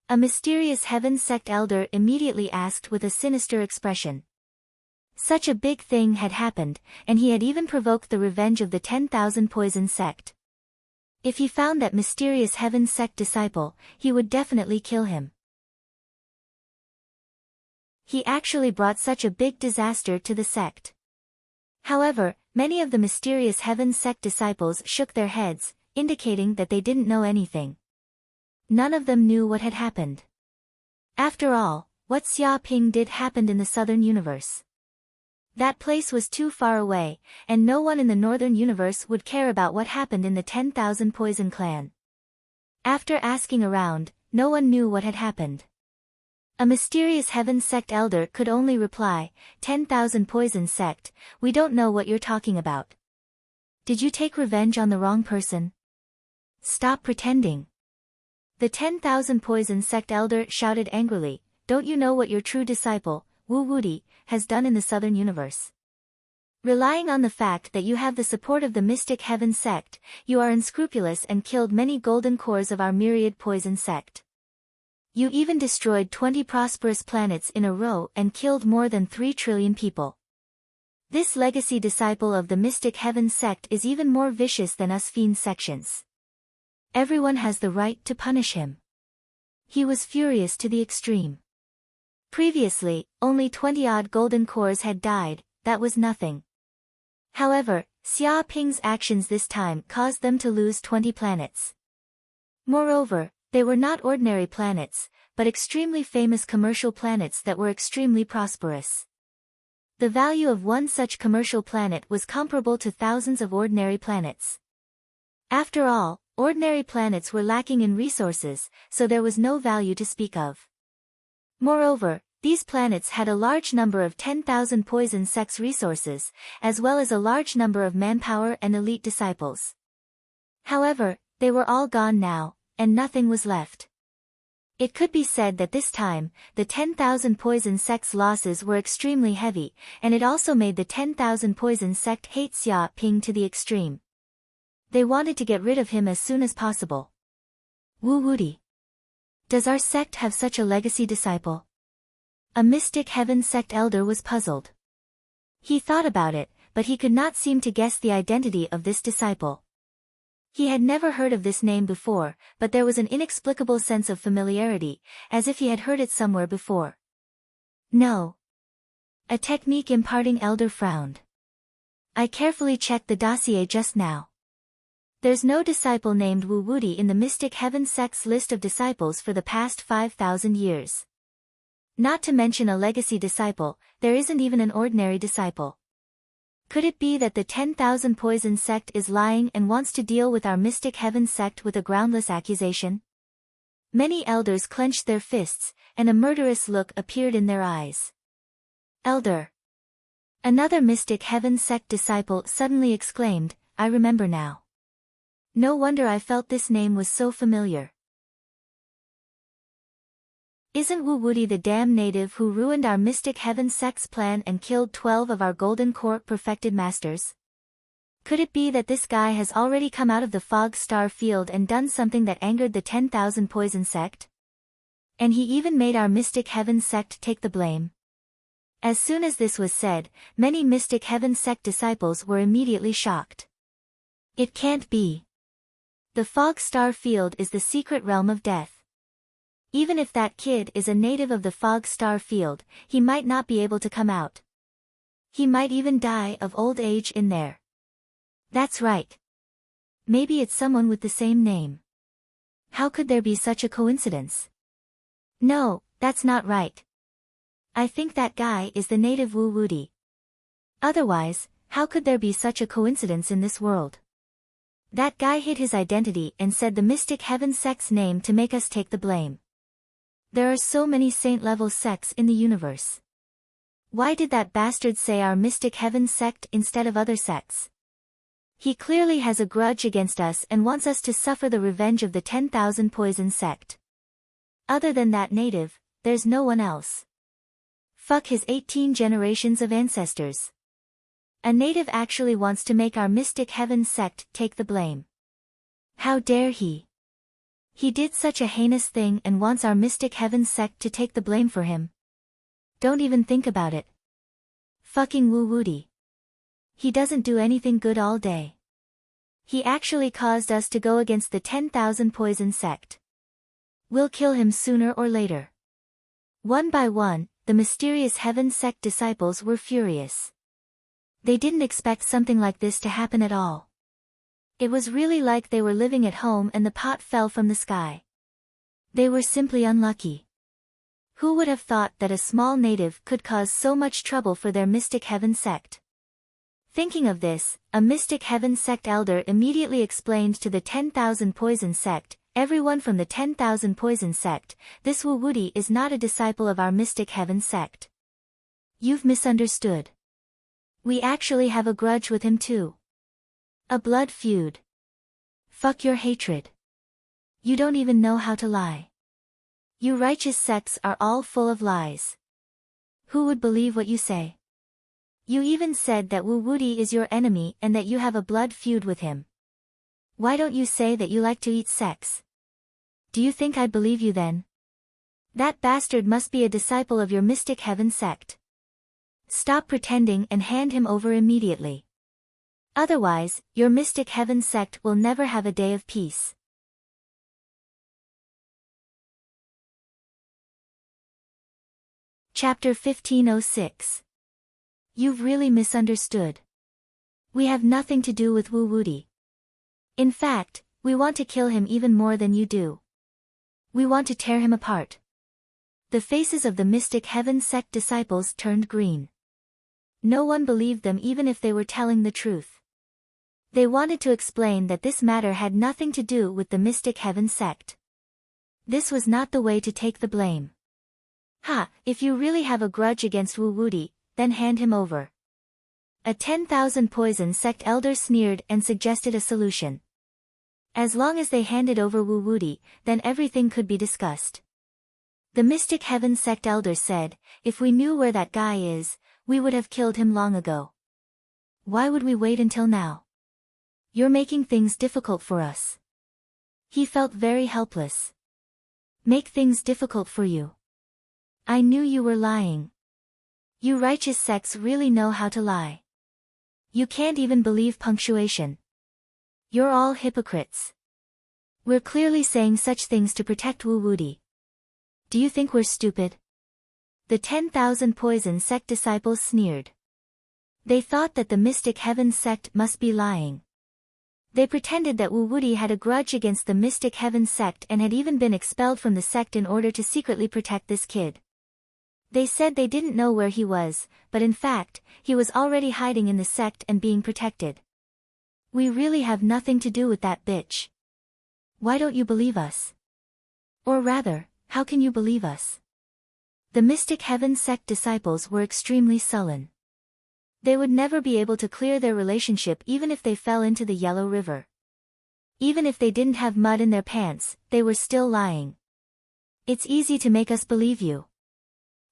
A mysterious heaven sect elder immediately asked with a sinister expression. Such a big thing had happened, and he had even provoked the revenge of the 10,000 poison sect. If he found that mysterious heaven sect disciple, he would definitely kill him. He actually brought such a big disaster to the sect. However, many of the mysterious heaven sect disciples shook their heads, indicating that they didn't know anything. None of them knew what had happened. After all, what Xia Ping did happened in the southern universe. That place was too far away, and no one in the northern universe would care about what happened in the 10,000 poison clan. After asking around, no one knew what had happened. A mysterious heaven sect elder could only reply, 10,000 poison sect, we don't know what you're talking about. Did you take revenge on the wrong person? Stop pretending. The 10,000 poison sect elder shouted angrily, don't you know what your true disciple, Wu Wudi, has done in the southern universe? Relying on the fact that you have the support of the mystic heaven sect, you are unscrupulous and killed many golden cores of our myriad poison sect. You even destroyed 20 prosperous planets in a row and killed more than 3 trillion people. This legacy disciple of the mystic heaven sect is even more vicious than us fiend sections. Everyone has the right to punish him. He was furious to the extreme. Previously, only 20-odd golden cores had died, that was nothing. However, Xia Ping's actions this time caused them to lose 20 planets. Moreover, they were not ordinary planets, but extremely famous commercial planets that were extremely prosperous. The value of one such commercial planet was comparable to thousands of ordinary planets. After all, ordinary planets were lacking in resources, so there was no value to speak of. Moreover, these planets had a large number of 10,000 poison sects resources, as well as a large number of manpower and elite disciples. However, they were all gone now, and nothing was left. It could be said that this time, the 10,000 poison sect's losses were extremely heavy, and it also made the 10,000 poison sect hate Xia Ping to the extreme. They wanted to get rid of him as soon as possible. Wu Wudi. Does our sect have such a legacy disciple? A mystic heaven sect elder was puzzled. He thought about it, but he could not seem to guess the identity of this disciple. He had never heard of this name before, but there was an inexplicable sense of familiarity, as if he had heard it somewhere before. No. A technique imparting elder frowned. I carefully checked the dossier just now. There's no disciple named Wu Wudi in the Mystic Heaven sect's list of disciples for the past 5,000 years. Not to mention a legacy disciple, there isn't even an ordinary disciple. Could it be that the 10,000 Poison sect is lying and wants to deal with our Mystic Heaven sect with a groundless accusation? Many elders clenched their fists, and a murderous look appeared in their eyes. Elder. Another Mystic Heaven sect disciple suddenly exclaimed, I remember now. No wonder I felt this name was so familiar. Isn't Wu Wudi the damn native who ruined our Mystic Heaven sect's plan and killed 12 of our Golden Court perfected masters? Could it be that this guy has already come out of the Fog Star Field and done something that angered the 10,000 Poison sect? And he even made our Mystic Heaven sect take the blame? As soon as this was said, many Mystic Heaven sect disciples were immediately shocked. It can't be. The Fog Star Field is the secret realm of death. Even if that kid is a native of the Fog Star Field, he might not be able to come out. He might even die of old age in there. That's right. Maybe it's someone with the same name. How could there be such a coincidence? No, that's not right. I think that guy is the native Wu Wudi. Otherwise, how could there be such a coincidence in this world? That guy hid his identity and said the Mystic Heaven sect's name to make us take the blame. There are so many saint-level sects in the universe. Why did that bastard say our Mystic Heaven sect instead of other sects? He clearly has a grudge against us and wants us to suffer the revenge of the 10,000 Poison sect. Other than that native, there's no one else. Fuck his 18 generations of ancestors. A native actually wants to make our Mystic Heaven sect take the blame. How dare he? He did such a heinous thing and wants our Mystic Heaven sect to take the blame for him. Don't even think about it. Fucking Wu Wudi. He doesn't do anything good all day. He actually caused us to go against the 10,000 Poison sect. We'll kill him sooner or later. One by one, the mysterious Heaven sect disciples were furious. They didn't expect something like this to happen at all. It was really like they were living at home and the pot fell from the sky. They were simply unlucky. Who would have thought that a small native could cause so much trouble for their Mystic Heaven sect? Thinking of this, a Mystic Heaven sect elder immediately explained to the 10,000 Poison sect, everyone from the 10,000 Poison sect, this Wu Wudi is not a disciple of our Mystic Heaven sect. You've misunderstood. We actually have a grudge with him too. A blood feud. Fuck your hatred. You don't even know how to lie. You righteous sects are all full of lies. Who would believe what you say? You even said that Wu Wudi is your enemy and that you have a blood feud with him. Why don't you say that you like to eat sex? Do you think I'd believe you then? That bastard must be a disciple of your Mystic Heaven sect. Stop pretending and hand him over immediately. Otherwise, your Mystic Heaven sect will never have a day of peace. Chapter 1506. You've really misunderstood. We have nothing to do with Wu Wudi. In fact, we want to kill him even more than you do. We want to tear him apart. The faces of the Mystic Heaven sect disciples turned green. No one believed them even if they were telling the truth. They wanted to explain that this matter had nothing to do with the Mystic Heaven sect. This was not the way to take the blame. Ha, if you really have a grudge against Wu Wudi, then hand him over. A 10,000 Poison sect elder sneered and suggested a solution. As long as they handed over Wu Wudi, then everything could be discussed. The Mystic Heaven sect elder said, if we knew where that guy is, we would have killed him long ago. Why would we wait until now? You're making things difficult for us. He felt very helpless. Make things difficult for you. I knew you were lying. You righteous sects really know how to lie. You can't even believe punctuation. You're all hypocrites. We're clearly saying such things to protect Wu Wudi. Do you think we're stupid? The 10,000 poison sect disciples sneered. They thought that the Mystic Heaven sect must be lying. They pretended that Wu Wudi had a grudge against the Mystic Heaven sect and had even been expelled from the sect in order to secretly protect this kid. They said they didn't know where he was, but in fact, he was already hiding in the sect and being protected. We really have nothing to do with that bitch. Why don't you believe us? Or rather, how can you believe us? The Mystic Heaven sect disciples were extremely sullen. They would never be able to clear their relationship even if they fell into the Yellow River. Even if they didn't have mud in their pants, they were still lying. It's easy to make us believe you.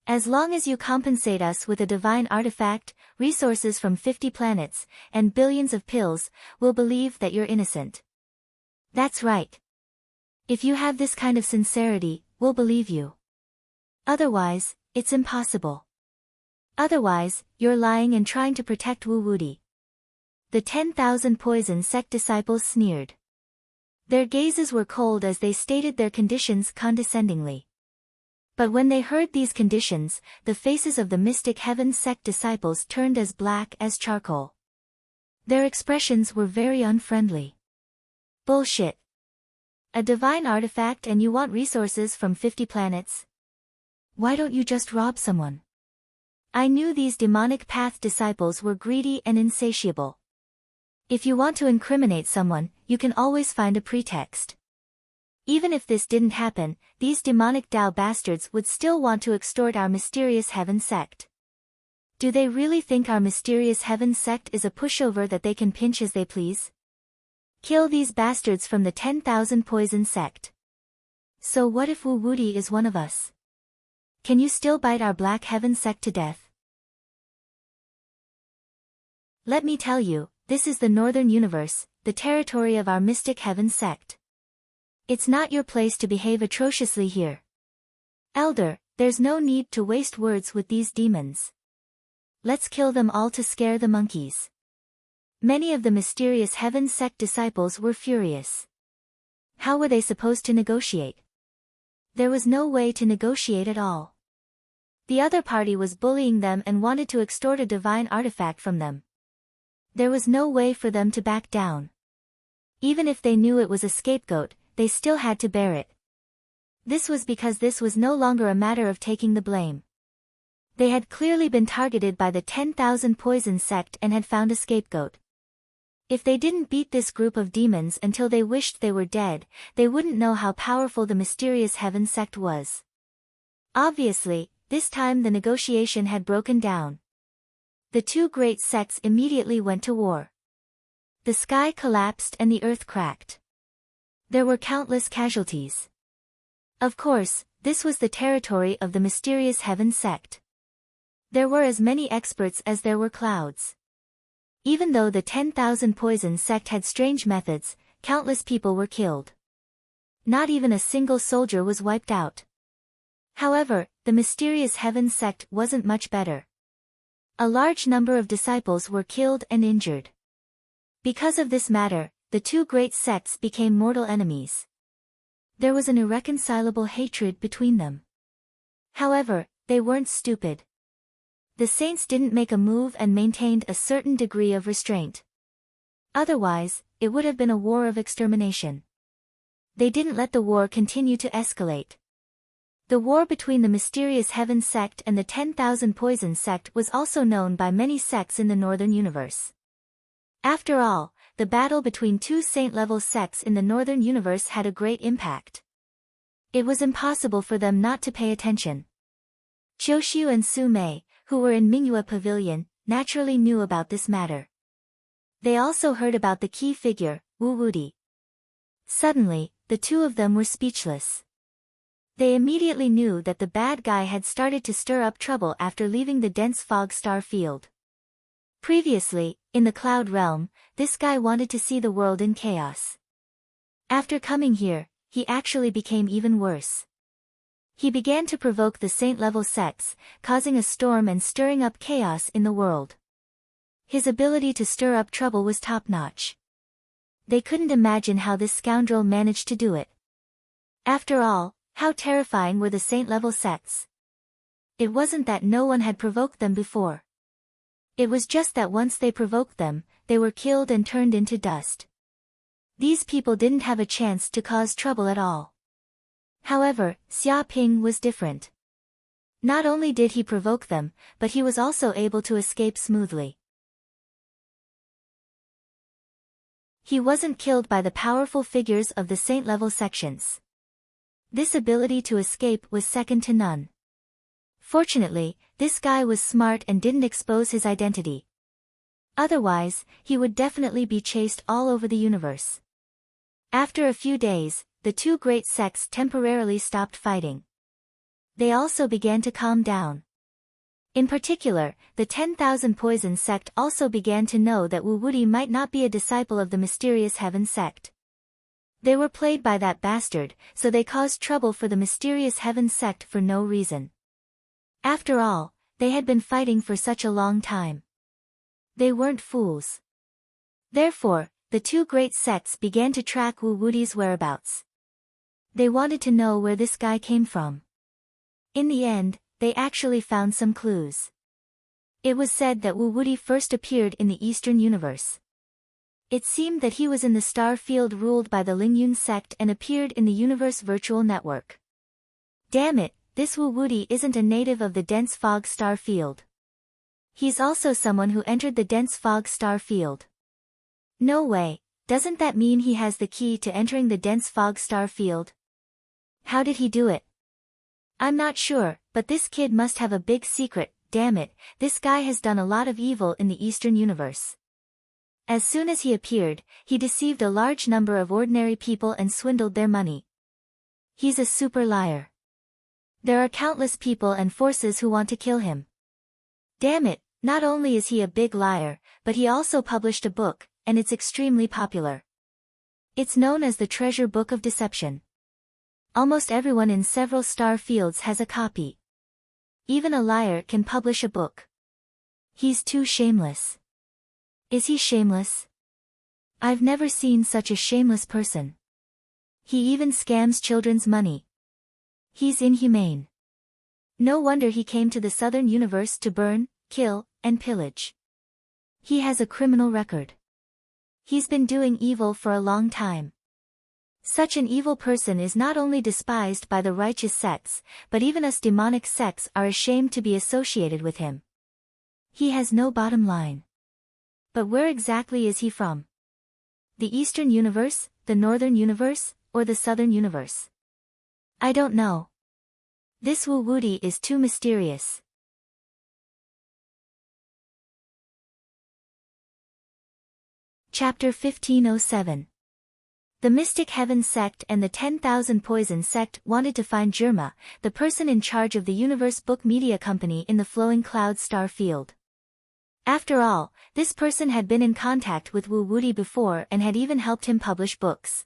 As long as you compensate us with a divine artifact, resources from 50 planets, and billions of pills, we'll believe that you're innocent. That's right. If you have this kind of sincerity, we'll believe you. Otherwise, it's impossible. Otherwise, you're lying and trying to protect Wu Wudi. The 10,000 poison sect disciples sneered. Their gazes were cold as they stated their conditions condescendingly. But when they heard these conditions, the faces of the Mystic Heaven sect disciples turned as black as charcoal. Their expressions were very unfriendly. Bullshit. A divine artifact and you want resources from 50 planets? Why don't you just rob someone? I knew these demonic path disciples were greedy and insatiable. If you want to incriminate someone, you can always find a pretext. Even if this didn't happen, these demonic Tao bastards would still want to extort our mysterious heaven sect. Do they really think our mysterious heaven sect is a pushover that they can pinch as they please? Kill these bastards from the 10,000 poison sect. So what if Wu Wudi is one of us? Can you still bite our black heaven sect to death? Let me tell you, this is the Northern Universe, the territory of our Mystic Heaven sect. It's not your place to behave atrociously here. Elder, there's no need to waste words with these demons. Let's kill them all to scare the monkeys. Many of the mysterious Heaven sect disciples were furious. How were they supposed to negotiate? There was no way to negotiate at all. The other party was bullying them and wanted to extort a divine artifact from them. There was no way for them to back down. Even if they knew it was a scapegoat, they still had to bear it. This was because this was no longer a matter of taking the blame. They had clearly been targeted by the 10,000 poison sect and had found a scapegoat. If they didn't beat this group of demons until they wished they were dead, they wouldn't know how powerful the mysterious Heaven sect was. Obviously, this time the negotiation had broken down. The two great sects immediately went to war. The sky collapsed and the earth cracked. There were countless casualties. Of course, this was the territory of the mysterious Heaven sect. There were as many experts as there were clouds. Even though the 10,000 poison sect had strange methods, countless people were killed. Not even a single soldier was wiped out. However, the mysterious Heaven sect wasn't much better. A large number of disciples were killed and injured. Because of this matter, the two great sects became mortal enemies. There was an irreconcilable hatred between them. However, they weren't stupid. The saints didn't make a move and maintained a certain degree of restraint. Otherwise, it would have been a war of extermination. They didn't let the war continue to escalate. The war between the mysterious Heaven sect and the 10,000 poison sect was also known by many sects in the Northern Universe. After all, the battle between two saint-level sects in the Northern Universe had a great impact. It was impossible for them not to pay attention. Qiuxiu and Su Mei, who were in Mingyue Pavilion, naturally knew about this matter. They also heard about the key figure, Wu Wudi. Suddenly, the two of them were speechless. They immediately knew that the bad guy had started to stir up trouble after leaving the dense fog star field. Previously, in the cloud realm, this guy wanted to see the world in chaos. After coming here, he actually became even worse. He began to provoke the saint-level sects, causing a storm and stirring up chaos in the world. His ability to stir up trouble was top-notch. They couldn't imagine how this scoundrel managed to do it. After all, how terrifying were the saint-level sects. It wasn't that no one had provoked them before. It was just that once they provoked them, they were killed and turned into dust. These people didn't have a chance to cause trouble at all. However, Xia Ping was different. Not only did he provoke them, but he was also able to escape smoothly. He wasn't killed by the powerful figures of the saint-level sections. This ability to escape was second to none. Fortunately, this guy was smart and didn't expose his identity. Otherwise, he would definitely be chased all over the universe. After a few days, the two great sects temporarily stopped fighting. They also began to calm down. In particular, the 10,000 Poison sect also began to know that Wu Wuti might not be a disciple of the mysterious Heaven sect. They were played by that bastard, so they caused trouble for the mysterious Heaven sect for no reason. After all, they had been fighting for such a long time. They weren't fools. Therefore, the two great sects began to track Wu Wuti's whereabouts. They wanted to know where this guy came from. In the end, they actually found some clues. It was said that Wu Wuti first appeared in the Eastern Universe. It seemed that he was in the star field ruled by the Lingyun sect and appeared in the Universe Virtual Network. Damn it, this Wu Wuti isn't a native of the dense fog star field. He's also someone who entered the dense fog star field. No way, doesn't that mean he has the key to entering the dense fog star field? How did he do it? I'm not sure, but this kid must have a big secret. Damn it, this guy has done a lot of evil in the Eastern Universe. As soon as he appeared, he deceived a large number of ordinary people and swindled their money. He's a super liar. There are countless people and forces who want to kill him. Damn it, not only is he a big liar, but he also published a book, and it's extremely popular. It's known as the Treasure Book of Deception. Almost everyone in several star fields has a copy. Even a liar can publish a book. He's too shameless. Is he shameless? I've never seen such a shameless person. He even scams children's money. He's inhumane. No wonder he came to the Southern Universe to burn, kill, and pillage. He has a criminal record. He's been doing evil for a long time. Such an evil person is not only despised by the righteous sects, but even us demonic sects are ashamed to be associated with him. He has no bottom line. But where exactly is he from? The Eastern Universe, the Northern Universe, or the Southern Universe? I don't know. This Wu Wuti is too mysterious. Chapter 1507. The Mystic Heaven sect and the 10,000 Poison sect wanted to find Germa, the person in charge of the Universe Book Media Company in the Flowing Cloud star field. After all, this person had been in contact with Wu Wuti before and had even helped him publish books.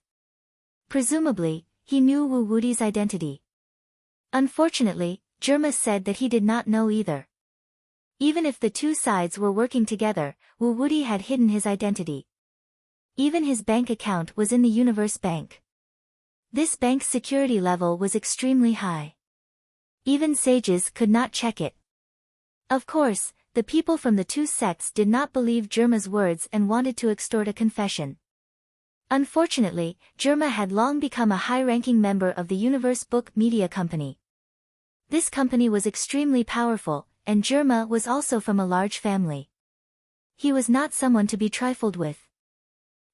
Presumably, he knew Wu Wuti's identity. Unfortunately, Germa said that he did not know either. Even if the two sides were working together, Wu Wuti had hidden his identity. Even his bank account was in the Universe Bank. This bank's security level was extremely high. Even sages could not check it. Of course, the people from the two sects did not believe Germa's words and wanted to extort a confession. Unfortunately, Germa had long become a high-ranking member of the Universe Book Media Company. This company was extremely powerful, and Germa was also from a large family. He was not someone to be trifled with.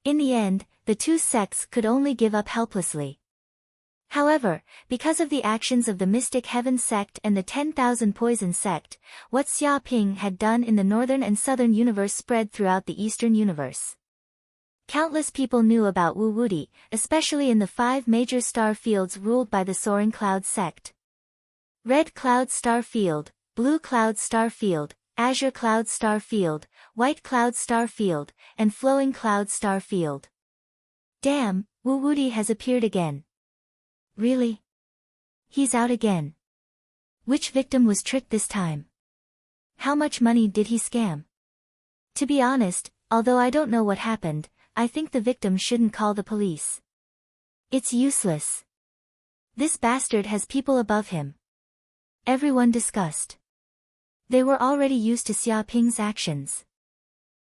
In the end, the two sects could only give up helplessly. However, because of the actions of the Mystic Heaven sect and the 10,000 Poison sect, what Xia Ping had done in the Northern and Southern Universe spread throughout the Eastern Universe. Countless people knew about Wu Wuti, especially in the 5 major star fields ruled by the Soaring Cloud sect. Red Cloud Star Field, Blue Cloud Star Field, Azure Cloud Star Field, White Cloud Star Field, and Flowing Cloud Star Field. Damn, Wu Wuti has appeared again. Really? He's out again. Which victim was tricked this time? How much money did he scam? To be honest, although I don't know what happened, I think the victim shouldn't call the police. It's useless. This bastard has people above him. Everyone discussed. They were already used to Xia Ping's actions.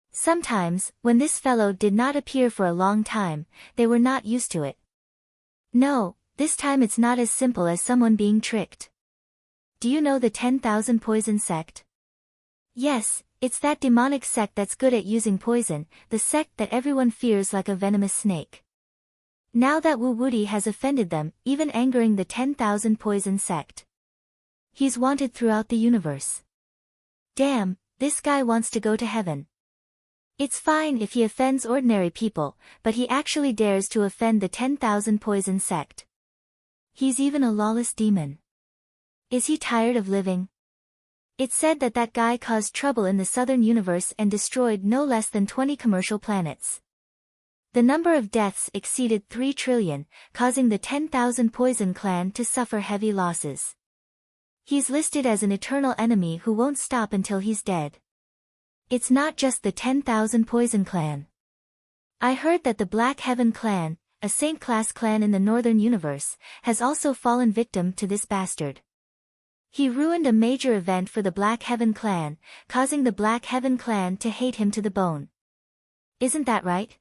Sometimes, when this fellow did not appear for a long time, they were not used to it. No, this time it's not as simple as someone being tricked. Do you know the 10,000 poison sect? Yes, it's that demonic sect that's good at using poison, the sect that everyone fears like a venomous snake. Now that Wu Wuti has offended them, even angering the 10,000 poison sect. He's wanted throughout the universe. Damn, this guy wants to go to heaven. It's fine if he offends ordinary people, but he actually dares to offend the 10,000 poison sect. He's even a lawless demon. Is he tired of living? It's said that that guy caused trouble in the southern universe and destroyed no less than 20 commercial planets. The number of deaths exceeded 3 trillion, causing the 10,000 poison clan to suffer heavy losses. He's listed as an eternal enemy who won't stop until he's dead. It's not just the 10,000 poison clan. I heard that the Black Heaven clan, a saint-class clan in the northern universe, has also fallen victim to this bastard. He ruined a major event for the Black Heaven clan, causing the Black Heaven clan to hate him to the bone. Isn't that right?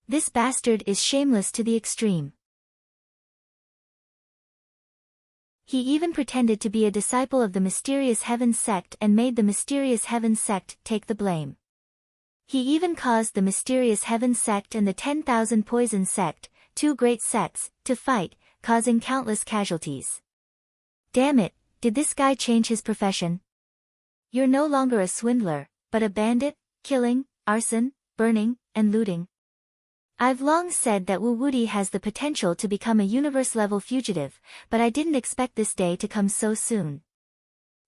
This bastard is shameless to the extreme. He even pretended to be a disciple of the Mysterious Heaven sect and made the Mysterious Heaven sect take the blame. He even caused the Mysterious Heaven sect and the 10,000 Poison sect, 2 great sects, to fight, causing countless casualties. Damn it, did this guy change his profession? You're no longer a swindler, but a bandit, killing, arson, burning, and looting. I've long said that Wu Wuti has the potential to become a universe-level fugitive, but I didn't expect this day to come so soon.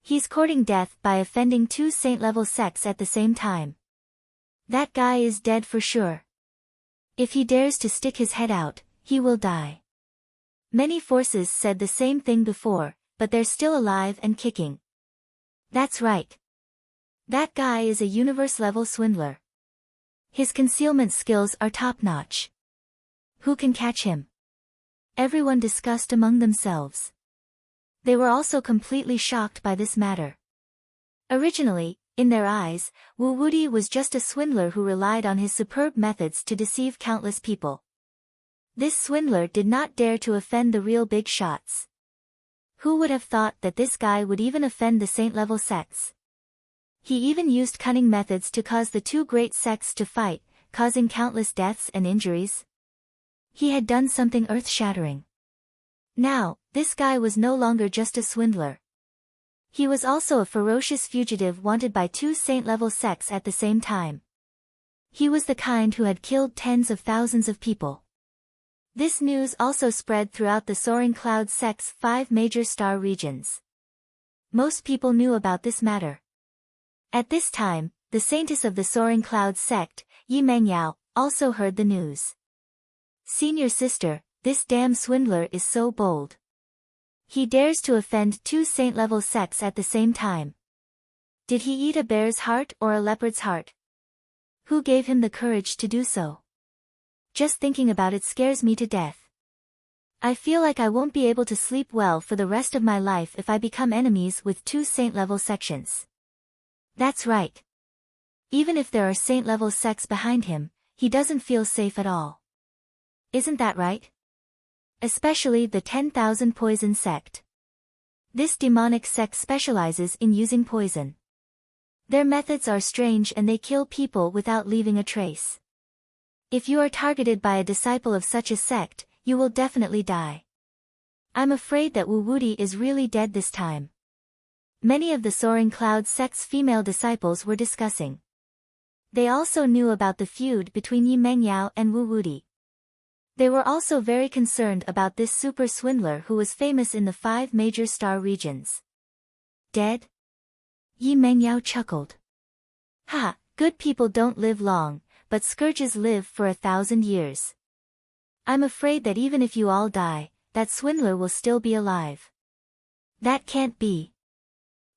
He's courting death by offending 2 saint-level sects at the same time. That guy is dead for sure. If he dares to stick his head out, he will die. Many forces said the same thing before, but they're still alive and kicking. That's right. That guy is a universe-level swindler. His concealment skills are top-notch. Who can catch him? Everyone discussed among themselves. They were also completely shocked by this matter. Originally, in their eyes, Wu Wuti was just a swindler who relied on his superb methods to deceive countless people. This swindler did not dare to offend the real big shots. Who would have thought that this guy would even offend the saint-level sects? He even used cunning methods to cause the 2 great sects to fight, causing countless deaths and injuries. He had done something earth-shattering. Now, this guy was no longer just a swindler. He was also a ferocious fugitive wanted by 2 saint-level sects at the same time. He was the kind who had killed tens of thousands of people. This news also spread throughout the Soaring Cloud sect's 5 major star regions. Most people knew about this matter. At this time, the saintess of the Soaring Cloud sect, Yi Mengyao, also heard the news. Senior sister, this damn swindler is so bold. He dares to offend 2 saint-level sects at the same time. Did he eat a bear's heart or a leopard's heart? Who gave him the courage to do so? Just thinking about it scares me to death. I feel like I won't be able to sleep well for the rest of my life if I become enemies with 2 saint-level sections. That's right. Even if there are saint-level sects behind him, he doesn't feel safe at all. Isn't that right? Especially the 10,000 Poison sect. This demonic sect specializes in using poison. Their methods are strange and they kill people without leaving a trace. If you are targeted by a disciple of such a sect, you will definitely die. I'm afraid that Wu Wuti is really dead this time. Many of the Soaring Cloud sect's female disciples were discussing. They also knew about the feud between Yi Mengyao and Wu Wuti. They were also very concerned about this super swindler who was famous in the 5 major star regions. Dead? Yi Mengyao chuckled. Ha, good people don't live long, but scourges live for 1,000 years. I'm afraid that even if you all die, that swindler will still be alive. That can't be.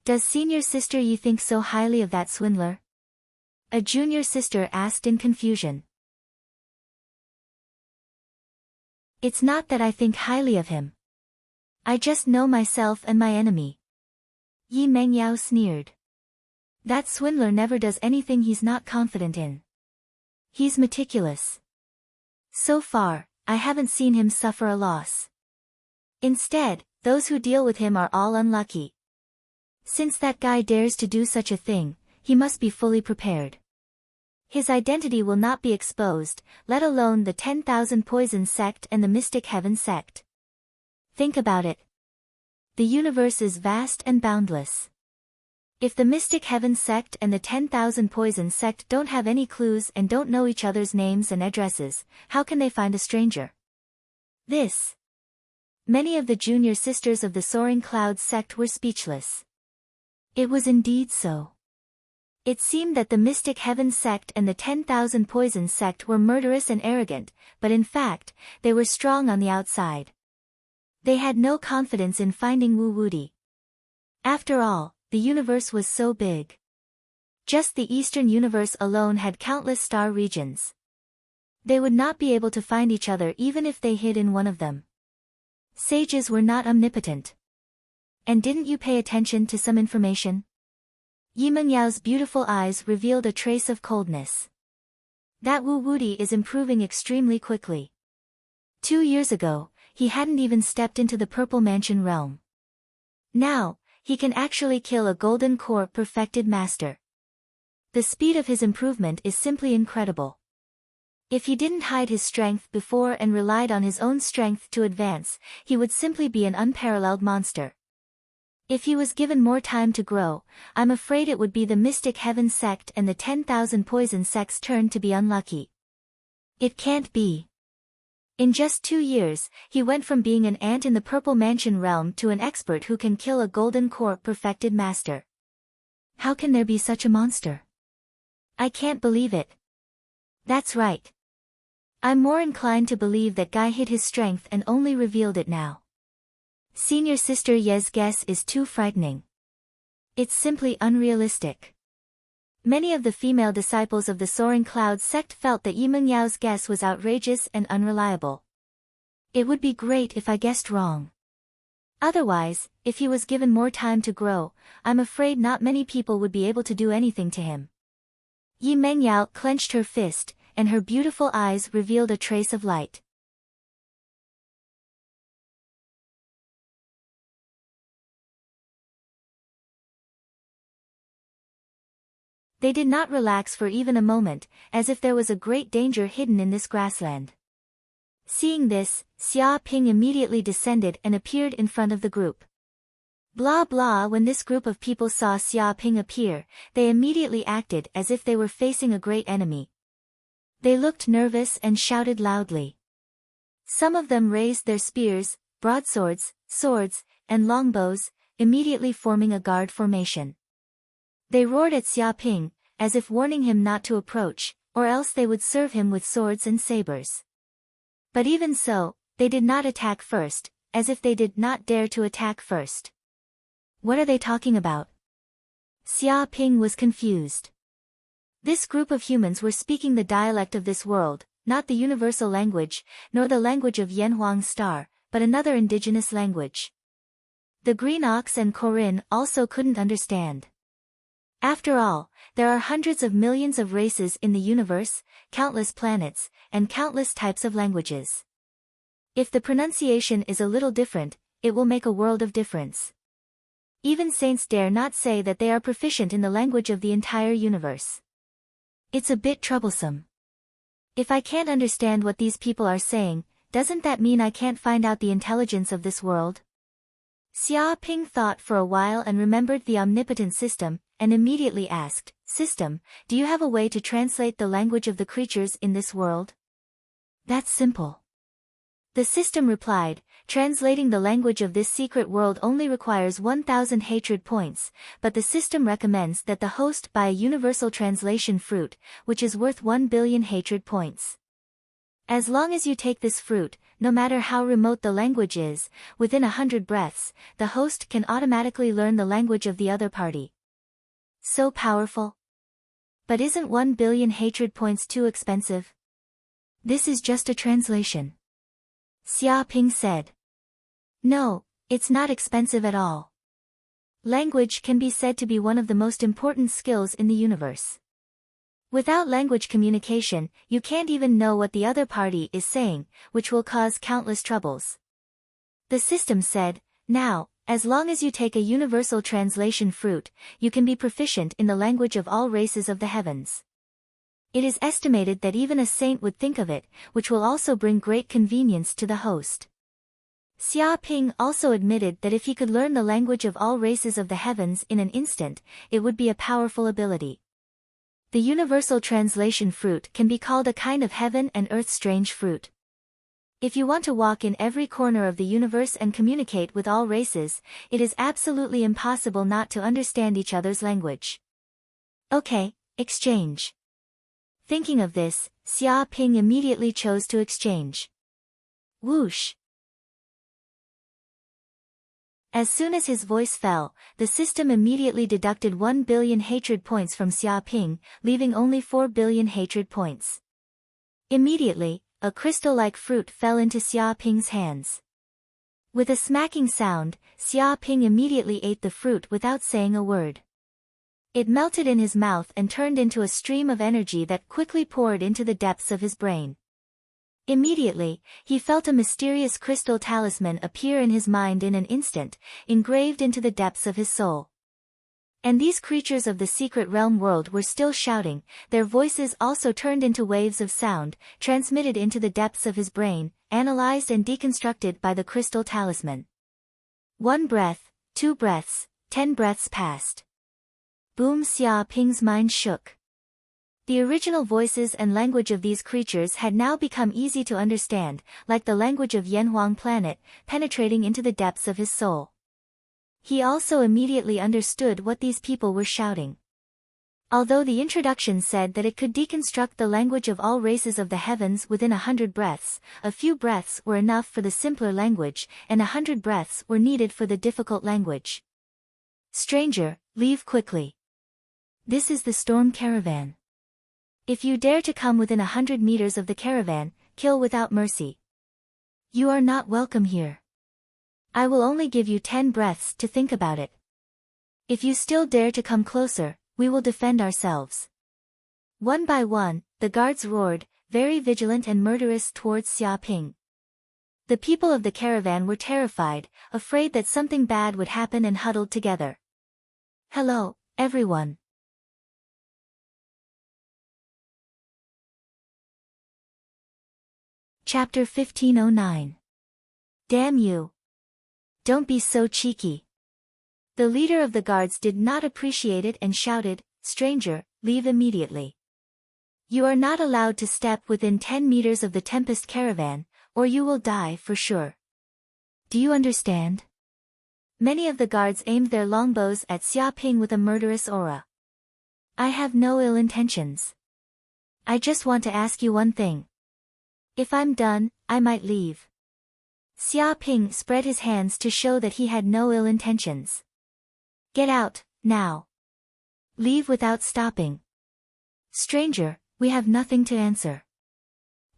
Does senior sister Yi think so highly of that swindler? A junior sister asked in confusion. It's not that I think highly of him. I just know myself and my enemy. Yi Mengyao sneered. That swindler never does anything he's not confident in. He's meticulous. So far, I haven't seen him suffer a loss. Instead, those who deal with him are all unlucky. Since that guy dares to do such a thing, he must be fully prepared. His identity will not be exposed, let alone the 10,000 Poison sect and the Mystic Heaven sect. Think about it. The universe is vast and boundless. If the Mystic Heaven sect and the 10,000 Poison sect don't have any clues and don't know each other's names and addresses, how can they find a stranger? Many of the junior sisters of the Soaring Clouds sect were speechless. It was indeed so. It seemed that the Mystic Heaven sect and the 10,000 Poison sect were murderous and arrogant, but in fact, they were strong on the outside. They had no confidence in finding Wu Wudi. After all, the universe was so big. Just the Eastern universe alone had countless star regions. They would not be able to find each other even if they hid in one of them. Sages were not omnipotent. And didn't you pay attention to some information? Yi Mengyao's beautiful eyes revealed a trace of coldness. That Wu Wudi is improving extremely quickly. 2 years ago, he hadn't even stepped into the Purple Mansion realm. Now, he can actually kill a golden core perfected master. The speed of his improvement is simply incredible. If he didn't hide his strength before and relied on his own strength to advance, he would simply be an unparalleled monster. If he was given more time to grow, I'm afraid it would be the Mystic Heaven sect and the 10,000 Poison sect's turn to be unlucky. It can't be. In just 2 years, he went from being an ant in the Purple Mansion realm to an expert who can kill a golden core perfected master. How can there be such a monster? I can't believe it. That's right. I'm more inclined to believe that guy hid his strength and only revealed it now. Senior Sister Ye's guess is too frightening. It's simply unrealistic. Many of the female disciples of the Soaring Clouds sect felt that Yi Mengyao's guess was outrageous and unreliable. It would be great if I guessed wrong. Otherwise, if he was given more time to grow, I'm afraid not many people would be able to do anything to him. Yi Mengyao clenched her fist, and her beautiful eyes revealed a trace of light. They did not relax for even a moment, as if there was a great danger hidden in this grassland. Seeing this, Xia Ping immediately descended and appeared in front of the group. Blah blah. When this group of people saw Xia Ping appear, they immediately acted as if they were facing a great enemy. They looked nervous and shouted loudly. Some of them raised their spears, broadswords, swords, and longbows, immediately forming a guard formation. They roared at Xia Ping, as if warning him not to approach, or else they would serve him with swords and sabers. But even so, they did not attack first, as if they did not dare to attack first. What are they talking about? Xia Ping was confused. This group of humans were speaking the dialect of this world, not the universal language, nor the language of Yanhuang's star, but another indigenous language. The Green Ox and Corinne also couldn't understand. After all, there are hundreds of millions of races in the universe, countless planets, and countless types of languages. If the pronunciation is a little different, it will make a world of difference. Even saints dare not say that they are proficient in the language of the entire universe. It's a bit troublesome. If I can't understand what these people are saying, doesn't that mean I can't find out the intelligence of this world? Xia Ping thought for a while and remembered the omnipotent system, and immediately asked, "System, do you have a way to translate the language of the creatures in this world?" "That's simple." The system replied, "Translating the language of this secret world only requires 1,000 hatred points, but the system recommends that the host buy a universal translation fruit, which is worth 1 billion hatred points. As long as you take this fruit, no matter how remote the language is, within 100 breaths, the host can automatically learn the language of the other party." So powerful. But isn't 1 billion hatred points too expensive? This is just a translation. Xia Ping said. No, it's not expensive at all. Language can be said to be one of the most important skills in the universe. Without language communication, you can't even know what the other party is saying, which will cause countless troubles. The system said, now, as long as you take a universal translation fruit, you can be proficient in the language of all races of the heavens. It is estimated that even a saint would think of it, which will also bring great convenience to the host. Xia Ping also admitted that if he could learn the language of all races of the heavens in an instant, it would be a powerful ability. The universal translation fruit can be called a kind of heaven and earth strange fruit. If you want to walk in every corner of the universe and communicate with all races, it is absolutely impossible not to understand each other's language. Okay, exchange. Thinking of this, Xia Ping immediately chose to exchange. Whoosh! As soon as his voice fell, the system immediately deducted 1 billion hatred points from Xia Ping, leaving only 4 billion hatred points. Immediately, a crystal-like fruit fell into Xia Ping's hands. With a smacking sound, Xia Ping immediately ate the fruit without saying a word. It melted in his mouth and turned into a stream of energy that quickly poured into the depths of his brain. Immediately, he felt a mysterious crystal talisman appear in his mind in an instant, engraved into the depths of his soul. And these creatures of the secret realm world were still shouting, their voices also turned into waves of sound, transmitted into the depths of his brain, analyzed and deconstructed by the crystal talisman. 1 breath, 2 breaths, 10 breaths passed. Boom! Xia Ping's mind shook. The original voices and language of these creatures had now become easy to understand, like the language of Yanhuang planet, penetrating into the depths of his soul. He also immediately understood what these people were shouting. Although the introduction said that it could deconstruct the language of all races of the heavens within 100 breaths, a few breaths were enough for the simpler language, and 100 breaths were needed for the difficult language. Stranger, leave quickly. This is the storm caravan. If you dare to come within 100 meters of the caravan, kill without mercy. You are not welcome here. I will only give you 10 breaths to think about it. If you still dare to come closer, we will defend ourselves. One by one, the guards roared, very vigilant and murderous towards Xia Ping. The people of the caravan were terrified, afraid that something bad would happen and huddled together. Hello, everyone. Chapter 1509. Damn you. Don't be so cheeky. The leader of the guards did not appreciate it and shouted, Stranger, leave immediately. You are not allowed to step within 10 meters of the Tempest caravan, or you will die for sure. Do you understand? Many of the guards aimed their longbows at Xia Ping with a murderous aura. I have no ill intentions. I just want to ask you one thing. If I'm done, I might leave. Xia Ping spread his hands to show that he had no ill intentions. Get out, now. Leave without stopping. Stranger, we have nothing to answer.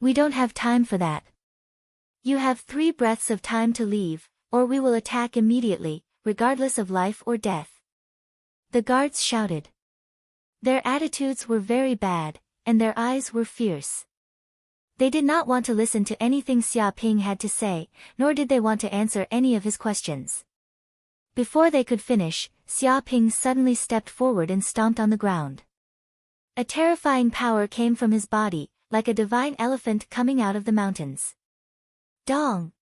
We don't have time for that. You have 3 breaths of time to leave, or we will attack immediately, regardless of life or death. The guards shouted. Their attitudes were very bad, and their eyes were fierce. They did not want to listen to anything Xia Ping had to say, nor did they want to answer any of his questions. Before they could finish, Xia Ping suddenly stepped forward and stomped on the ground. A terrifying power came from his body, like a divine elephant coming out of the mountains. Dong!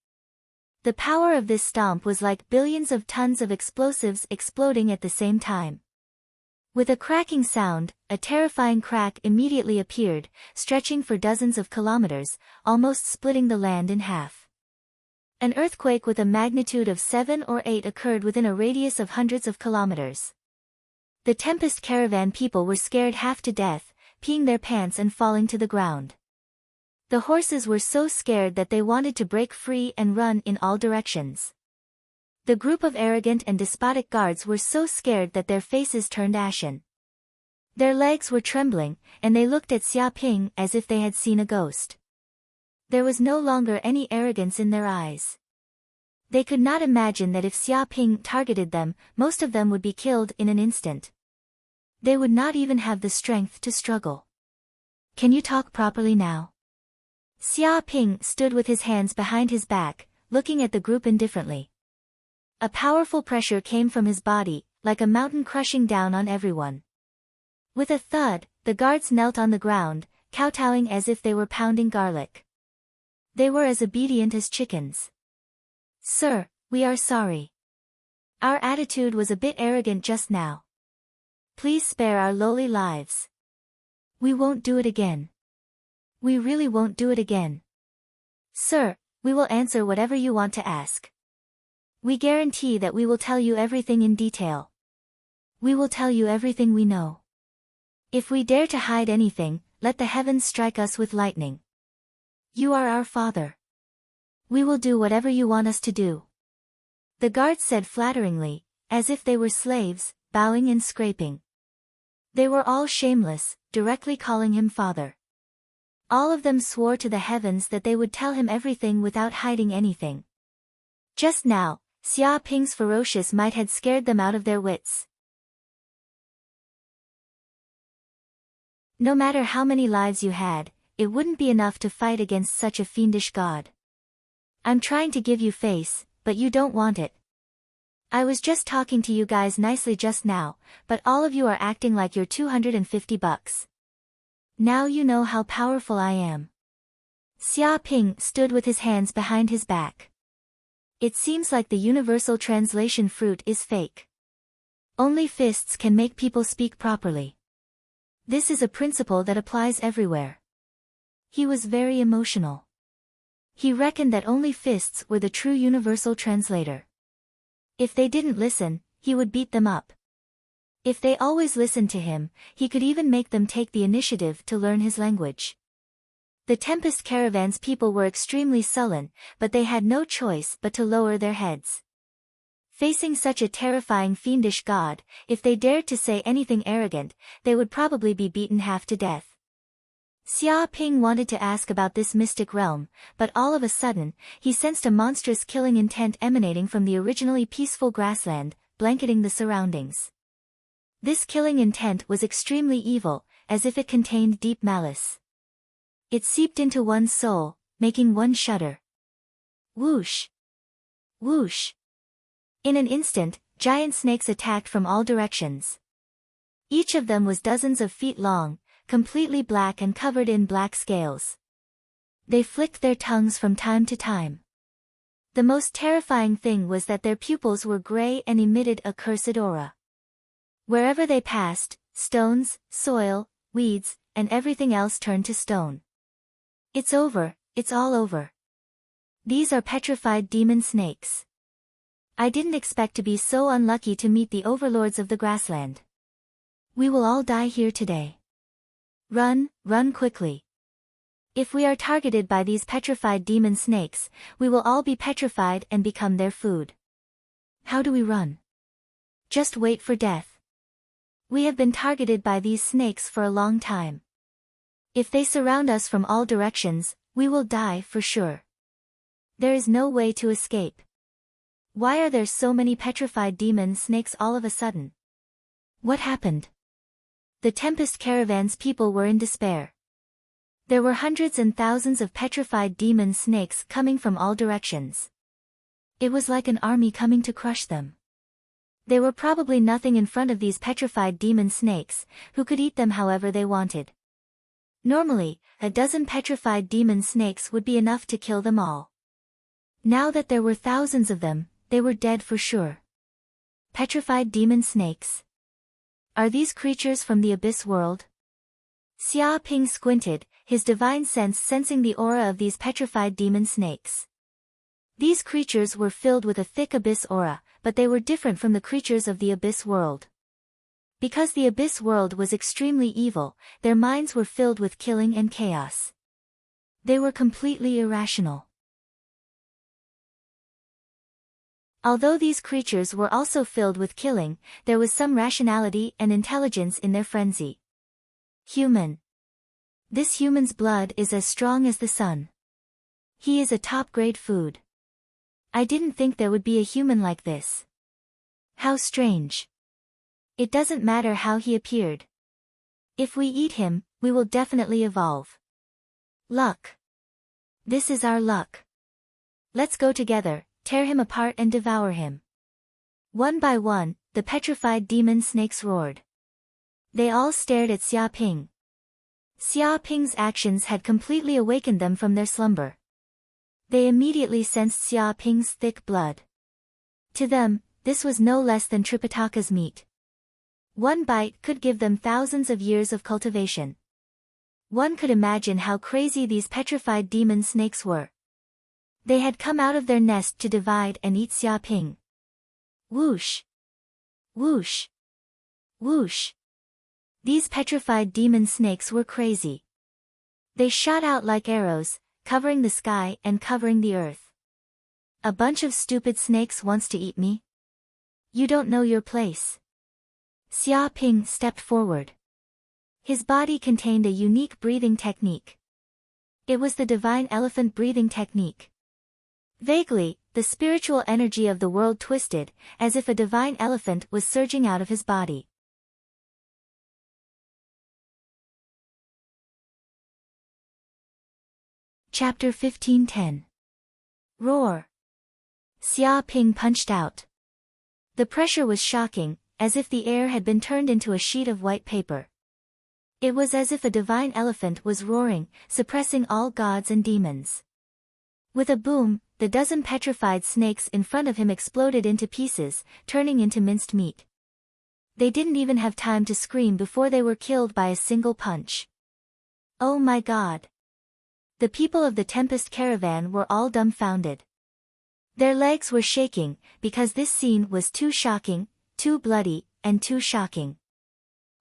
The power of this stomp was like billions of tons of explosives exploding at the same time. With a cracking sound, a terrifying crack immediately appeared, stretching for dozens of kilometers, almost splitting the land in half. An earthquake with a magnitude of 7 or 8 occurred within a radius of hundreds of kilometers. The Tempest caravan people were scared half to death, peeing their pants and falling to the ground. The horses were so scared that they wanted to break free and run in all directions. The group of arrogant and despotic guards were so scared that their faces turned ashen. Their legs were trembling, and they looked at Xia Ping as if they had seen a ghost. There was no longer any arrogance in their eyes. They could not imagine that if Xia Ping targeted them, most of them would be killed in an instant. They would not even have the strength to struggle. Can you talk properly now? Xia Ping stood with his hands behind his back, looking at the group indifferently. A powerful pressure came from his body, like a mountain crushing down on everyone. With a thud, the guards knelt on the ground, kowtowing as if they were pounding garlic. They were as obedient as chickens. Sir, we are sorry. Our attitude was a bit arrogant just now. Please spare our lowly lives. We won't do it again. We really won't do it again. Sir, we will answer whatever you want to ask. We guarantee that we will tell you everything in detail. We will tell you everything we know. If we dare to hide anything, let the heavens strike us with lightning. You are our father. We will do whatever you want us to do. The guards said flatteringly, as if they were slaves, bowing and scraping. They were all shameless, directly calling him father. All of them swore to the heavens that they would tell him everything without hiding anything. Just now, Xia Ping's ferocious might had scared them out of their wits. No matter how many lives you had, it wouldn't be enough to fight against such a fiendish god. I'm trying to give you face, but you don't want it. I was just talking to you guys nicely just now, but all of you are acting like you're $250. Now you know how powerful I am. Xia Ping stood with his hands behind his back. It seems like the universal translation fruit is fake. Only fists can make people speak properly. This is a principle that applies everywhere. He was very emotional. He reckoned that only fists were the true universal translator. If they didn't listen, he would beat them up. If they always listened to him, he could even make them take the initiative to learn his language. The Tempest Caravan's people were extremely sullen, but they had no choice but to lower their heads. Facing such a terrifying fiendish god, if they dared to say anything arrogant, they would probably be beaten half to death. Xia Ping wanted to ask about this mystic realm, but all of a sudden, he sensed a monstrous killing intent emanating from the originally peaceful grassland, blanketing the surroundings. This killing intent was extremely evil, as if it contained deep malice. It seeped into one's soul, making one shudder. Whoosh! Whoosh! In an instant, giant snakes attacked from all directions. Each of them was dozens of feet long, completely black and covered in black scales. They flicked their tongues from time to time. The most terrifying thing was that their pupils were gray and emitted a cursed aura. Wherever they passed, stones, soil, weeds, and everything else turned to stone. It's over, it's all over. These are petrified demon snakes. I didn't expect to be so unlucky to meet the overlords of the grassland. We will all die here today. Run, run quickly. If we are targeted by these petrified demon snakes, we will all be petrified and become their food. How do we run? Just wait for death. We have been targeted by these snakes for a long time. If they surround us from all directions, we will die for sure. There is no way to escape. Why are there so many petrified demon snakes all of a sudden? What happened? The Tempest Caravan's people were in despair. There were hundreds and thousands of petrified demon snakes coming from all directions. It was like an army coming to crush them. They were probably nothing in front of these petrified demon snakes, who could eat them however they wanted. Normally, a dozen petrified demon snakes would be enough to kill them all. Now that there were thousands of them, they were dead for sure. Petrified demon snakes. Are these creatures from the abyss world? Xia Ping squinted, his divine sense sensing the aura of these petrified demon snakes. These creatures were filled with a thick abyss aura, but they were different from the creatures of the abyss world. Because the abyss world was extremely evil, their minds were filled with killing and chaos. They were completely irrational. Although these creatures were also filled with killing, there was some rationality and intelligence in their frenzy. Human. This human's blood is as strong as the sun. He is a top-grade food. I didn't think there would be a human like this. How strange. It doesn't matter how he appeared. If we eat him, we will definitely evolve. Luck. This is our luck. Let's go together, tear him apart and devour him. One by one, the petrified demon snakes roared. They all stared at Xia Ping. Xia Ping's actions had completely awakened them from their slumber. They immediately sensed Xia Ping's thick blood. To them, this was no less than Tripitaka's meat. One bite could give them thousands of years of cultivation. One could imagine how crazy these petrified demon snakes were. They had come out of their nest to divide and eat Xia Ping. Whoosh! Whoosh! Whoosh! These petrified demon snakes were crazy. They shot out like arrows, covering the sky and covering the earth. A bunch of stupid snakes wants to eat me? You don't know your place. Xia Ping stepped forward. His body contained a unique breathing technique. It was the divine elephant breathing technique. Vaguely, the spiritual energy of the world twisted, as if a divine elephant was surging out of his body. Chapter 15:10. Roar. Xia Ping punched out. The pressure was shocking, as if the air had been turned into a sheet of white paper. It was as if a divine elephant was roaring, suppressing all gods and demons. With a boom, the dozen petrified snakes in front of him exploded into pieces, turning into minced meat. They didn't even have time to scream before they were killed by a single punch. Oh my God! The people of the Tempest Caravan were all dumbfounded. Their legs were shaking, because this scene was too shocking, too bloody, and too shocking.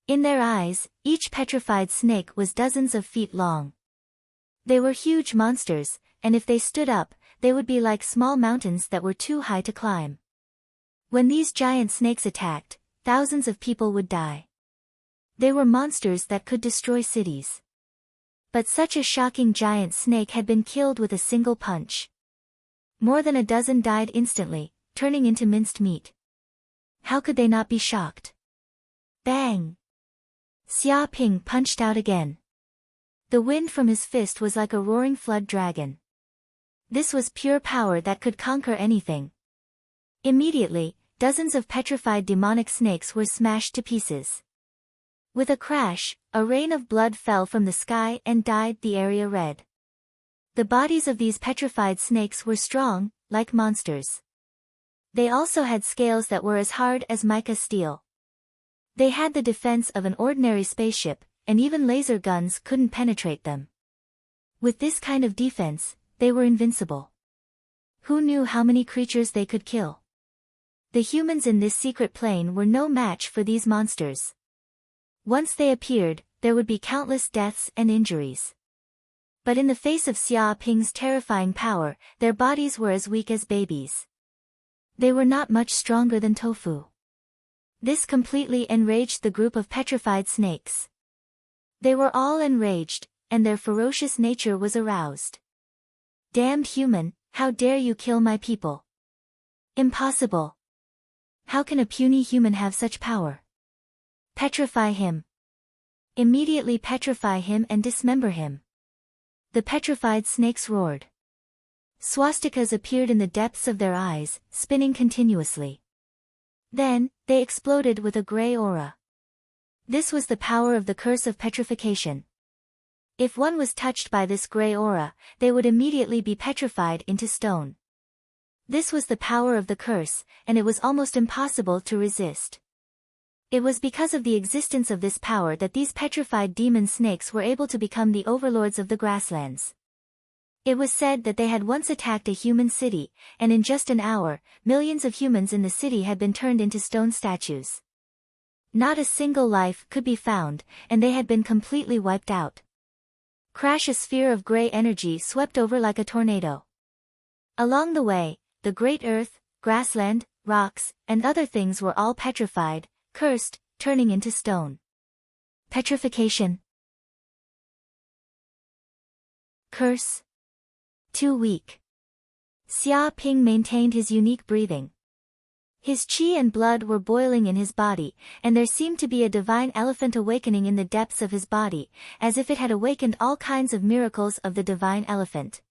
In their eyes, each petrified snake was dozens of feet long. They were huge monsters, and if they stood up, they would be like small mountains that were too high to climb. When these giant snakes attacked, thousands of people would die. They were monsters that could destroy cities. But such a shocking giant snake had been killed with a single punch. More than a dozen died instantly, turning into minced meat. How could they not be shocked? Bang! Xia Ping punched out again. The wind from his fist was like a roaring flood dragon. This was pure power that could conquer anything. Immediately, dozens of petrified demonic snakes were smashed to pieces. With a crash, a rain of blood fell from the sky and dyed the area red. The bodies of these petrified snakes were strong, like monsters. They also had scales that were as hard as mica steel. They had the defense of an ordinary spaceship, and even laser guns couldn't penetrate them. With this kind of defense, they were invincible. Who knew how many creatures they could kill? The humans in this secret plane were no match for these monsters. Once they appeared, there would be countless deaths and injuries. But in the face of Xia Ping's terrifying power, their bodies were as weak as babies. They were not much stronger than tofu. This completely enraged the group of petrified snakes. They were all enraged, and their ferocious nature was aroused. Damned human, how dare you kill my people? Impossible. How can a puny human have such power? Petrify him. Immediately petrify him and dismember him. The petrified snakes roared. Swastikas appeared in the depths of their eyes, spinning continuously. Then, they exploded with a gray aura. This was the power of the curse of petrification. If one was touched by this gray aura, they would immediately be petrified into stone. This was the power of the curse, and it was almost impossible to resist. It was because of the existence of this power that these petrified demon snakes were able to become the overlords of the grasslands. It was said that they had once attacked a human city, and in just an hour, millions of humans in the city had been turned into stone statues. Not a single life could be found, and they had been completely wiped out. Crash! A sphere of gray energy swept over like a tornado. Along the way, the great earth, grassland, rocks, and other things were all petrified, cursed, turning into stone. Petrification. Curse. too weak. Xia Ping maintained his unique breathing. His qi and blood were boiling in his body, and there seemed to be a divine elephant awakening in the depths of his body, as if it had awakened all kinds of miracles of the divine elephant.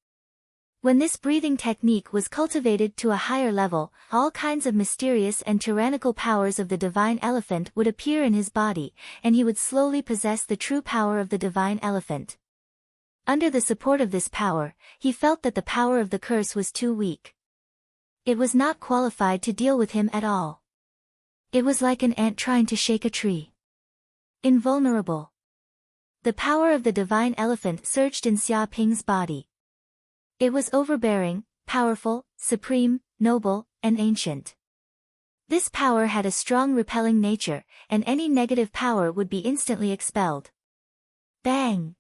When this breathing technique was cultivated to a higher level, all kinds of mysterious and tyrannical powers of the divine elephant would appear in his body, and he would slowly possess the true power of the divine elephant. Under the support of this power, he felt that the power of the curse was too weak. It was not qualified to deal with him at all. It was like an ant trying to shake a tree. Invulnerable. The power of the divine elephant surged in Xia Ping's body. It was overbearing, powerful, supreme, noble, and ancient. This power had a strong repelling nature, and any negative power would be instantly expelled. Bang!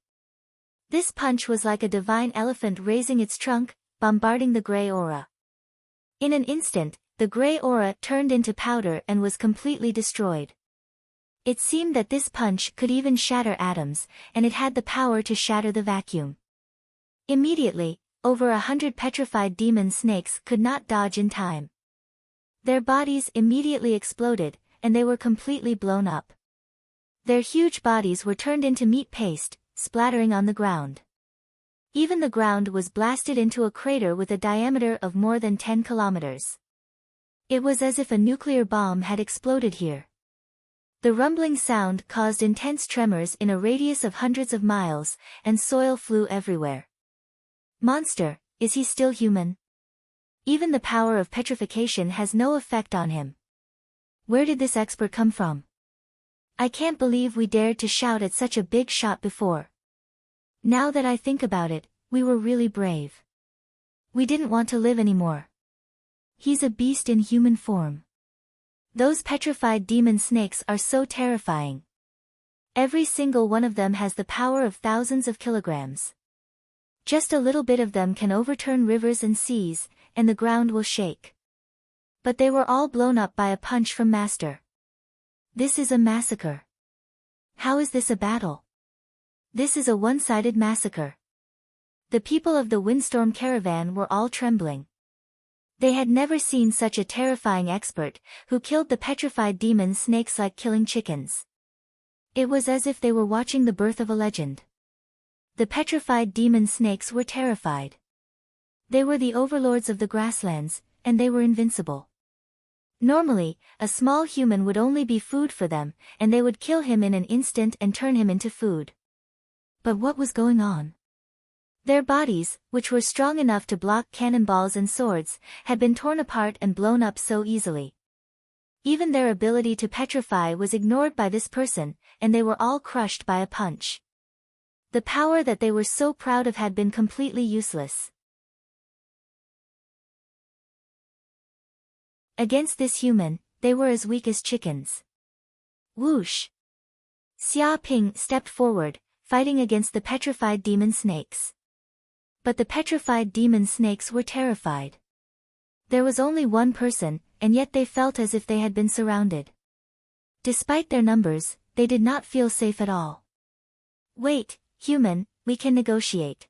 This punch was like a divine elephant raising its trunk, bombarding the gray aura. In an instant, the gray aura turned into powder and was completely destroyed. It seemed that this punch could even shatter atoms, and it had the power to shatter the vacuum. Immediately, over 100 petrified demon snakes could not dodge in time. Their bodies immediately exploded, and they were completely blown up. Their huge bodies were turned into meat paste, splattering on the ground. Even the ground was blasted into a crater with a diameter of more than 10 kilometers. It was as if a nuclear bomb had exploded here. The rumbling sound caused intense tremors in a radius of hundreds of miles, and soil flew everywhere. Monster, is he still human? Even the power of petrification has no effect on him. Where did this expert come from? I can't believe we dared to shout at such a big shot before. Now that I think about it, we were really brave. We didn't want to live anymore. He's a beast in human form. Those petrified demon snakes are so terrifying. Every single one of them has the power of thousands of kilograms. Just a little bit of them can overturn rivers and seas, and the ground will shake. But they were all blown up by a punch from Master. This is a massacre. How is this a battle? This is a one-sided massacre. The people of the windstorm caravan were all trembling. They had never seen such a terrifying expert, who killed the petrified demon snakes like killing chickens. It was as if they were watching the birth of a legend. The petrified demon snakes were terrified. They were the overlords of the grasslands, and they were invincible. Normally, a small human would only be food for them, and they would kill him in an instant and turn him into food. But what was going on? Their bodies, which were strong enough to block cannonballs and swords, had been torn apart and blown up so easily. Even their ability to petrify was ignored by this person, and they were all crushed by a punch. The power that they were so proud of had been completely useless. Against this human, they were as weak as chickens. Whoosh! Xia Ping stepped forward, fighting against the petrified demon snakes. But the petrified demon snakes were terrified. There was only one person, and yet they felt as if they had been surrounded. Despite their numbers, they did not feel safe at all. Wait, human, we can negotiate.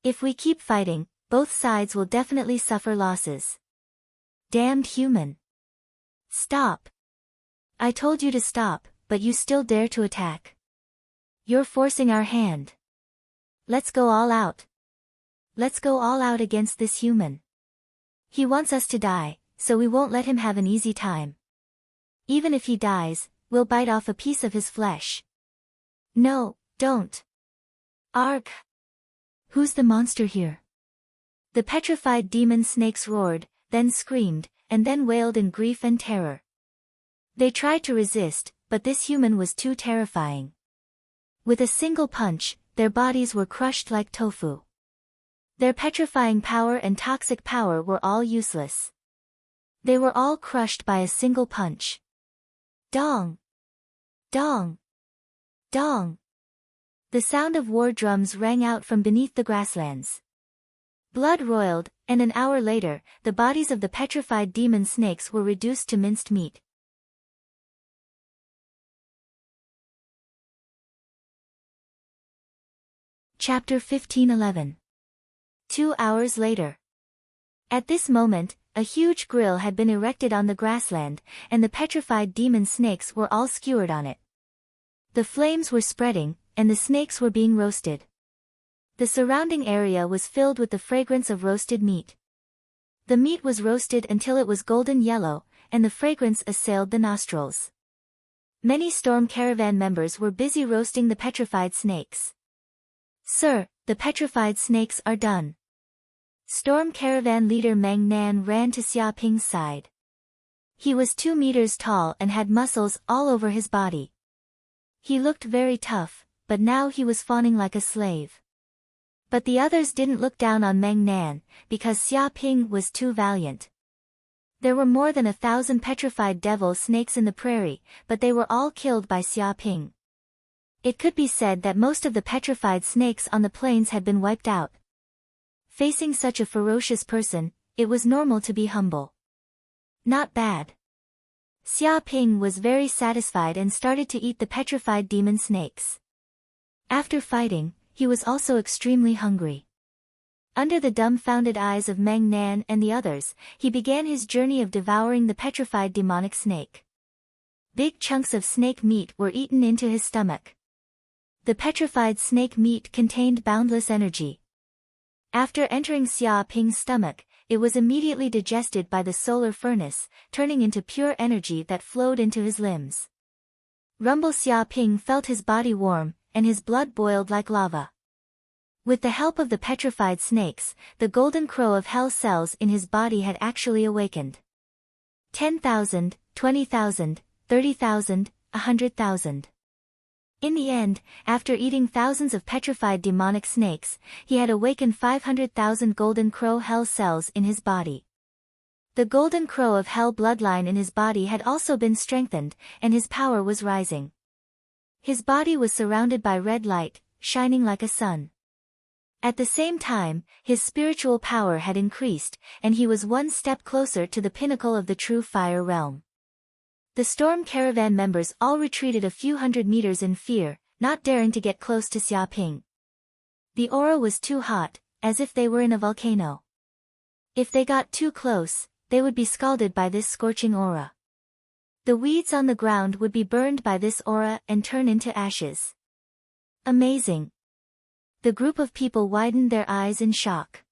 If we keep fighting, both sides will definitely suffer losses. Damned human. Stop. I told you to stop, but you still dare to attack. You're forcing our hand. Let's go all out. Let's go all out against this human. He wants us to die, so we won't let him have an easy time. Even if he dies, we'll bite off a piece of his flesh. No, don't. Arg! Who's the monster here? The petrified demon snakes roared, then screamed, and then wailed in grief and terror. They tried to resist, but this human was too terrifying. With a single punch, their bodies were crushed like tofu. Their petrifying power and toxic power were all useless. They were all crushed by a single punch. Dong! Dong! Dong! The sound of war drums rang out from beneath the grasslands. Blood roiled, and an hour later, the bodies of the petrified demon snakes were reduced to minced meat. Chapter 1511. 2 hours later. At this moment, a huge grill had been erected on the grassland, and the petrified demon snakes were all skewered on it. The flames were spreading, and the snakes were being roasted. The surrounding area was filled with the fragrance of roasted meat. The meat was roasted until it was golden yellow, and the fragrance assailed the nostrils. Many storm caravan members were busy roasting the petrified snakes. "Sir, the petrified snakes are done." Storm caravan leader Meng Nan ran to Xia Ping's side. He was 2 meters tall and had muscles all over his body. He looked very tough, but now he was fawning like a slave. But the others didn't look down on Meng Nan, because Xia Ping was too valiant. There were more than 1,000 petrified devil snakes in the prairie, but they were all killed by Xia Ping. It could be said that most of the petrified snakes on the plains had been wiped out. Facing such a ferocious person, it was normal to be humble. Not bad. Xia Ping was very satisfied and started to eat the petrified demon snakes. After fighting, he was also extremely hungry. Under the dumbfounded eyes of Meng Nan and the others, he began his journey of devouring the petrified demonic snake. Big chunks of snake meat were eaten into his stomach. The petrified snake meat contained boundless energy. After entering Xia Ping's stomach, it was immediately digested by the solar furnace, turning into pure energy that flowed into his limbs. Rumble Xia Ping felt his body warm, and his blood boiled like lava. With the help of the petrified snakes, the golden crow of hell cells in his body had actually awakened. 10,000, 20,000, 30,000, 100,000. In the end, after eating thousands of petrified demonic snakes, he had awakened 500,000 golden crow hell cells in his body. The golden crow of hell bloodline in his body had also been strengthened, and his power was rising. His body was surrounded by red light, shining like a sun. At the same time, his spiritual power had increased, and he was one step closer to the pinnacle of the true fire realm. The storm caravan members all retreated a few hundred meters in fear, not daring to get close to Xia Ping. The aura was too hot, as if they were in a volcano. If they got too close, they would be scalded by this scorching aura. The weeds on the ground would be burned by this aura and turn into ashes. Amazing. The group of people widened their eyes in shock.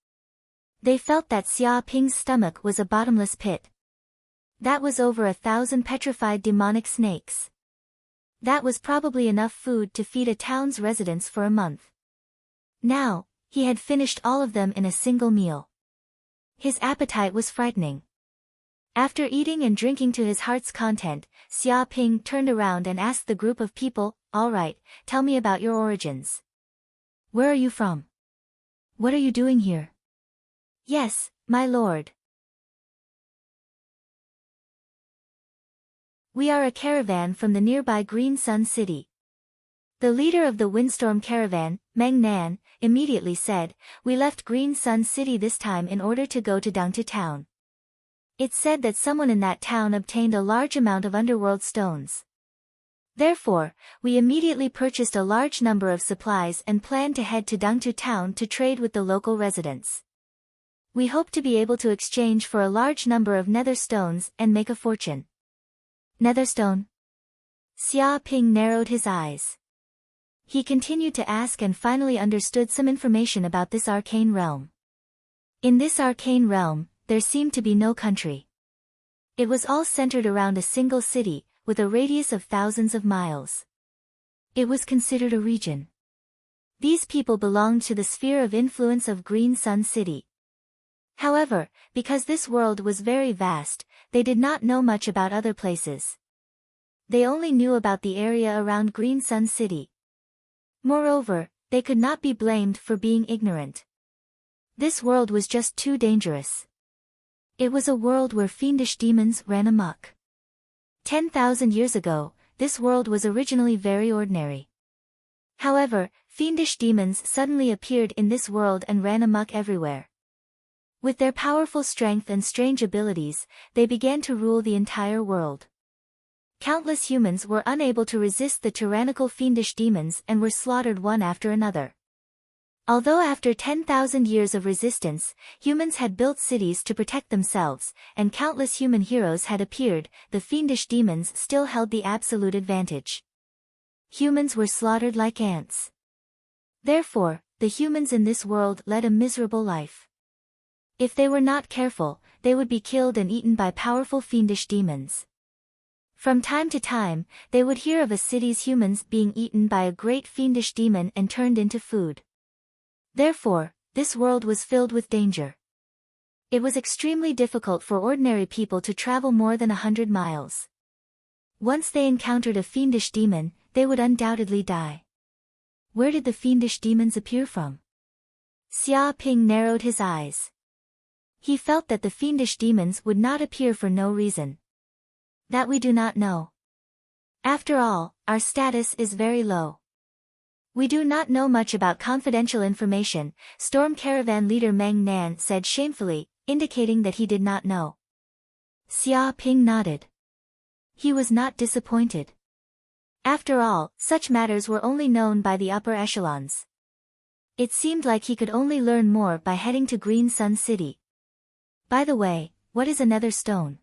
They felt that Xia Ping's stomach was a bottomless pit. That was over 1,000 petrified demonic snakes. That was probably enough food to feed a town's residents for a month. Now, he had finished all of them in a single meal. His appetite was frightening. After eating and drinking to his heart's content, Xia Ping turned around and asked the group of people, "All right, tell me about your origins. Where are you from? What are you doing here?" "Yes, my lord. We are a caravan from the nearby Green Sun City." The leader of the windstorm caravan, Meng Nan, immediately said, "We left Green Sun City this time in order to go to Dangtu town. It's said that someone in that town obtained a large amount of underworld stones. Therefore, we immediately purchased a large number of supplies and planned to head to Dangtu town to trade with the local residents. We hope to be able to exchange for a large number of nether stones and make a fortune." Netherstone? Xia Ping narrowed his eyes. He continued to ask and finally understood some information about this arcane realm. In this arcane realm, there seemed to be no country. It was all centered around a single city, with a radius of thousands of miles. It was considered a region. These people belonged to the sphere of influence of Green Sun City. However, because this world was very vast, they did not know much about other places. They only knew about the area around Green Sun City. Moreover, they could not be blamed for being ignorant. This world was just too dangerous. It was a world where fiendish demons ran amok. 10,000 years ago, this world was originally very ordinary. However, fiendish demons suddenly appeared in this world and ran amok everywhere. With their powerful strength and strange abilities, they began to rule the entire world. Countless humans were unable to resist the tyrannical fiendish demons and were slaughtered one after another. Although after 10,000 years of resistance, humans had built cities to protect themselves, and countless human heroes had appeared, the fiendish demons still held the absolute advantage. Humans were slaughtered like ants. Therefore, the humans in this world led a miserable life. If they were not careful, they would be killed and eaten by powerful fiendish demons. From time to time, they would hear of a city's humans being eaten by a great fiendish demon and turned into food. Therefore, this world was filled with danger. It was extremely difficult for ordinary people to travel more than 100 miles. Once they encountered a fiendish demon, they would undoubtedly die. Where did the fiendish demons appear from? Xia Ping narrowed his eyes. He felt that the fiendish demons would not appear for no reason. That we do not know. After all, our status is very low. We do not know much about confidential information, Storm Caravan leader Meng Nan said shamefully, indicating that he did not know. Xia Ping nodded. He was not disappointed. After all, such matters were only known by the upper echelons. It seemed like he could only learn more by heading to Green Sun City. By the way, what is a nether stone?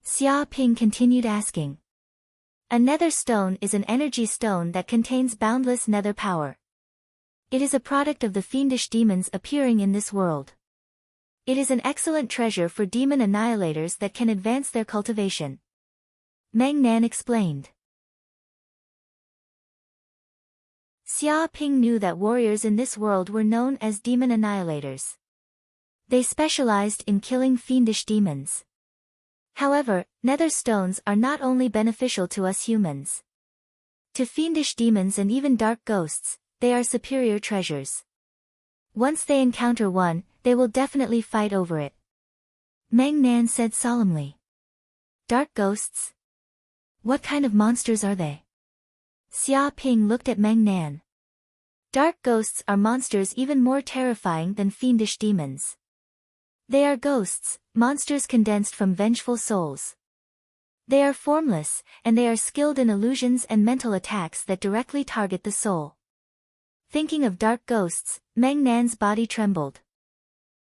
Xia Ping continued asking. A nether stone is an energy stone that contains boundless nether power. It is a product of the fiendish demons appearing in this world. It is an excellent treasure for demon annihilators that can advance their cultivation. Meng Nan explained. Xia Ping knew that warriors in this world were known as demon annihilators. They specialized in killing fiendish demons. However, nether stones are not only beneficial to us humans. To fiendish demons and even dark ghosts, they are superior treasures. Once they encounter one, they will definitely fight over it. Meng Nan said solemnly. Dark ghosts? What kind of monsters are they? Xia Ping looked at Meng Nan. Dark ghosts are monsters even more terrifying than fiendish demons. They are ghosts, monsters condensed from vengeful souls. They are formless, and they are skilled in illusions and mental attacks that directly target the soul. Thinking of dark ghosts, Meng Nan's body trembled.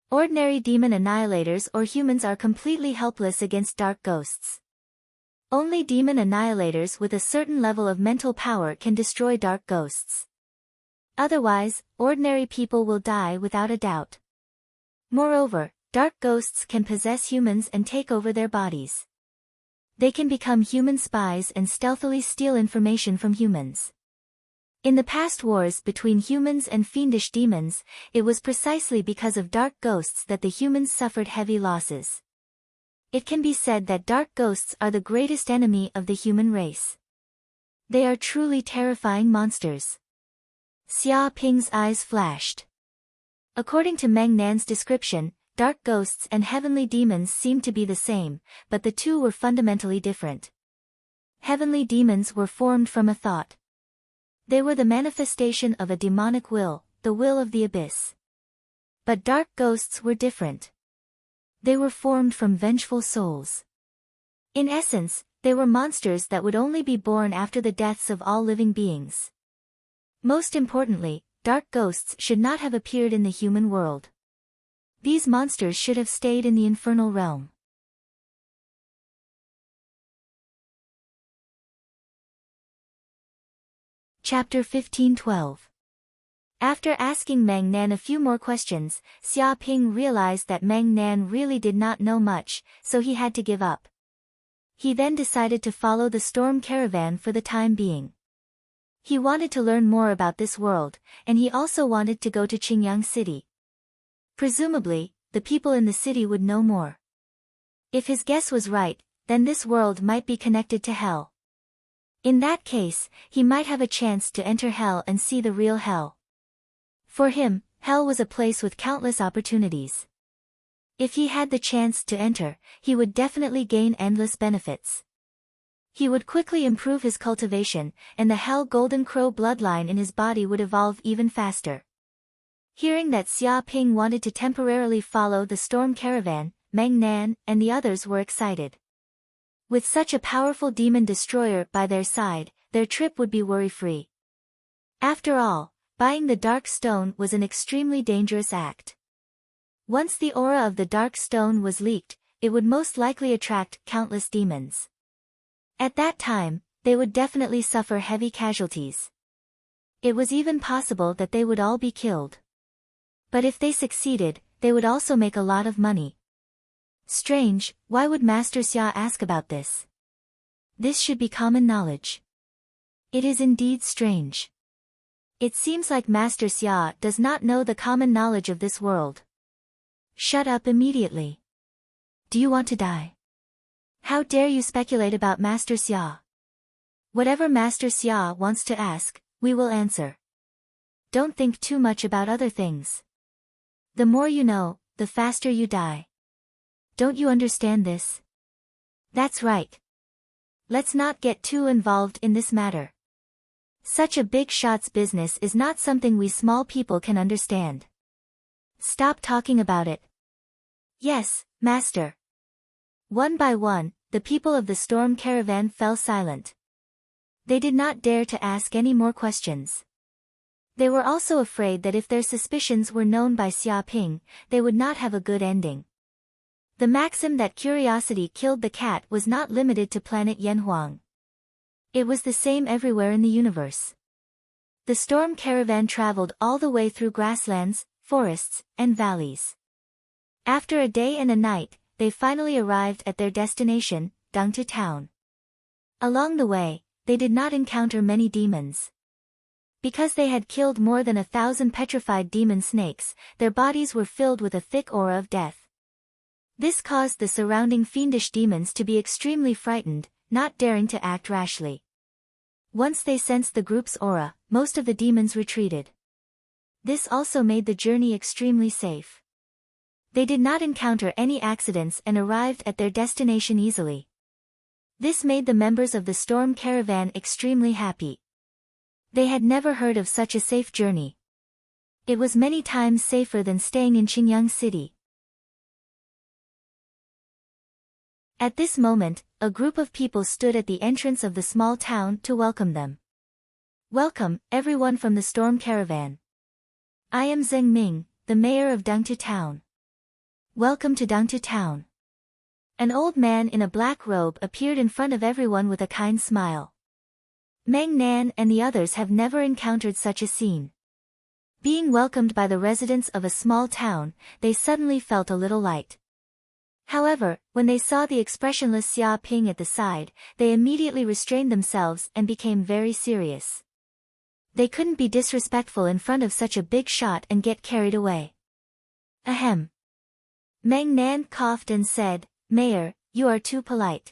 Ordinary demon annihilators or humans are completely helpless against dark ghosts. Only demon annihilators with a certain level of mental power can destroy dark ghosts. Otherwise, ordinary people will die without a doubt. Moreover, dark ghosts can possess humans and take over their bodies. They can become human spies and stealthily steal information from humans. In the past wars between humans and fiendish demons, it was precisely because of dark ghosts that the humans suffered heavy losses. It can be said that dark ghosts are the greatest enemy of the human race. They are truly terrifying monsters. Xia Ping's eyes flashed. According to Meng Nan's description, dark ghosts and heavenly demons seemed to be the same, but the two were fundamentally different. Heavenly demons were formed from a thought. They were the manifestation of a demonic will, the will of the abyss. But dark ghosts were different. They were formed from vengeful souls. In essence, they were monsters that would only be born after the deaths of all living beings. Most importantly, dark ghosts should not have appeared in the human world. These monsters should have stayed in the infernal realm. Chapter 15-12. After asking Meng Nan a few more questions, Xia Ping realized that Meng Nan really did not know much, so he had to give up. He then decided to follow the storm caravan for the time being. He wanted to learn more about this world, and he also wanted to go to Qingyang City. Presumably, the people in the city would know more. If his guess was right, then this world might be connected to hell. In that case, he might have a chance to enter hell and see the real hell. For him, hell was a place with countless opportunities. If he had the chance to enter, he would definitely gain endless benefits. He would quickly improve his cultivation, and the Hell Golden Crow bloodline in his body would evolve even faster. Hearing that Xia Ping wanted to temporarily follow the storm caravan, Meng Nan and the others were excited. With such a powerful demon destroyer by their side, their trip would be worry-free. After all, buying the dark stone was an extremely dangerous act. Once the aura of the dark stone was leaked, it would most likely attract countless demons. At that time, they would definitely suffer heavy casualties. It was even possible that they would all be killed. But if they succeeded, they would also make a lot of money. Strange, why would Master Xia ask about this? This should be common knowledge. It is indeed strange. It seems like Master Xia does not know the common knowledge of this world. Shut up immediately. Do you want to die? How dare you speculate about Master Xia? Whatever Master Xia wants to ask, we will answer. Don't think too much about other things. The more you know, the faster you die. Don't you understand this? That's right. Let's not get too involved in this matter. Such a big shot's business is not something we small people can understand. Stop talking about it. Yes, Master. One by one, the people of the storm caravan fell silent. They did not dare to ask any more questions. They were also afraid that if their suspicions were known by Xia Ping, they would not have a good ending. The maxim that curiosity killed the cat was not limited to planet Yanhuang. It was the same everywhere in the universe. The storm caravan traveled all the way through grasslands, forests, and valleys. After a day and a night, they finally arrived at their destination, Dangtu Town. Along the way, they did not encounter many demons. Because they had killed more than 1,000 petrified demon snakes, their bodies were filled with a thick aura of death. This caused the surrounding fiendish demons to be extremely frightened, not daring to act rashly. Once they sensed the group's aura, most of the demons retreated. This also made the journey extremely safe. They did not encounter any accidents and arrived at their destination easily. This made the members of the storm caravan extremely happy. They had never heard of such a safe journey. It was many times safer than staying in Qingyang City. At this moment, a group of people stood at the entrance of the small town to welcome them. Welcome, everyone from the storm caravan. I am Zheng Ming, the mayor of Dangtu Town. Welcome to Dangtu Town. An old man in a black robe appeared in front of everyone with a kind smile. Meng Nan and the others have never encountered such a scene. Being welcomed by the residents of a small town, they suddenly felt a little light. However, when they saw the expressionless Xia Ping at the side, they immediately restrained themselves and became very serious. They couldn't be disrespectful in front of such a big shot and get carried away. Ahem. Meng Nan coughed and said, Mayor, you are too polite.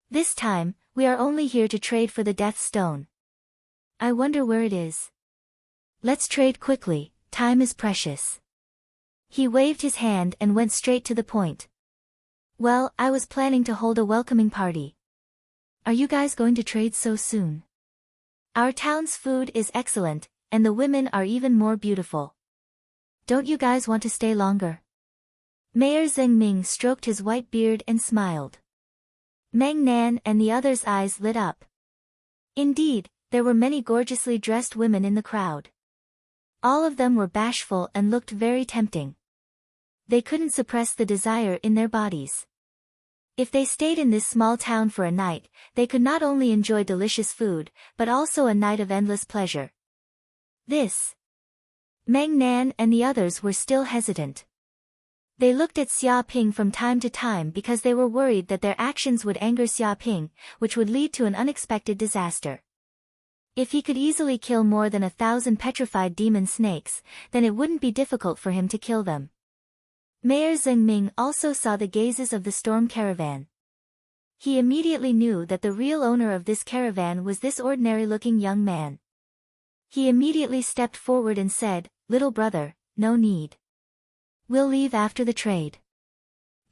This time, we are only here to trade for the Death Stone. I wonder where it is. Let's trade quickly, time is precious. He waved his hand and went straight to the point. Well, I was planning to hold a welcoming party. Are you guys going to trade so soon? Our town's food is excellent, and the women are even more beautiful. Don't you guys want to stay longer? Mayor Zheng Ming stroked his white beard and smiled. Meng Nan and the others' eyes lit up. Indeed, there were many gorgeously dressed women in the crowd. All of them were bashful and looked very tempting. They couldn't suppress the desire in their bodies. If they stayed in this small town for a night, they could not only enjoy delicious food, but also a night of endless pleasure. Meng Nan and the others were still hesitant. They looked at Xia Ping from time to time because they were worried that their actions would anger Xia Ping, which would lead to an unexpected disaster. If he could easily kill more than 1,000 petrified demon snakes, then it wouldn't be difficult for him to kill them. Mayor Zheng Ming also saw the gazes of the storm caravan. He immediately knew that the real owner of this caravan was this ordinary-looking young man. He immediately stepped forward and said, Little brother, no need. We'll leave after the trade.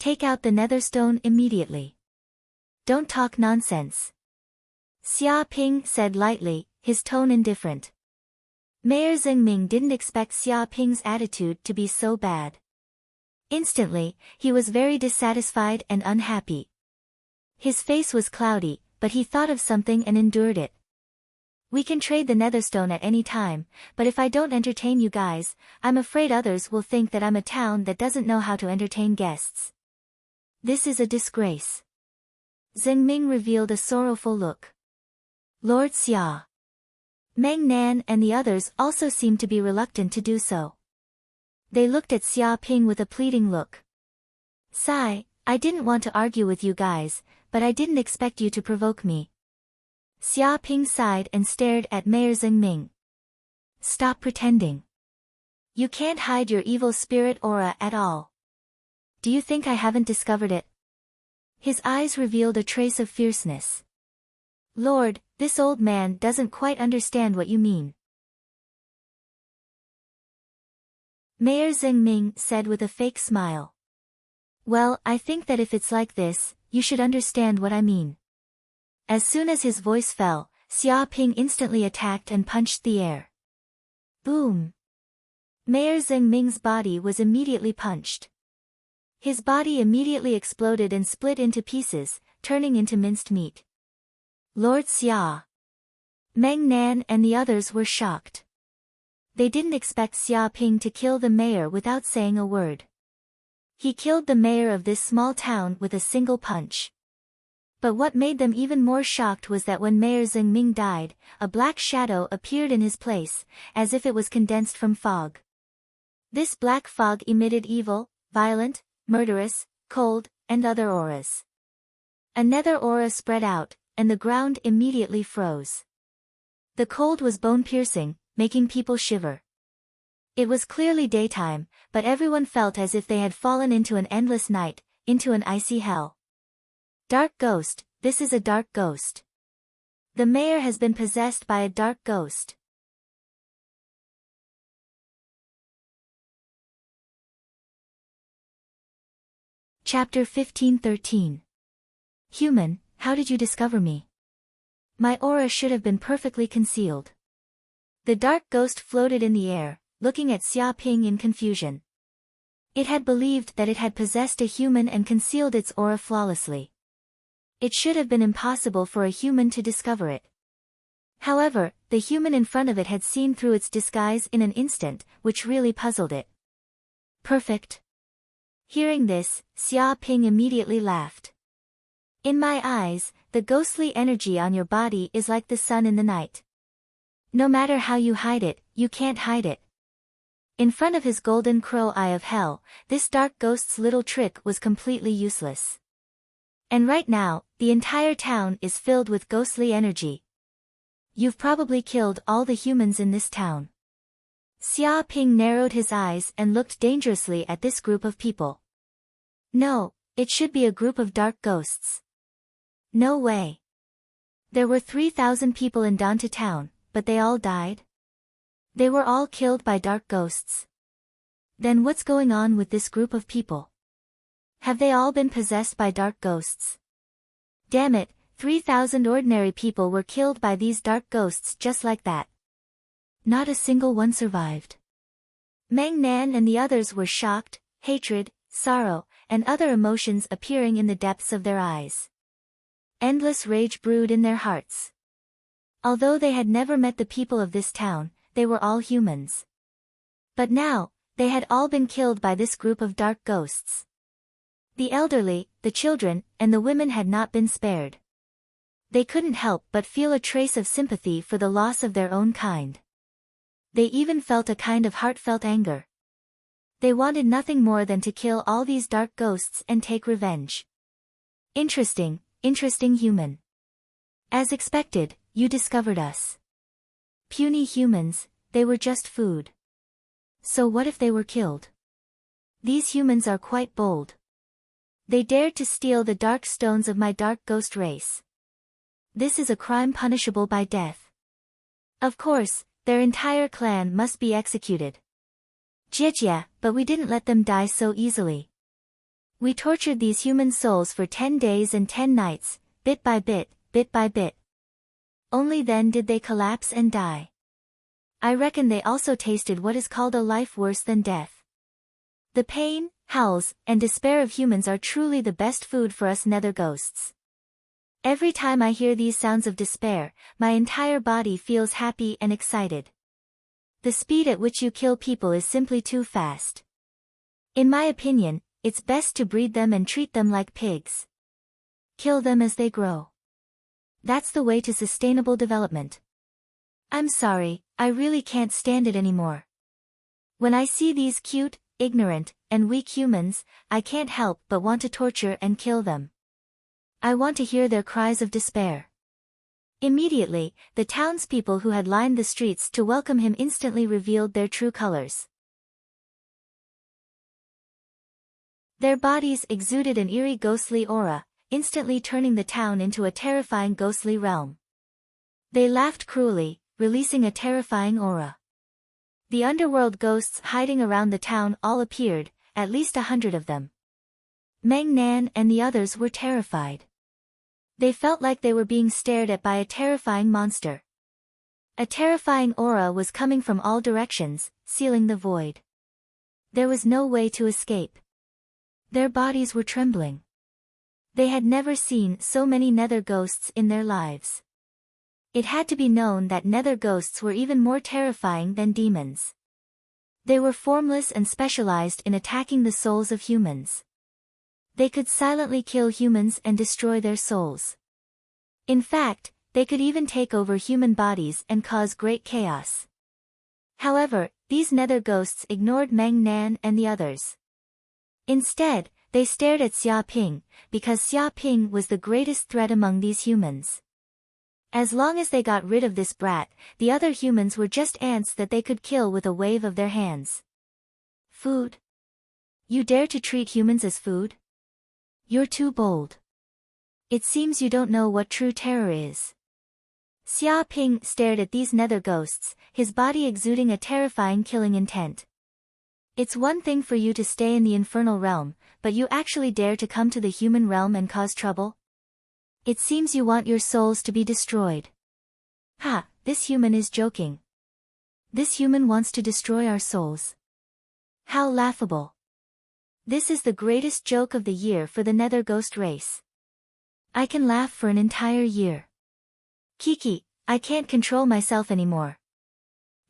Take out the nether stone immediately. Don't talk nonsense. Xia Ping said lightly, his tone indifferent. Mayor Zheng Ming didn't expect Xia Ping's attitude to be so bad. Instantly, he was very dissatisfied and unhappy. His face was cloudy, but he thought of something and endured it. We can trade the netherstone at any time, but if I don't entertain you guys, I'm afraid others will think that I'm a town that doesn't know how to entertain guests. This is a disgrace. Zheng Ming revealed a sorrowful look. Lord Xia. Meng Nan and the others also seemed to be reluctant to do so. They looked at Xia Ping with a pleading look. Sigh, I didn't want to argue with you guys, but I didn't expect you to provoke me. Xia Ping sighed and stared at Mayor Zheng Ming. Stop pretending. You can't hide your evil spirit aura at all. Do you think I haven't discovered it? His eyes revealed a trace of fierceness. Lord, this old man doesn't quite understand what you mean. Mayor Zheng Ming said with a fake smile. Well, I think that if it's like this, you should understand what I mean. As soon as his voice fell, Xia Ping instantly attacked and punched the air. Boom! Mayor Zheng Ming's body was immediately punched. His body immediately exploded and split into pieces, turning into minced meat. Lord Xia. Meng Nan and the others were shocked. They didn't expect Xia Ping to kill the mayor without saying a word. He killed the mayor of this small town with a single punch. But what made them even more shocked was that when Mayor Zheng Ming died, a black shadow appeared in his place, as if it was condensed from fog. This black fog emitted evil, violent, murderous, cold, and other auras. Another aura spread out, and the ground immediately froze. The cold was bone-piercing, making people shiver. It was clearly daytime, but everyone felt as if they had fallen into an endless night, into an icy hell. Dark ghost, this is a dark ghost. The mayor has been possessed by a dark ghost. Chapter 15:13. Human, how did you discover me? My aura should have been perfectly concealed. The dark ghost floated in the air, looking at Xia Ping in confusion. It had believed that it had possessed a human and concealed its aura flawlessly. It should have been impossible for a human to discover it. However, the human in front of it had seen through its disguise in an instant, which really puzzled it. Perfect. Hearing this, Xia Ping immediately laughed. In my eyes, the ghostly energy on your body is like the sun in the night. No matter how you hide it, you can't hide it. In front of his golden crow eye of hell, this dark ghost's little trick was completely useless. And right now, the entire town is filled with ghostly energy. You've probably killed all the humans in this town. Xia Ping narrowed his eyes and looked dangerously at this group of people. No, it should be a group of dark ghosts. No way. There were 3,000 people in Danta town, but they all died? They were all killed by dark ghosts. Then what's going on with this group of people? Have they all been possessed by dark ghosts? Damn it, 3,000 ordinary people were killed by these dark ghosts just like that. Not a single one survived. Meng Nan and the others were shocked, hatred, sorrow, and other emotions appearing in the depths of their eyes. Endless rage brewed in their hearts. Although they had never met the people of this town, they were all humans. But now, they had all been killed by this group of dark ghosts. The elderly, the children, and the women had not been spared. They couldn't help but feel a trace of sympathy for the loss of their own kind. They even felt a kind of heartfelt anger. They wanted nothing more than to kill all these dark ghosts and take revenge. Interesting human. As expected, you discovered us. Puny humans, they were just food. So what if they were killed? These humans are quite bold. They dared to steal the dark stones of my dark ghost race. This is a crime punishable by death. Of course, their entire clan must be executed. Jijia, but we didn't let them die so easily. We tortured these human souls for 10 days and 10 nights, bit by bit, bit by bit. Only then did they collapse and die. I reckon they also tasted what is called a life worse than death. The pain, howls, and despair of humans are truly the best food for us nether ghosts. Every time I hear these sounds of despair, my entire body feels happy and excited. The speed at which you kill people is simply too fast. In my opinion, it's best to breed them and treat them like pigs. Kill them as they grow. That's the way to sustainable development. I'm sorry, I really can't stand it anymore. When I see these cute, ignorant, and weak humans, I can't help but want to torture and kill them. I want to hear their cries of despair. Immediately, the townspeople who had lined the streets to welcome him instantly revealed their true colors. Their bodies exuded an eerie ghostly aura, instantly turning the town into a terrifying ghostly realm. They laughed cruelly, releasing a terrifying aura. The underworld ghosts hiding around the town all appeared, at least 100 of them. Meng Nan and the others were terrified. They felt like they were being stared at by a terrifying monster. A terrifying aura was coming from all directions, sealing the void. There was no way to escape. Their bodies were trembling. They had never seen so many nether ghosts in their lives. It had to be known that nether ghosts were even more terrifying than demons. They were formless and specialized in attacking the souls of humans. They could silently kill humans and destroy their souls. In fact, they could even take over human bodies and cause great chaos. However, these nether ghosts ignored Meng Nan and the others. Instead, they stared at Xia Ping, because Xia Ping was the greatest threat among these humans. As long as they got rid of this brat, the other humans were just ants that they could kill with a wave of their hands. Food? You dare to treat humans as food? You're too bold. It seems you don't know what true terror is. Xia Ping stared at these nether ghosts, his body exuding a terrifying killing intent. It's one thing for you to stay in the infernal realm, but you actually dare to come to the human realm and cause trouble? It seems you want your souls to be destroyed. Ha, this human is joking. This human wants to destroy our souls. How laughable. This is the greatest joke of the year for the nether ghost race. I can laugh for an entire year. Kiki, I can't control myself anymore.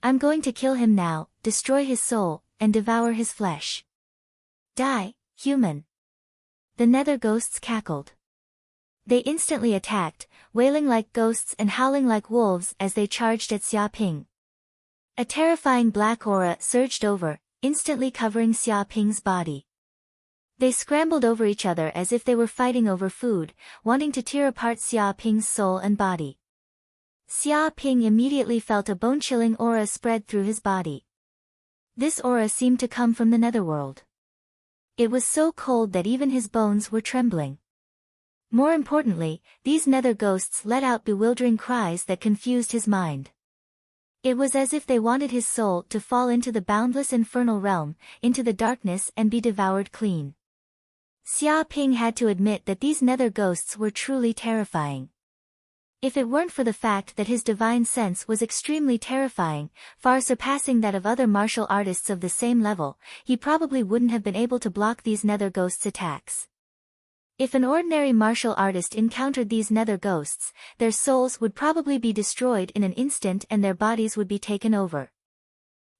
I'm going to kill him now, destroy his soul, and devour his flesh. Die, human. The nether ghosts cackled. They instantly attacked, wailing like ghosts and howling like wolves as they charged at Xia Ping. A terrifying black aura surged over, instantly covering Xia Ping's body. They scrambled over each other as if they were fighting over food, wanting to tear apart Xia Ping's soul and body. Xia Ping immediately felt a bone-chilling aura spread through his body. This aura seemed to come from the netherworld. It was so cold that even his bones were trembling. More importantly, these nether ghosts let out bewildering cries that confused his mind. It was as if they wanted his soul to fall into the boundless infernal realm, into the darkness and be devoured clean. Xia Ping had to admit that these nether ghosts were truly terrifying. If it weren't for the fact that his divine sense was extremely terrifying, far surpassing that of other martial artists of the same level, he probably wouldn't have been able to block these nether ghosts' attacks. If an ordinary martial artist encountered these nether ghosts, their souls would probably be destroyed in an instant and their bodies would be taken over.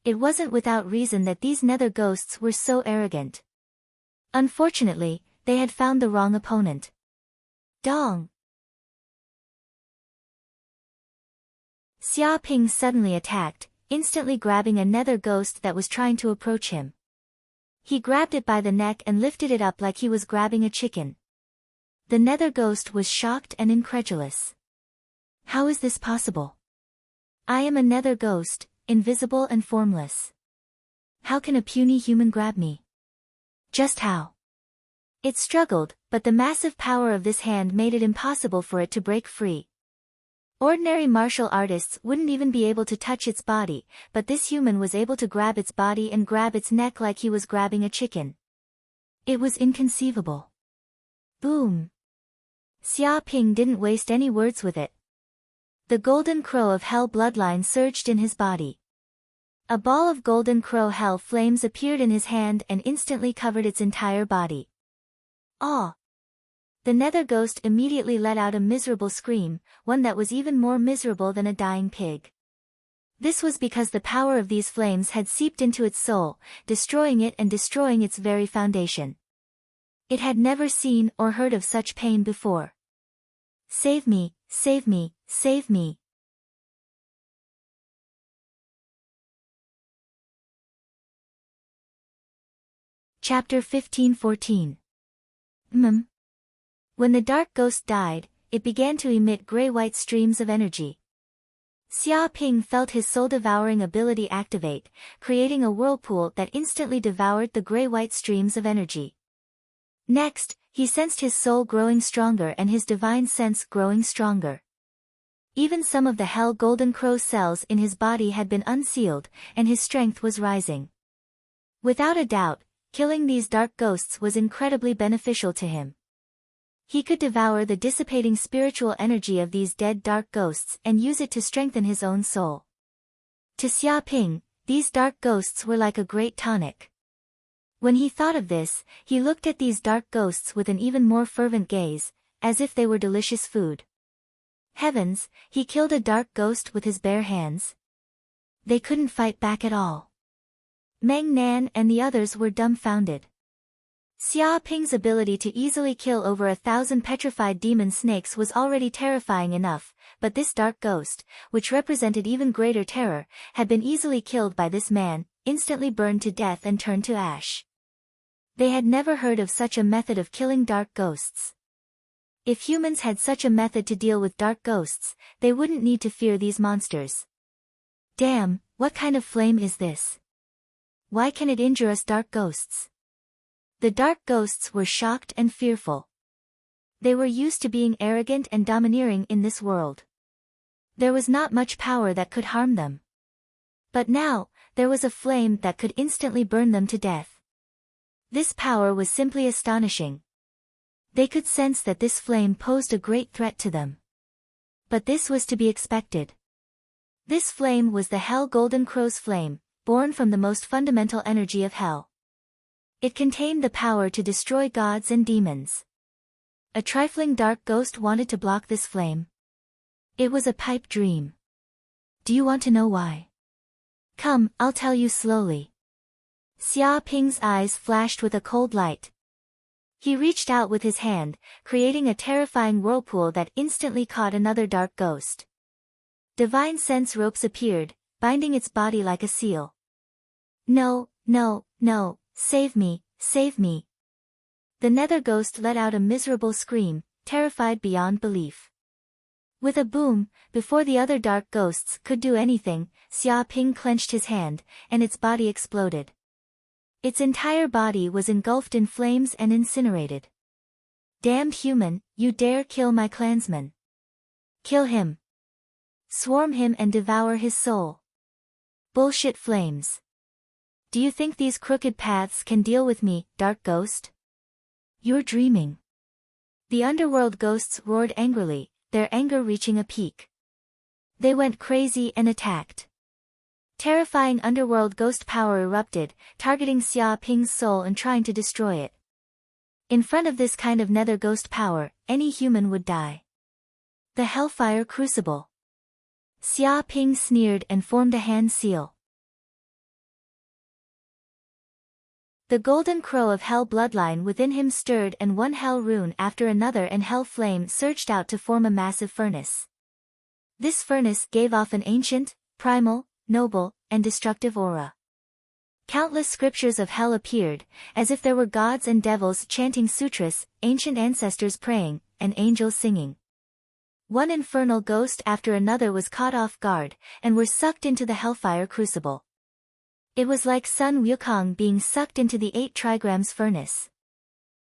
It wasn't without reason that these nether ghosts were so arrogant. Unfortunately, they had found the wrong opponent. Dong! Xia Ping suddenly attacked, instantly grabbing a nether ghost that was trying to approach him. He grabbed it by the neck and lifted it up like he was grabbing a chicken. The nether ghost was shocked and incredulous. How is this possible? I am a nether ghost, invisible and formless. How can a puny human grab me? Just how? It struggled, but the massive power of this hand made it impossible for it to break free. Ordinary martial artists wouldn't even be able to touch its body, but this human was able to grab its body and grab its neck like he was grabbing a chicken. It was inconceivable. Boom! Xia Ping didn't waste any words with it. The golden crow of hell bloodline surged in his body. A ball of golden crow hell flames appeared in his hand and instantly covered its entire body. Aw! The nether ghost immediately let out a miserable scream, one that was even more miserable than a dying pig. This was because the power of these flames had seeped into its soul, destroying it and destroying its very foundation. It had never seen or heard of such pain before. Save me, save me, save me. Chapter 15:14. When the dark ghost died, it began to emit gray-white streams of energy. Xia Ping felt his soul-devouring ability activate, creating a whirlpool that instantly devoured the gray-white streams of energy. Next, he sensed his soul growing stronger and his divine sense growing stronger. Even some of the hell golden crow cells in his body had been unsealed, and his strength was rising. Without a doubt, killing these dark ghosts was incredibly beneficial to him. He could devour the dissipating spiritual energy of these dead dark ghosts and use it to strengthen his own soul. To Xia Ping, these dark ghosts were like a great tonic. When he thought of this, he looked at these dark ghosts with an even more fervent gaze, as if they were delicious food. Heavens, he killed a dark ghost with his bare hands. They couldn't fight back at all. Meng Nan and the others were dumbfounded. Xia Ping's ability to easily kill over 1,000 petrified demon snakes was already terrifying enough, but this dark ghost, which represented even greater terror, had been easily killed by this man, instantly burned to death and turned to ash. They had never heard of such a method of killing dark ghosts. If humans had such a method to deal with dark ghosts, they wouldn't need to fear these monsters. Damn, what kind of flame is this? Why can it injure us dark ghosts? The dark ghosts were shocked and fearful. They were used to being arrogant and domineering in this world. There was not much power that could harm them. But now, there was a flame that could instantly burn them to death. This power was simply astonishing. They could sense that this flame posed a great threat to them. But this was to be expected. This flame was the Hell Golden Crow's flame, born from the most fundamental energy of hell. It contained the power to destroy gods and demons. A trifling dark ghost wanted to block this flame. It was a pipe dream. Do you want to know why? Come, I'll tell you slowly. Xia Ping's eyes flashed with a cold light. He reached out with his hand, creating a terrifying whirlpool that instantly caught another dark ghost. Divine sense ropes appeared, binding its body like a seal. No, no, no. Save me, save me. The nether ghost let out a miserable scream, terrified beyond belief. With a boom, before the other dark ghosts could do anything, Xia Ping clenched his hand, and its body exploded. Its entire body was engulfed in flames and incinerated. Damned human, you dare kill my clansman. Kill him. Swarm him and devour his soul. Bullshit flames. Do you think these crooked paths can deal with me, dark ghost? You're dreaming. The underworld ghosts roared angrily, their anger reaching a peak. They went crazy and attacked. Terrifying underworld ghost power erupted, targeting Xia Ping's soul and trying to destroy it. In front of this kind of nether ghost power, any human would die. The Hellfire Crucible. Xia Ping sneered and formed a hand seal. The golden crow of hell bloodline within him stirred, and one hell rune after another and hell flame surged out to form a massive furnace. This furnace gave off an ancient, primal, noble, and destructive aura. Countless scriptures of hell appeared, as if there were gods and devils chanting sutras, ancient ancestors praying, and angels singing. One infernal ghost after another was caught off guard, and were sucked into the Hellfire Crucible. It was like Sun Wukong being sucked into the 8 trigrams furnace.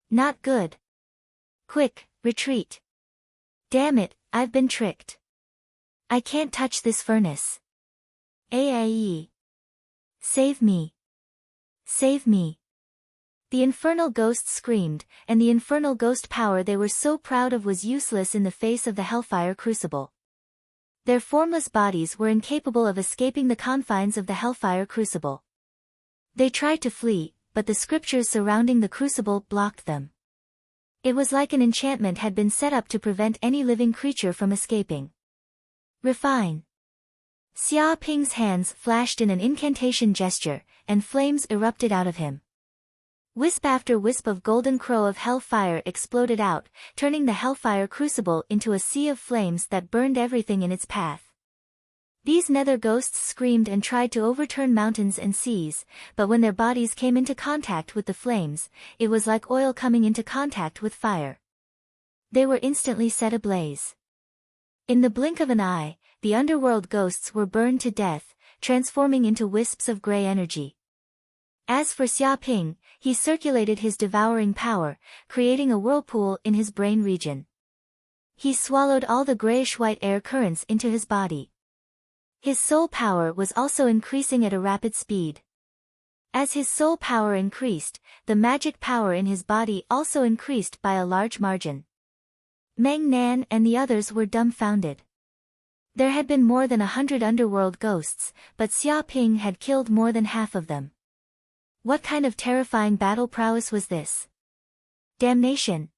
Not good. Quick, retreat. Damn it, I've been tricked. I can't touch this furnace. Aie. Save me. Save me. The infernal ghosts screamed, and the infernal ghost power they were so proud of was useless in the face of the Hellfire Crucible. Their formless bodies were incapable of escaping the confines of the Hellfire Crucible. They tried to flee, but the scriptures surrounding the crucible blocked them. It was like an enchantment had been set up to prevent any living creature from escaping. Refine. Xia Ping's hands flashed in an incantation gesture, and flames erupted out of him. Wisp after wisp of golden crow of hellfire exploded out, turning the hellfire crucible into a sea of flames that burned everything in its path. These nether ghosts screamed and tried to overturn mountains and seas, but when their bodies came into contact with the flames, it was like oil coming into contact with fire. They were instantly set ablaze. In the blink of an eye, the underworld ghosts were burned to death, transforming into wisps of gray energy. As for Xia Ping, he circulated his devouring power, creating a whirlpool in his brain region. He swallowed all the grayish-white air currents into his body. His soul power was also increasing at a rapid speed. As his soul power increased, the magic power in his body also increased by a large margin. Meng Nan and the others were dumbfounded. There had been more than 100 underworld ghosts, but Xia Ping had killed more than half of them. What kind of terrifying battle prowess was this? Damnation!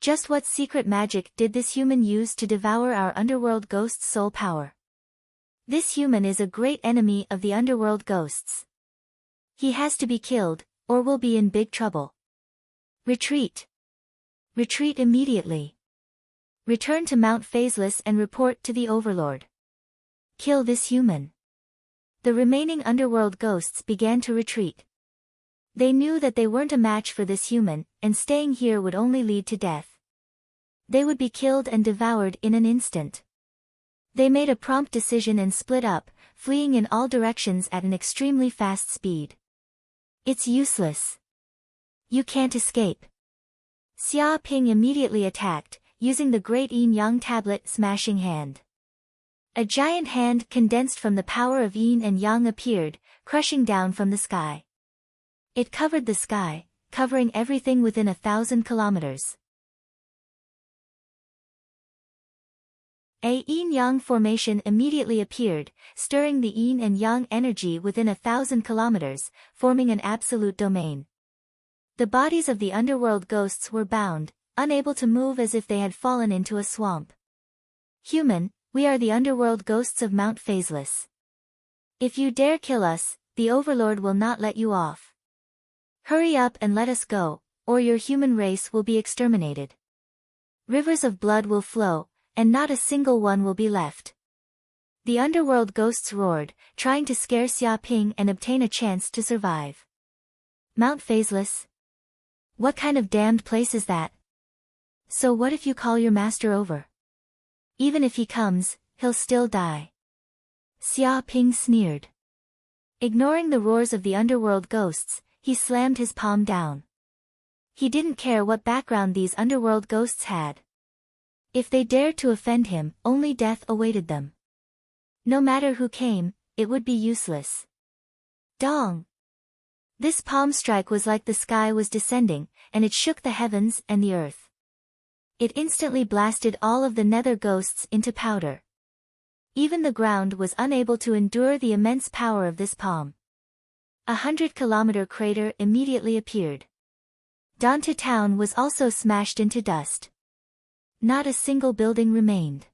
Just what secret magic did this human use to devour our underworld ghost's soul power? This human is a great enemy of the underworld ghosts. He has to be killed, or we'll be in big trouble. Retreat. Retreat immediately. Return to Mount Phaseless and report to the Overlord. Kill this human. The remaining underworld ghosts began to retreat. They knew that they weren't a match for this human, and staying here would only lead to death. They would be killed and devoured in an instant. They made a prompt decision and split up, fleeing in all directions at an extremely fast speed. It's useless. You can't escape. Xia Ping immediately attacked, using the Great Yin Yang Tablet Smashing Hand. A giant hand condensed from the power of Yin and Yang appeared, crushing down from the sky. It covered the sky, covering everything within 1,000 kilometers. A yin-yang formation immediately appeared, stirring the yin and yang energy within 1,000 kilometers, forming an absolute domain. The bodies of the underworld ghosts were bound, unable to move as if they had fallen into a swamp. Human, we are the underworld ghosts of Mount Phaseless. If you dare kill us, the Overlord will not let you off. Hurry up and let us go, or your human race will be exterminated. Rivers of blood will flow, and not a single one will be left. The underworld ghosts roared, trying to scare Xia Ping and obtain a chance to survive. Mount Phaseless? What kind of damned place is that? So what if you call your master over? Even if he comes, he'll still die. Xia Ping sneered. Ignoring the roars of the underworld ghosts, he slammed his palm down. He didn't care what background these underworld ghosts had. If they dared to offend him, only death awaited them. No matter who came, it would be useless. Dong! This palm strike was like the sky was descending, and it shook the heavens and the earth. It instantly blasted all of the nether ghosts into powder. Even the ground was unable to endure the immense power of this palm. 100-kilometer crater immediately appeared. Danta town was also smashed into dust. Not a single building remained.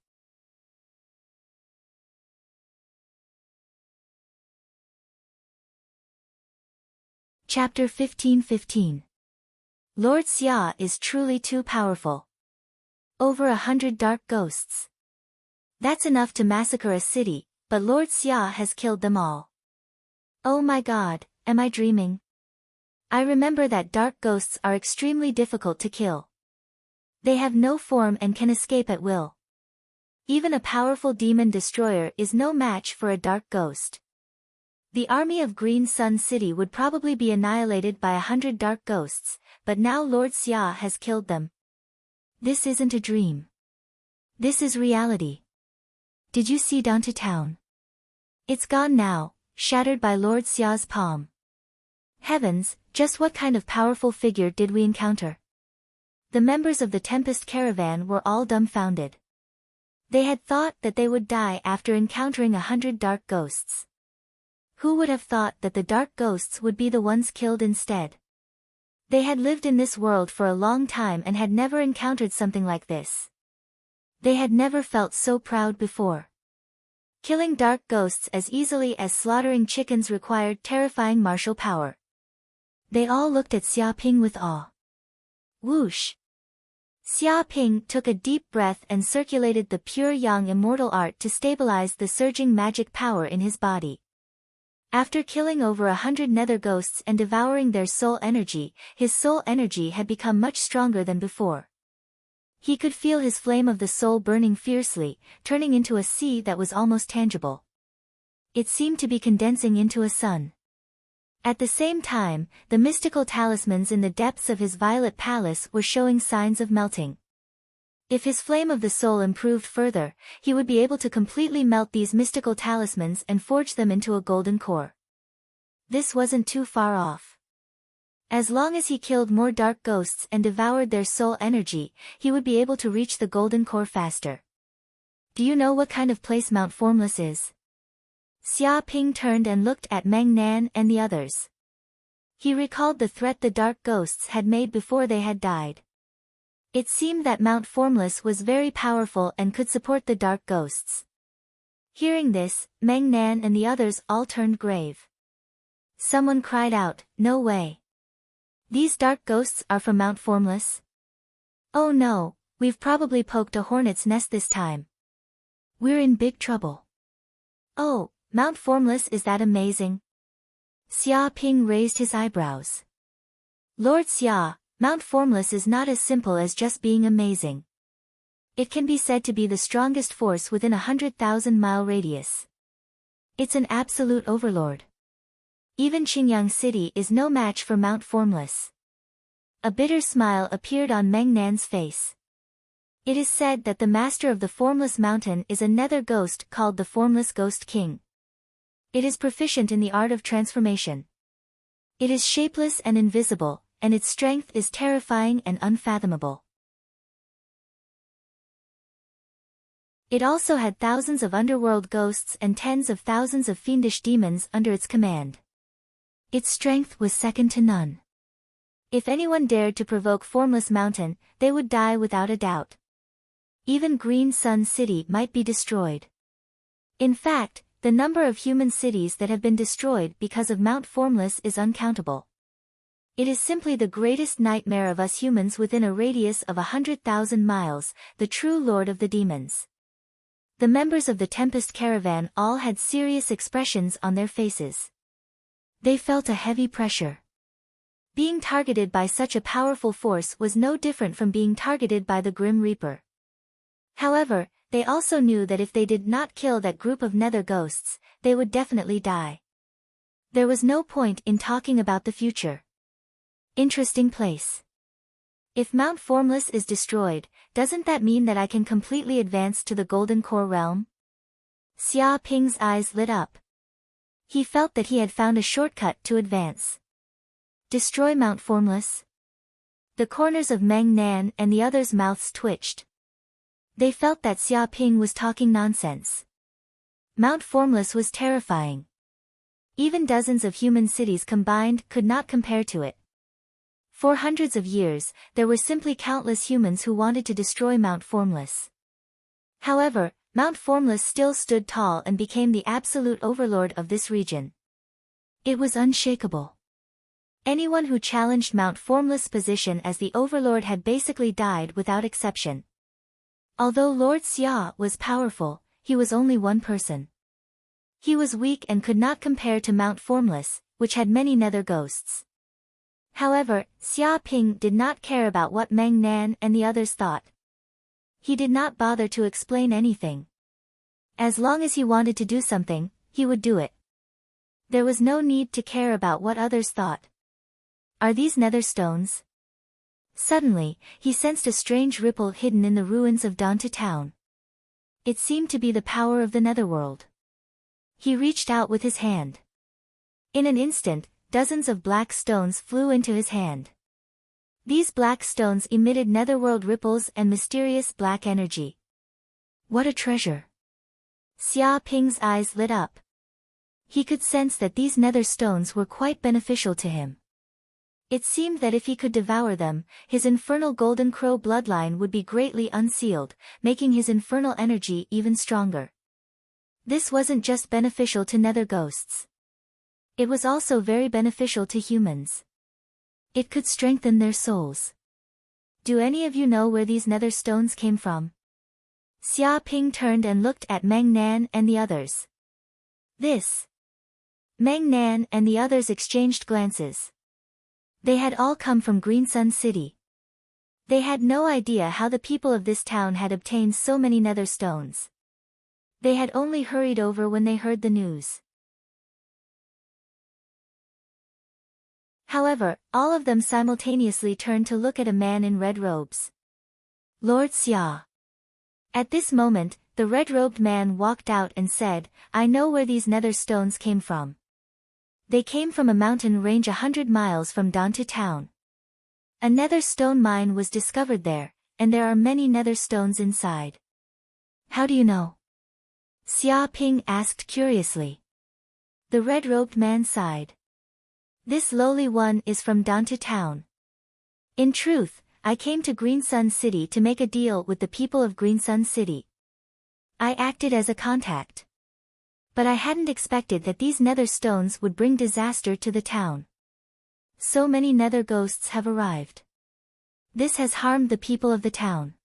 Chapter 15:15. Lord Xia is truly too powerful. Over 100 dark ghosts. That's enough to massacre a city, but Lord Xia has killed them all. Oh my god, am I dreaming? I remember that dark ghosts are extremely difficult to kill. They have no form and can escape at will. Even a powerful demon destroyer is no match for a dark ghost. The army of Green Sun City would probably be annihilated by 100 dark ghosts, but now Lord Xia has killed them. This isn't a dream. This is reality. Did you see Danta town? It's gone now, shattered by Lord Xia's palm. Heavens, just what kind of powerful figure did we encounter? The members of the Tempest Caravan were all dumbfounded. They had thought that they would die after encountering 100 dark ghosts. Who would have thought that the dark ghosts would be the ones killed instead? They had lived in this world for a long time and had never encountered something like this. They had never felt so proud before. Killing dark ghosts as easily as slaughtering chickens required terrifying martial power. They all looked at Xia Ping with awe. Whoosh! Xia Ping took a deep breath and circulated the pure yang immortal art to stabilize the surging magic power in his body. After killing over 100 nether ghosts and devouring their soul energy, his soul energy had become much stronger than before. He could feel his flame of the soul burning fiercely, turning into a sea that was almost tangible. It seemed to be condensing into a sun. At the same time, the mystical talismans in the depths of his violet palace were showing signs of melting. If his flame of the soul improved further, he would be able to completely melt these mystical talismans and forge them into a golden core. This wasn't too far off. As long as he killed more dark ghosts and devoured their soul energy, he would be able to reach the golden core faster. Do you know what kind of place Mount Formless is? Xia Ping turned and looked at Meng Nan and the others. He recalled the threat the dark ghosts had made before they had died. It seemed that Mount Formless was very powerful and could support the dark ghosts. Hearing this, Meng Nan and the others all turned grave. Someone cried out, "No way! These dark ghosts are from Mount Formless? Oh no, we've probably poked a hornet's nest this time. We're in big trouble." "Oh, Mount Formless, is that amazing?" Xia Ping raised his eyebrows. "Lord Xia, Mount Formless is not as simple as just being amazing. It can be said to be the strongest force within 100,000-mile radius. It's an absolute overlord. Even Qingyang City is no match for Mount Formless." A bitter smile appeared on Meng Nan's face. "It is said that the master of the Formless Mountain is a nether ghost called the Formless Ghost King. It is proficient in the art of transformation. It is shapeless and invisible, and its strength is terrifying and unfathomable. It also had thousands of underworld ghosts and tens of thousands of fiendish demons under its command. Its strength was second to none. If anyone dared to provoke Formless Mountain, they would die without a doubt. Even Green Sun City might be destroyed. In fact, the number of human cities that have been destroyed because of Mount Formless is uncountable. It is simply the greatest nightmare of us humans within a radius of 100,000 miles, the true lord of the demons." The members of the Tempest Caravan all had serious expressions on their faces. They felt a heavy pressure. Being targeted by such a powerful force was no different from being targeted by the Grim Reaper. However, they also knew that if they did not kill that group of nether ghosts, they would definitely die. There was no point in talking about the future. Interesting place. If Mount Formless is destroyed, doesn't that mean that I can completely advance to the Golden Core realm? Xia Ping's eyes lit up. He felt that he had found a shortcut to advance. Destroy Mount Formless? The corners of Meng Nan and the others' mouths twitched. They felt that Xia Ping was talking nonsense. Mount Formless was terrifying. Even dozens of human cities combined could not compare to it. For hundreds of years, there were simply countless humans who wanted to destroy Mount Formless. However, Mount Formless still stood tall and became the absolute overlord of this region. It was unshakable. Anyone who challenged Mount Formless' position as the overlord had basically died without exception. Although Lord Xia was powerful, he was only one person. He was weak and could not compare to Mount Formless, which had many nether ghosts. However, Xia Ping did not care about what Meng Nan and the others thought. He did not bother to explain anything. As long as he wanted to do something, he would do it. There was no need to care about what others thought. Are these nether stones? Suddenly, he sensed a strange ripple hidden in the ruins of Danta Town. It seemed to be the power of the netherworld. He reached out with his hand. In an instant, dozens of black stones flew into his hand. These black stones emitted netherworld ripples and mysterious black energy. What a treasure! Xia Ping's eyes lit up. He could sense that these nether stones were quite beneficial to him. It seemed that if he could devour them, his infernal golden crow bloodline would be greatly unsealed, making his infernal energy even stronger. This wasn't just beneficial to nether ghosts. It was also very beneficial to humans. It could strengthen their souls. Do any of you know where these nether stones came from? Xia Ping turned and looked at Meng Nan and the others. Meng Nan and the others exchanged glances. They had all come from Green Sun City. They had no idea how the people of this town had obtained so many nether stones. They had only hurried over when they heard the news. However, all of them simultaneously turned to look at a man in red robes. Lord Xia. At this moment, the red-robed man walked out and said, "I know where these nether stones came from. They came from a mountain range 100 miles from Dantu town. A nether stone mine was discovered there, and there are many nether stones inside." "How do you know?" Xia Ping asked curiously. The red-robed man sighed. "This lowly one is from Dantu town. In truth, I came to Green Sun City to make a deal with the people of Green Sun City. I acted as a contact. But I hadn't expected that these nether stones would bring disaster to the town. So many nether ghosts have arrived. This has harmed the people of the town."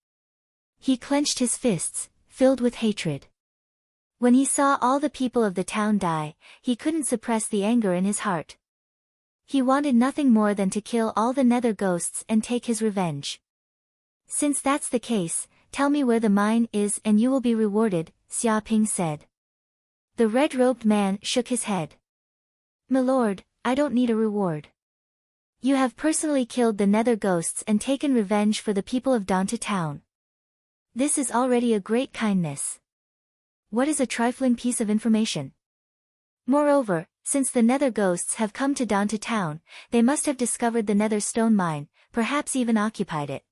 He clenched his fists, filled with hatred. When he saw all the people of the town die, he couldn't suppress the anger in his heart. He wanted nothing more than to kill all the nether ghosts and take his revenge. "Since that's the case, tell me where the mine is and you will be rewarded," Xia Ping said. The red-robed man shook his head. "My lord, I don't need a reward. You have personally killed the nether ghosts and taken revenge for the people of Dantu town. This is already a great kindness. What is a trifling piece of information? Moreover, since the nether ghosts have come to Dantu town, they must have discovered the nether stone mine, perhaps even occupied it.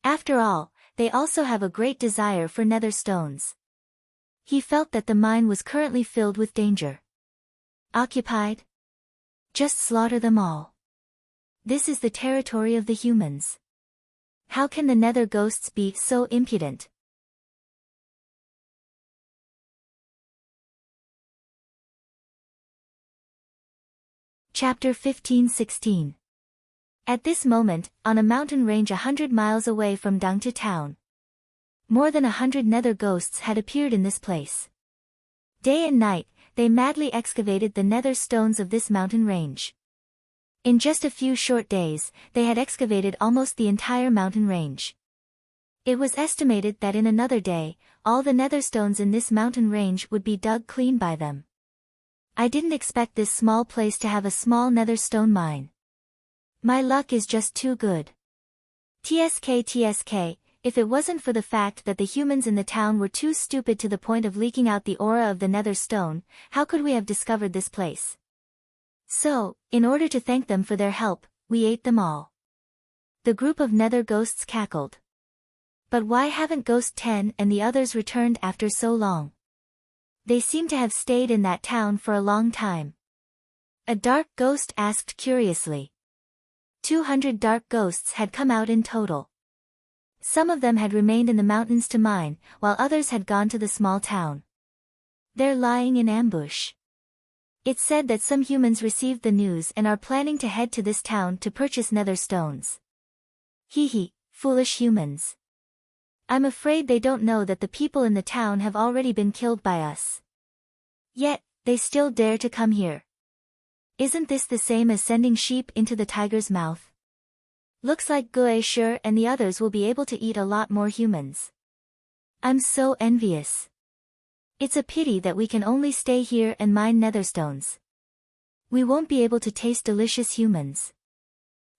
After all, they also have a great desire for nether stones." He felt that the mine was currently filled with danger. Occupied? Just slaughter them all. This is the territory of the humans. How can the nether ghosts be so impudent? Chapter 15-16. At this moment, on a mountain range 100 miles away from Dantu town, more than 100 nether ghosts had appeared in this place. Day and night, they madly excavated the nether stones of this mountain range. In just a few short days, they had excavated almost the entire mountain range. It was estimated that in another day, all the nether stones in this mountain range would be dug clean by them. I didn't expect this small place to have a small nether stone mine. My luck is just too good. TSK, if it wasn't for the fact that the humans in the town were too stupid to the point of leaking out the aura of the nether stone, how could we have discovered this place? So, in order to thank them for their help, we ate them all." The group of nether ghosts cackled. "But why haven't Ghost 10 and the others returned after so long? They seem to have stayed in that town for a long time." A dark ghost asked curiously. 200 dark ghosts had come out in total. Some of them had remained in the mountains to mine, while others had gone to the small town. They're lying in ambush. It's said that some humans received the news and are planning to head to this town to purchase nether stones. Hee, foolish humans. I'm afraid they don't know that the people in the town have already been killed by us. Yet, they still dare to come here. Isn't this the same as sending sheep into the tiger's mouth? Looks like Gue Shi and the others will be able to eat a lot more humans. I'm so envious. It's a pity that we can only stay here and mine netherstones. We won't be able to taste delicious humans.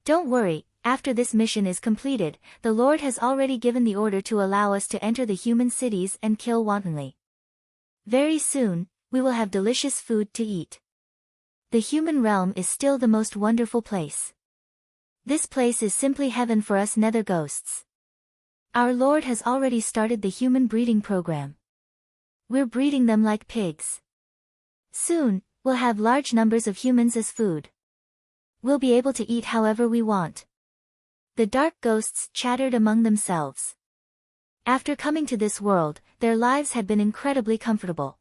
Don't worry, after this mission is completed, the Lord has already given the order to allow us to enter the human cities and kill wantonly. Very soon, we will have delicious food to eat. The human realm is still the most wonderful place. This place is simply heaven for us nether ghosts. Our Lord has already started the human breeding program. We're breeding them like pigs. Soon, we'll have large numbers of humans as food. We'll be able to eat however we want. The dark ghosts chattered among themselves. After coming to this world, their lives had been incredibly comfortable.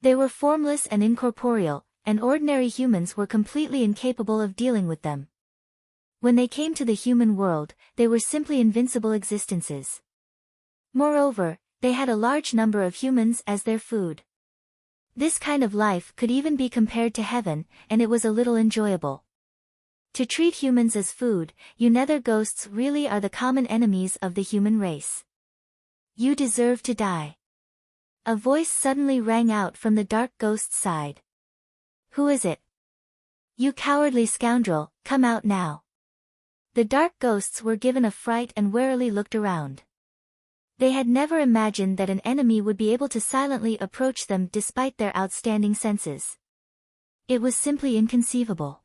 They were formless and incorporeal, and ordinary humans were completely incapable of dealing with them. When they came to the human world, they were simply invincible existences. Moreover, they had a large number of humans as their food. This kind of life could even be compared to heaven, and it was a little enjoyable. To treat humans as food, you nether ghosts really are the common enemies of the human race. You deserve to die. A voice suddenly rang out from the dark ghost's side. Who is it? You cowardly scoundrel, come out now. The dark ghosts were given a fright and warily looked around. They had never imagined that an enemy would be able to silently approach them despite their outstanding senses. It was simply inconceivable.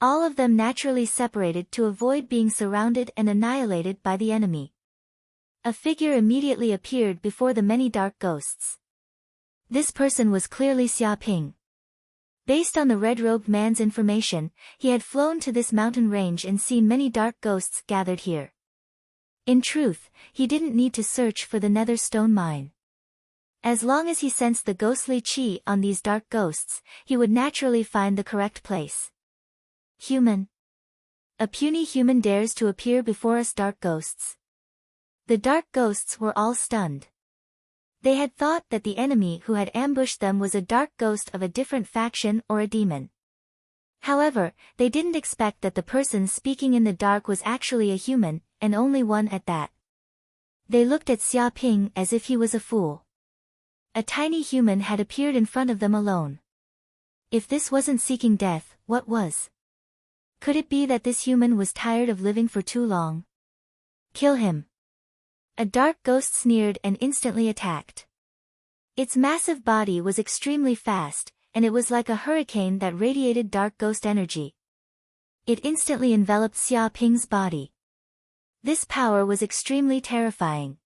All of them naturally separated to avoid being surrounded and annihilated by the enemy. A figure immediately appeared before the many dark ghosts. This person was clearly Xia Ping. Based on the red-robed man's information, he had flown to this mountain range and seen many dark ghosts gathered here. In truth, he didn't need to search for the nether stone mine. As long as he sensed the ghostly chi on these dark ghosts, he would naturally find the correct place. Human. A puny human dares to appear before us dark ghosts. The dark ghosts were all stunned. They had thought that the enemy who had ambushed them was a dark ghost of a different faction or a demon. However, they didn't expect that the person speaking in the dark was actually a human, and only one at that. They looked at Xia Ping as if he was a fool. A tiny human had appeared in front of them alone. If this wasn't seeking death, what was? Could it be that this human was tired of living for too long? Kill him. A dark ghost sneered and instantly attacked. Its massive body was extremely fast, and it was like a hurricane that radiated dark ghost energy. It instantly enveloped Xia Ping's body. This power was extremely terrifying.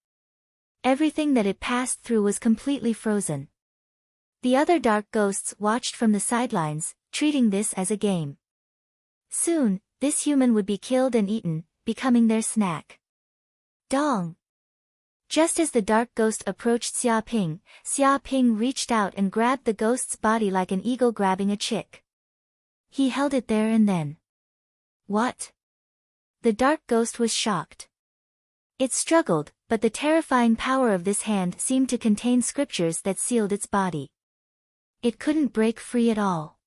Everything that it passed through was completely frozen. The other dark ghosts watched from the sidelines, treating this as a game. Soon, this human would be killed and eaten, becoming their snack. Dong! Just as the dark ghost approached Xia Ping reached out and grabbed the ghost's body like an eagle grabbing a chick. He held it there and then. What? The dark ghost was shocked. It struggled, but the terrifying power of this hand seemed to contain scriptures that sealed its body. It couldn't break free at all.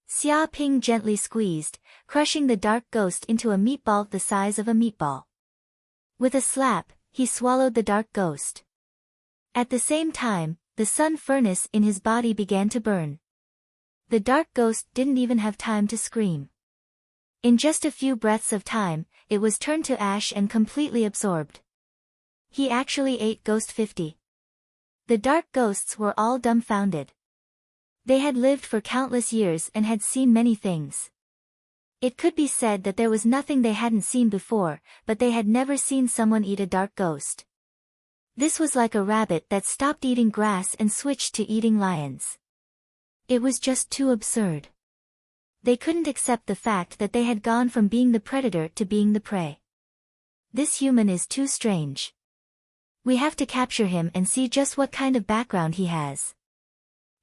Xia Ping gently squeezed, crushing the dark ghost into a meatball the size of a meatball. With a slap, he swallowed the dark ghost. At the same time, the sun furnace in his body began to burn. The dark ghost didn't even have time to scream. In just a few breaths of time, it was turned to ash and completely absorbed. He actually ate Ghost 50. The dark ghosts were all dumbfounded. They had lived for countless years and had seen many things. It could be said that there was nothing they hadn't seen before, but they had never seen someone eat a dark ghost. This was like a rabbit that stopped eating grass and switched to eating lions. It was just too absurd. They couldn't accept the fact that they had gone from being the predator to being the prey. This human is too strange. We have to capture him and see just what kind of background he has.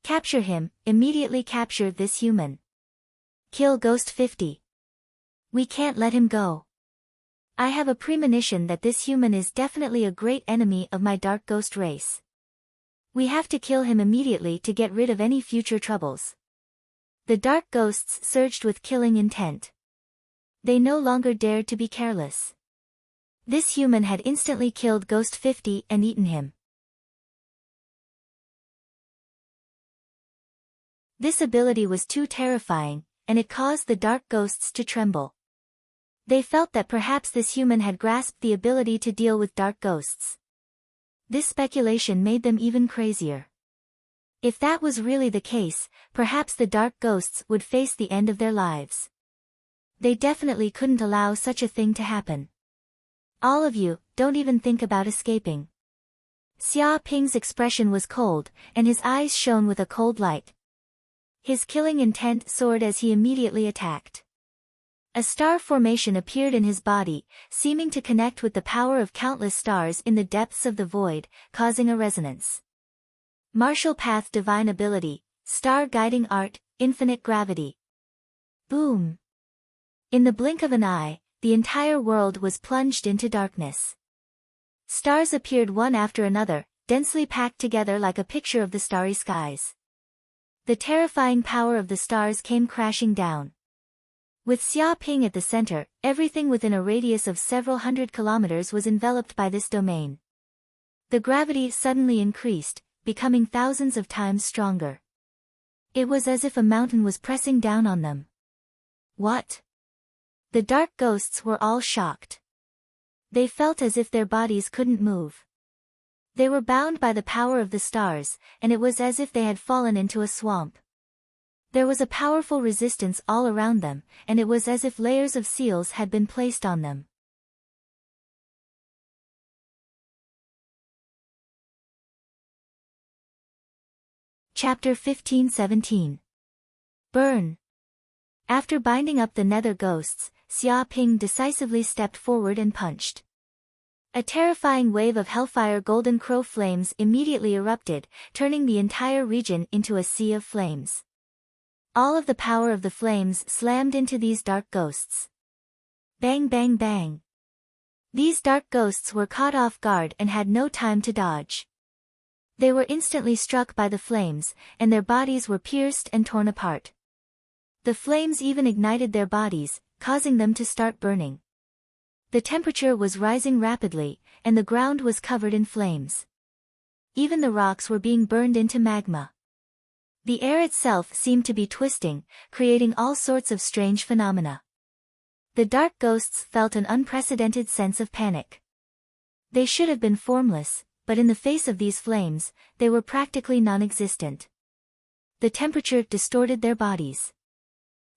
Capture him, immediately capture this human. Kill Ghost 50. We can't let him go. I have a premonition that this human is definitely a great enemy of my dark ghost race. We have to kill him immediately to get rid of any future troubles. The dark ghosts surged with killing intent. They no longer dared to be careless. This human had instantly killed Ghost 50 and eaten him. This ability was too terrifying, and it caused the dark ghosts to tremble. They felt that perhaps this human had grasped the ability to deal with dark ghosts. This speculation made them even crazier. If that was really the case, perhaps the dark ghosts would face the end of their lives. They definitely couldn't allow such a thing to happen. All of you, don't even think about escaping. Xia Ping's expression was cold, and his eyes shone with a cold light. His killing intent soared as he immediately attacked. A star formation appeared in his body, seeming to connect with the power of countless stars in the depths of the void, causing a resonance. Martial path, divine ability, star guiding art, infinite gravity. Boom! In the blink of an eye, the entire world was plunged into darkness. Stars appeared one after another, densely packed together like a picture of the starry skies. The terrifying power of the stars came crashing down. With Xia Ping at the center, everything within a radius of several hundred kilometers was enveloped by this domain. The gravity suddenly increased, becoming thousands of times stronger. It was as if a mountain was pressing down on them. What? The dark ghosts were all shocked. They felt as if their bodies couldn't move. They were bound by the power of the stars, and it was as if they had fallen into a swamp. There was a powerful resistance all around them, and it was as if layers of seals had been placed on them. Chapter 15-17. Burn. After binding up the nether ghosts, Xia Ping decisively stepped forward and punched. A terrifying wave of hellfire golden crow flames immediately erupted, turning the entire region into a sea of flames. All of the power of the flames slammed into these dark ghosts. Bang bang bang. These dark ghosts were caught off guard and had no time to dodge. They were instantly struck by the flames, and their bodies were pierced and torn apart. The flames even ignited their bodies, causing them to start burning. The temperature was rising rapidly, and the ground was covered in flames. Even the rocks were being burned into magma. The air itself seemed to be twisting, creating all sorts of strange phenomena. The dark ghosts felt an unprecedented sense of panic. They should have been formless, but in the face of these flames, they were practically non-existent. The temperature distorted their bodies.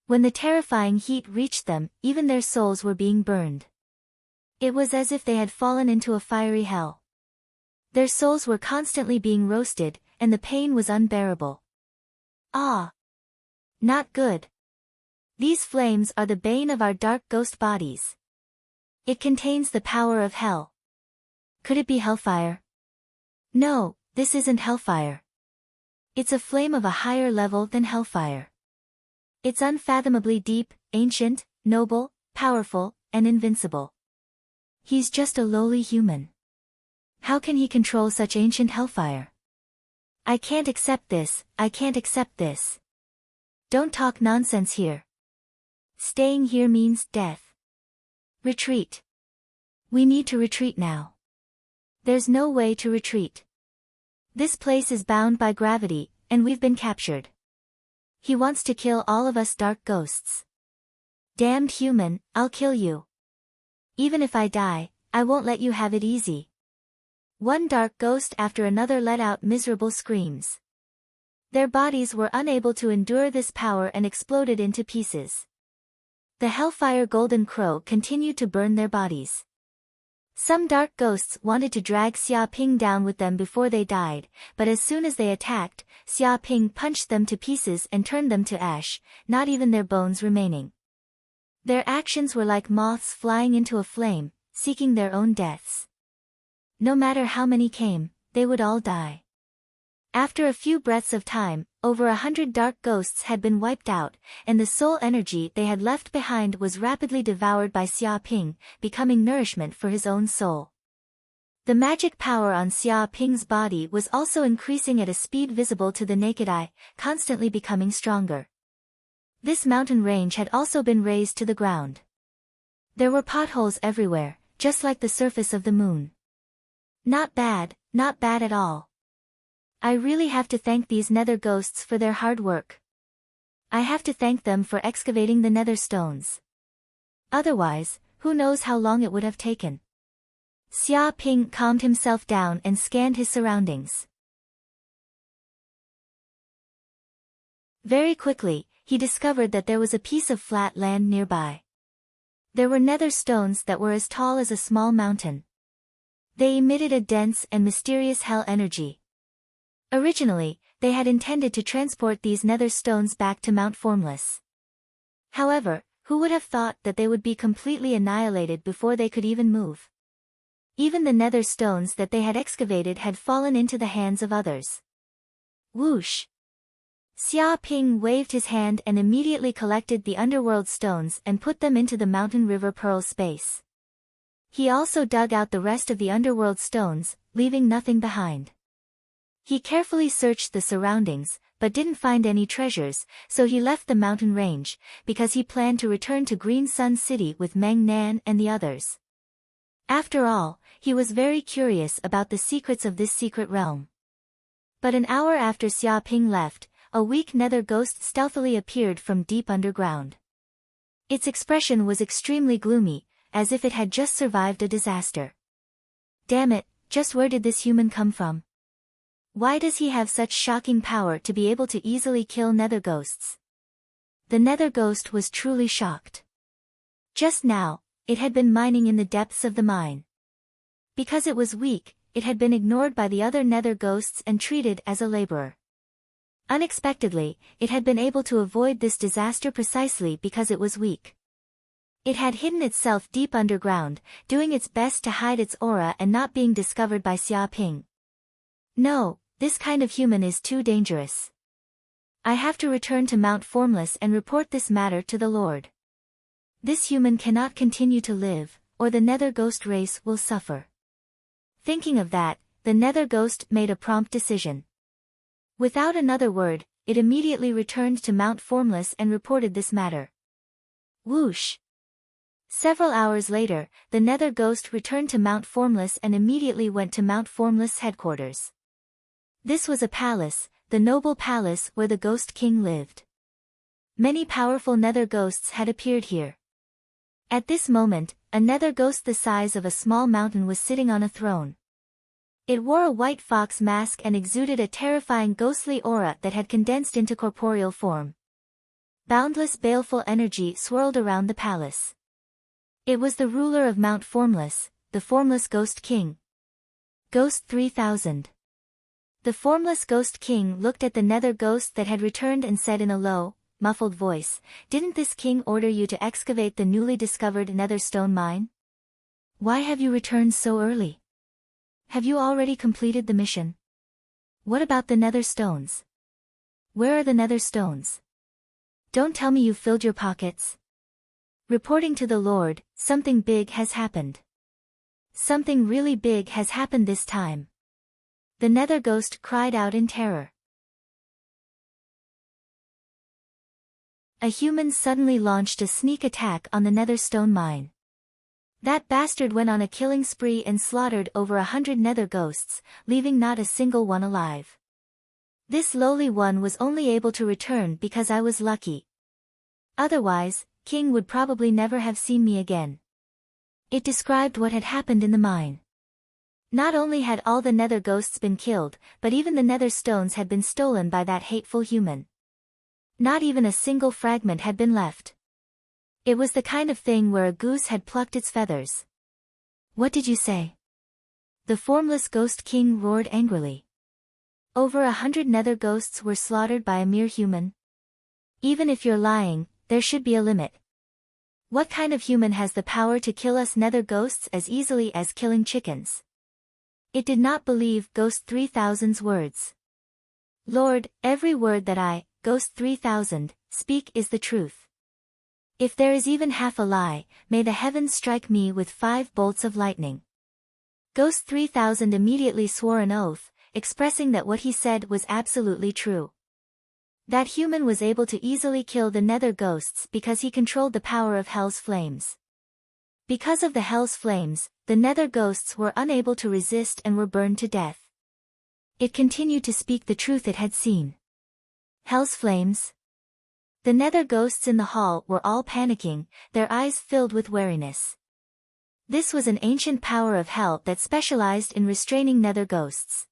When the terrifying heat reached them, even their souls were being burned. It was as if they had fallen into a fiery hell. Their souls were constantly being roasted, and the pain was unbearable. Ah! Not good. These flames are the bane of our dark ghost bodies. It contains the power of hell. Could it be hellfire? No, this isn't hellfire. It's a flame of a higher level than hellfire. It's unfathomably deep, ancient, noble, powerful, and invincible. He's just a lowly human. How can he control such ancient hellfire? I can't accept this, I can't accept this. Don't talk nonsense here. Staying here means death. Retreat. We need to retreat now. There's no way to retreat. This place is bound by gravity, and we've been captured. He wants to kill all of us dark ghosts. Damned human, I'll kill you. Even if I die, I won't let you have it easy. One dark ghost after another let out miserable screams. Their bodies were unable to endure this power and exploded into pieces. The hellfire golden crow continued to burn their bodies. Some dark ghosts wanted to drag Xia Ping down with them before they died, but as soon as they attacked, Xia Ping punched them to pieces and turned them to ash, not even their bones remaining. Their actions were like moths flying into a flame, seeking their own deaths. No matter how many came, they would all die. After a few breaths of time, over 100 dark ghosts had been wiped out, and the soul energy they had left behind was rapidly devoured by Xia Ping, becoming nourishment for his own soul. The magic power on Xia Ping's body was also increasing at a speed visible to the naked eye, constantly becoming stronger. This mountain range had also been razed to the ground. There were potholes everywhere, just like the surface of the moon. Not bad at all. I really have to thank these nether ghosts for their hard work. I have to thank them for excavating the nether stones. Otherwise, who knows how long it would have taken. Xia Ping calmed himself down and scanned his surroundings. Very quickly, he discovered that there was a piece of flat land nearby. There were nether stones that were as tall as a small mountain. They emitted a dense and mysterious hell energy. Originally, they had intended to transport these nether stones back to Mount Formless. However, who would have thought that they would be completely annihilated before they could even move? Even the nether stones that they had excavated had fallen into the hands of others. Whoosh! Xia Ping waved his hand and immediately collected the underworld stones and put them into the mountain river pearl space. He also dug out the rest of the underworld stones, leaving nothing behind. He carefully searched the surroundings, but didn't find any treasures, so he left the mountain range, because he planned to return to Green Sun City with Meng Nan and the others. After all, he was very curious about the secrets of this secret realm. But an hour after Xia Ping left, a weak nether ghost stealthily appeared from deep underground. Its expression was extremely gloomy, as if it had just survived a disaster. Damn it, just where did this human come from? Why does he have such shocking power to be able to easily kill nether ghosts? The nether ghost was truly shocked. Just now, it had been mining in the depths of the mine. Because it was weak, it had been ignored by the other nether ghosts and treated as a laborer. Unexpectedly, it had been able to avoid this disaster precisely because it was weak. It had hidden itself deep underground, doing its best to hide its aura and not being discovered by Xia Ping. No, this kind of human is too dangerous. I have to return to Mount Formless and report this matter to the Lord. This human cannot continue to live, or the nether ghost race will suffer. Thinking of that, the nether ghost made a prompt decision. Without another word, it immediately returned to Mount Formless and reported this matter. Whoosh! Several hours later, the nether ghost returned to Mount Formless and immediately went to Mount Formless headquarters. This was a palace, the noble palace where the Ghost King lived. Many powerful nether ghosts had appeared here. At this moment, a nether ghost the size of a small mountain was sitting on a throne. It wore a white fox mask and exuded a terrifying ghostly aura that had condensed into corporeal form. Boundless baleful energy swirled around the palace. It was the ruler of Mount Formless, the Formless Ghost King. Ghost 3000. The Formless Ghost King looked at the nether ghost that had returned and said in a low, muffled voice, "Didn't this king order you to excavate the newly discovered nether stone mine? Why have you returned so early? Have you already completed the mission? What about the nether stones? Where are the nether stones? Don't tell me you've filled your pockets." Reporting to the Lord, something big has happened. Something really big has happened this time. The nether ghost cried out in terror. A human suddenly launched a sneak attack on the nether stone mine. That bastard went on a killing spree and slaughtered over 100 nether ghosts, leaving not a single one alive. This lowly one was only able to return because I was lucky. Otherwise, King would probably never have seen me again. It described what had happened in the mine. Not only had all the nether ghosts been killed, but even the nether stones had been stolen by that hateful human. Not even a single fragment had been left. It was the kind of thing where a goose had plucked its feathers. "What did you say?" The Formless Ghost King roared angrily. Over 100 nether ghosts were slaughtered by a mere human. Even if you're lying, there should be a limit. What kind of human has the power to kill us nether ghosts as easily as killing chickens? It did not believe Ghost 3000's words. "Lord, every word that I, Ghost 3000, speak is the truth. If there is even half a lie, may the heavens strike me with 5 bolts of lightning." Ghost 3000 immediately swore an oath, expressing that what he said was absolutely true. That human was able to easily kill the nether ghosts because he controlled the power of Hell's flames. Because of the Hell's flames, the nether ghosts were unable to resist and were burned to death. It continued to speak the truth it had seen. Hell's flames? The nether ghosts in the hall were all panicking, their eyes filled with wariness. This was an ancient power of hell that specialized in restraining nether ghosts.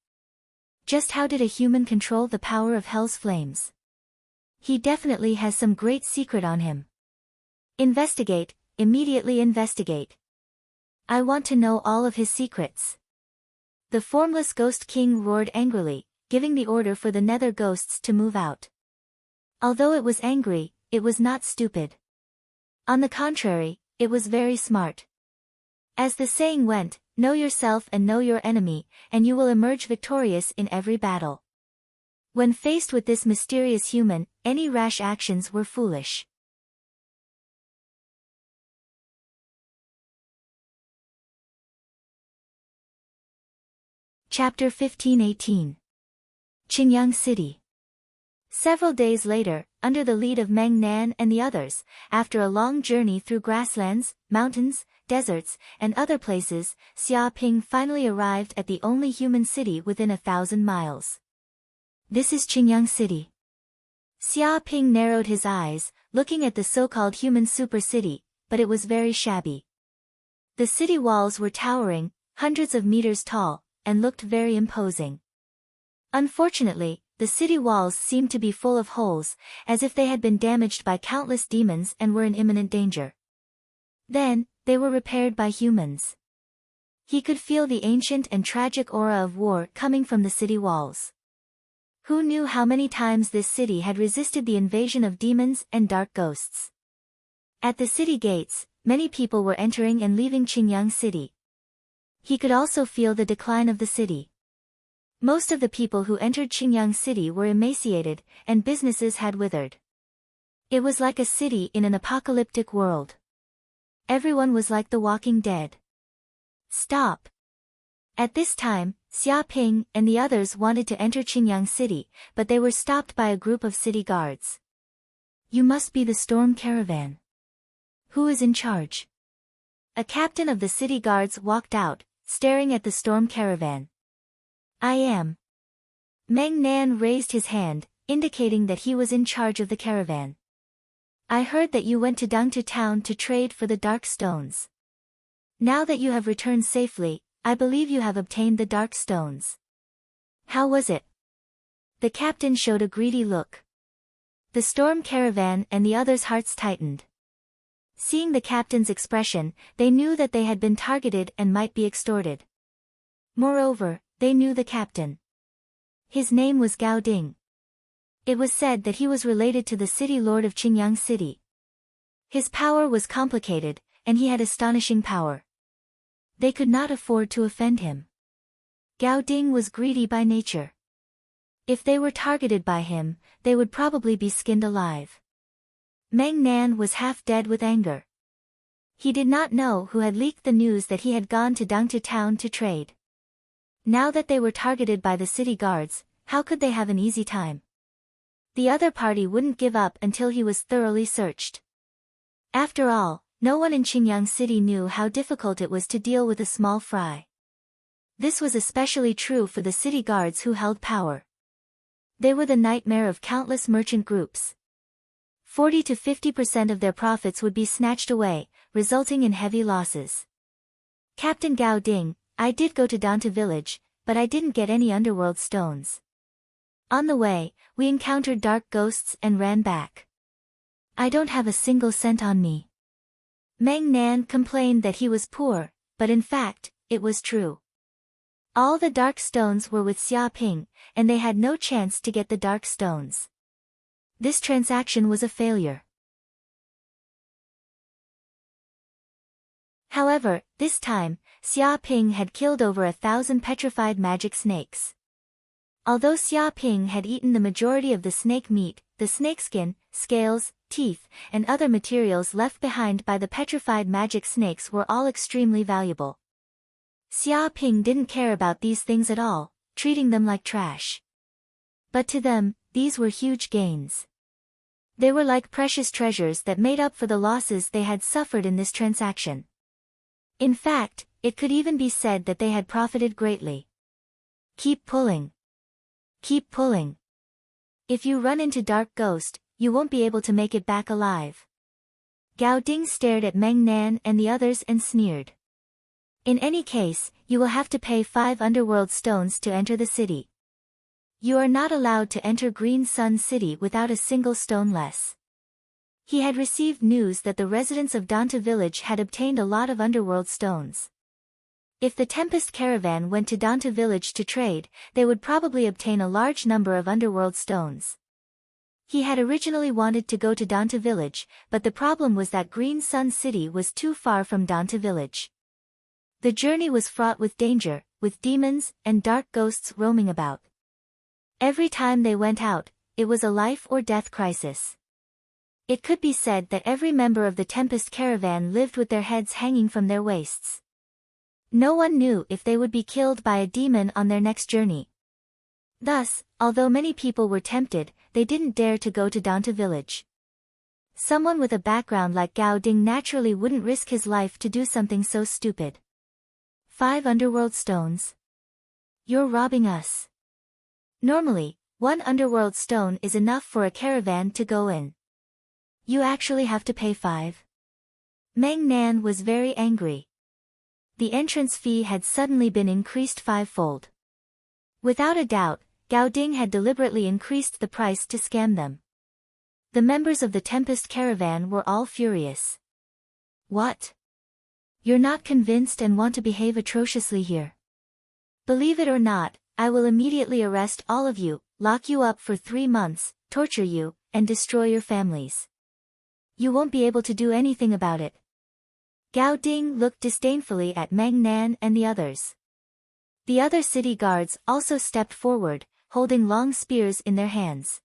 Just how did a human control the power of Hell's flames? He definitely has some great secret on him. Investigate, immediately investigate. I want to know all of his secrets. The Formless Ghost King roared angrily, giving the order for the nether ghosts to move out. Although it was angry, it was not stupid. On the contrary, it was very smart. As the saying went, know yourself and know your enemy, and you will emerge victorious in every battle. When faced with this mysterious human, any rash actions were foolish. Chapter 15-18. Qingyang City. Several days later, under the lead of Meng Nan and the others, after a long journey through grasslands, mountains, deserts, and other places, Xia Ping finally arrived at the only human city within 1,000 miles. This is Qingyang City. Xia Ping narrowed his eyes, looking at the so-called human super city, but it was very shabby. The city walls were towering, hundreds of meters tall, and looked very imposing. Unfortunately, the city walls seemed to be full of holes, as if they had been damaged by countless demons and were in imminent danger. Then, they were repaired by humans. He could feel the ancient and tragic aura of war coming from the city walls. Who knew how many times this city had resisted the invasion of demons and dark ghosts? At the city gates, many people were entering and leaving Qingyang City. He could also feel the decline of the city. Most of the people who entered Qingyang City were emaciated, and businesses had withered. It was like a city in an apocalyptic world. Everyone was like the walking dead. Stop! At this time, Xia Ping and the others wanted to enter Qingyang City, but they were stopped by a group of city guards. You must be the storm caravan. Who is in charge? A captain of the city guards walked out, staring at the storm caravan. I am. Meng Nan raised his hand, indicating that he was in charge of the caravan. I heard that you went to Dangtu town to trade for the dark stones. Now that you have returned safely, I believe you have obtained the dark stones. How was it? The captain showed a greedy look. The storm caravan and the others' hearts tightened. Seeing the captain's expression, they knew that they had been targeted and might be extorted. Moreover, they knew the captain. His name was Gao Ding. It was said that he was related to the city lord of Qingyang City. His power was complicated, and he had astonishing power. They could not afford to offend him. Gao Ding was greedy by nature. If they were targeted by him, they would probably be skinned alive. Meng Nan was half dead with anger. He did not know who had leaked the news that he had gone to Dangtu town to trade. Now that they were targeted by the city guards, how could they have an easy time? The other party wouldn't give up until he was thoroughly searched. After all, no one in Qingyang City knew how difficult it was to deal with a small fry. This was especially true for the city guards who held power. They were the nightmare of countless merchant groups. 40 to 50% of their profits would be snatched away, resulting in heavy losses. Captain Gao Ding, I did go to Danta village, but I didn't get any underworld stones. On the way, we encountered dark ghosts and ran back. I don't have a single cent on me. Meng Nan complained that he was poor, but in fact, it was true. All the dark stones were with Xia Ping, and they had no chance to get the dark stones. This transaction was a failure. However, this time, Xia Ping had killed over 1,000 petrified magic snakes. Although Xia Ping had eaten the majority of the snake meat, the snakeskin, scales, teeth, and other materials left behind by the petrified magic snakes were all extremely valuable. Xia Ping didn't care about these things at all, treating them like trash. But to them, these were huge gains. They were like precious treasures that made up for the losses they had suffered in this transaction. In fact, it could even be said that they had profited greatly. Keep pulling. Keep pulling. If you run into Dark Ghost, you won't be able to make it back alive. Gao Ding stared at Meng Nan and the others and sneered. In any case, you will have to pay 5 underworld stones to enter the city. You are not allowed to enter Green Sun City without a single stone less. He had received news that the residents of Danta village had obtained a lot of underworld stones. If the Tempest caravan went to Danta village to trade, they would probably obtain a large number of underworld stones. He had originally wanted to go to Danta village, but the problem was that Green Sun City was too far from Danta village. The journey was fraught with danger, with demons and dark ghosts roaming about. Every time they went out, it was a life or death crisis. It could be said that every member of the Tempest caravan lived with their heads hanging from their waists. No one knew if they would be killed by a demon on their next journey. Thus, although many people were tempted, they didn't dare to go to Danta village. Someone with a background like Gao Ding naturally wouldn't risk his life to do something so stupid. 5 underworld stones. You're robbing us. Normally, 1 underworld stone is enough for a caravan to go in. You actually have to pay 5. Meng Nan was very angry. The entrance fee had suddenly been increased 5-fold. Without a doubt, Gao Ding had deliberately increased the price to scam them. The members of the Tempest caravan were all furious. What? You're not convinced and want to behave atrociously here? Believe it or not, I will immediately arrest all of you, lock you up for 3 months, torture you, and destroy your families. You won't be able to do anything about it. Gao Ding looked disdainfully at Meng Nan and the others. The other city guards also stepped forward, holding long spears in their hands.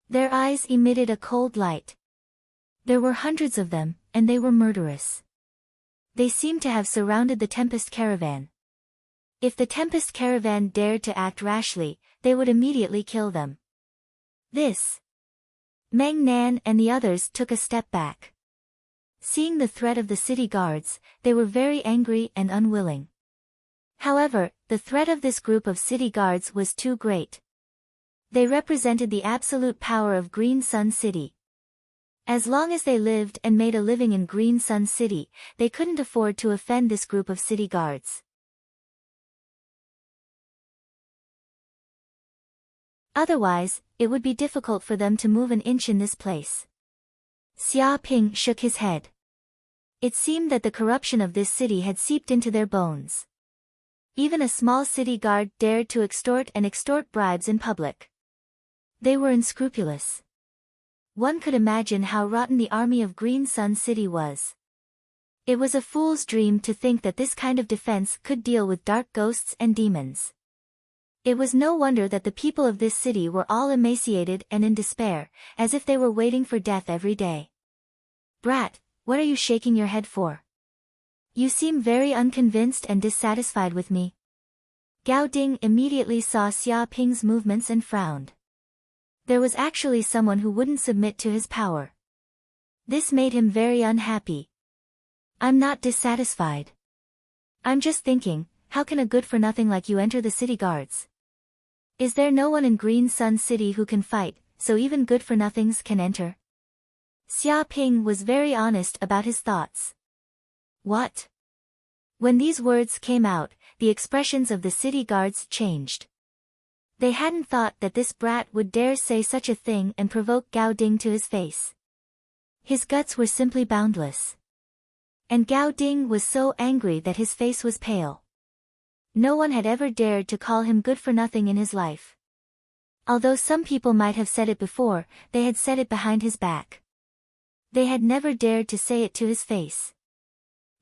Their eyes emitted a cold light. There were hundreds of them, and they were murderous. They seemed to have surrounded the Tempest caravan. If the Tempest caravan dared to act rashly, they would immediately kill them. Meng Nan and the others took a step back. Seeing the threat of the city guards, they were very angry and unwilling. However, the threat of this group of city guards was too great. They represented the absolute power of Green Sun City. As long as they lived and made a living in Green Sun City, they couldn't afford to offend this group of city guards. Otherwise, it would be difficult for them to move an inch in this place. Xia Ping shook his head. It seemed that the corruption of this city had seeped into their bones. Even a small city guard dared to extort bribes in public. They were unscrupulous. One could imagine how rotten the army of Green Sun City was. It was a fool's dream to think that this kind of defense could deal with dark ghosts and demons. It was no wonder that the people of this city were all emaciated and in despair, as if they were waiting for death every day. Brat, what are you shaking your head for? You seem very unconvinced and dissatisfied with me. Gao Ding immediately saw Xia Ping's movements and frowned. There was actually someone who wouldn't submit to his power. This made him very unhappy. I'm not dissatisfied. I'm just thinking, how can a good-for-nothing like you enter the city guards? Is there no one in Green Sun City who can fight, so even good-for-nothings can enter? Xia Ping was very honest about his thoughts. What? When these words came out, the expressions of the city guards changed. They hadn't thought that this brat would dare say such a thing and provoke Gao Ding to his face. His guts were simply boundless. And Gao Ding was so angry that his face was pale. No one had ever dared to call him good-for-nothing in his life. Although some people might have said it before, they had said it behind his back. They had never dared to say it to his face.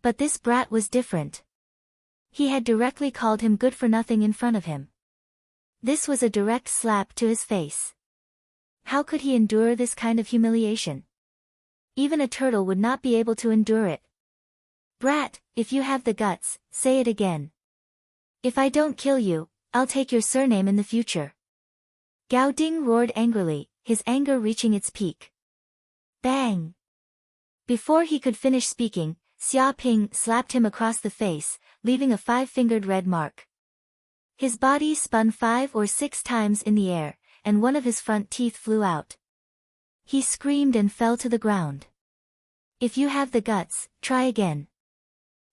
But this brat was different. He had directly called him good-for-nothing in front of him. This was a direct slap to his face. How could he endure this kind of humiliation? Even a turtle would not be able to endure it. Brat, if you have the guts, say it again. If I don't kill you, I'll take your surname in the future. Gao Ding roared angrily, his anger reaching its peak. Bang! Before he could finish speaking, Xia Ping slapped him across the face, leaving a 5-fingered red mark. His body spun 5 or 6 times in the air, and one of his front teeth flew out. He screamed and fell to the ground. If you have the guts, try again.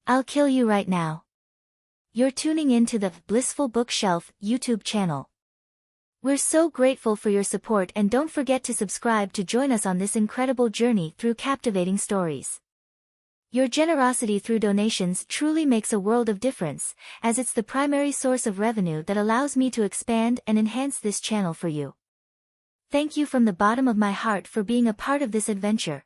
I'll kill you right now. You're tuning in to the Blissful Bookshelf YouTube channel. We're so grateful for your support, and don't forget to subscribe to join us on this incredible journey through captivating stories. Your generosity through donations truly makes a world of difference, as it's the primary source of revenue that allows me to expand and enhance this channel for you. Thank you from the bottom of my heart for being a part of this adventure.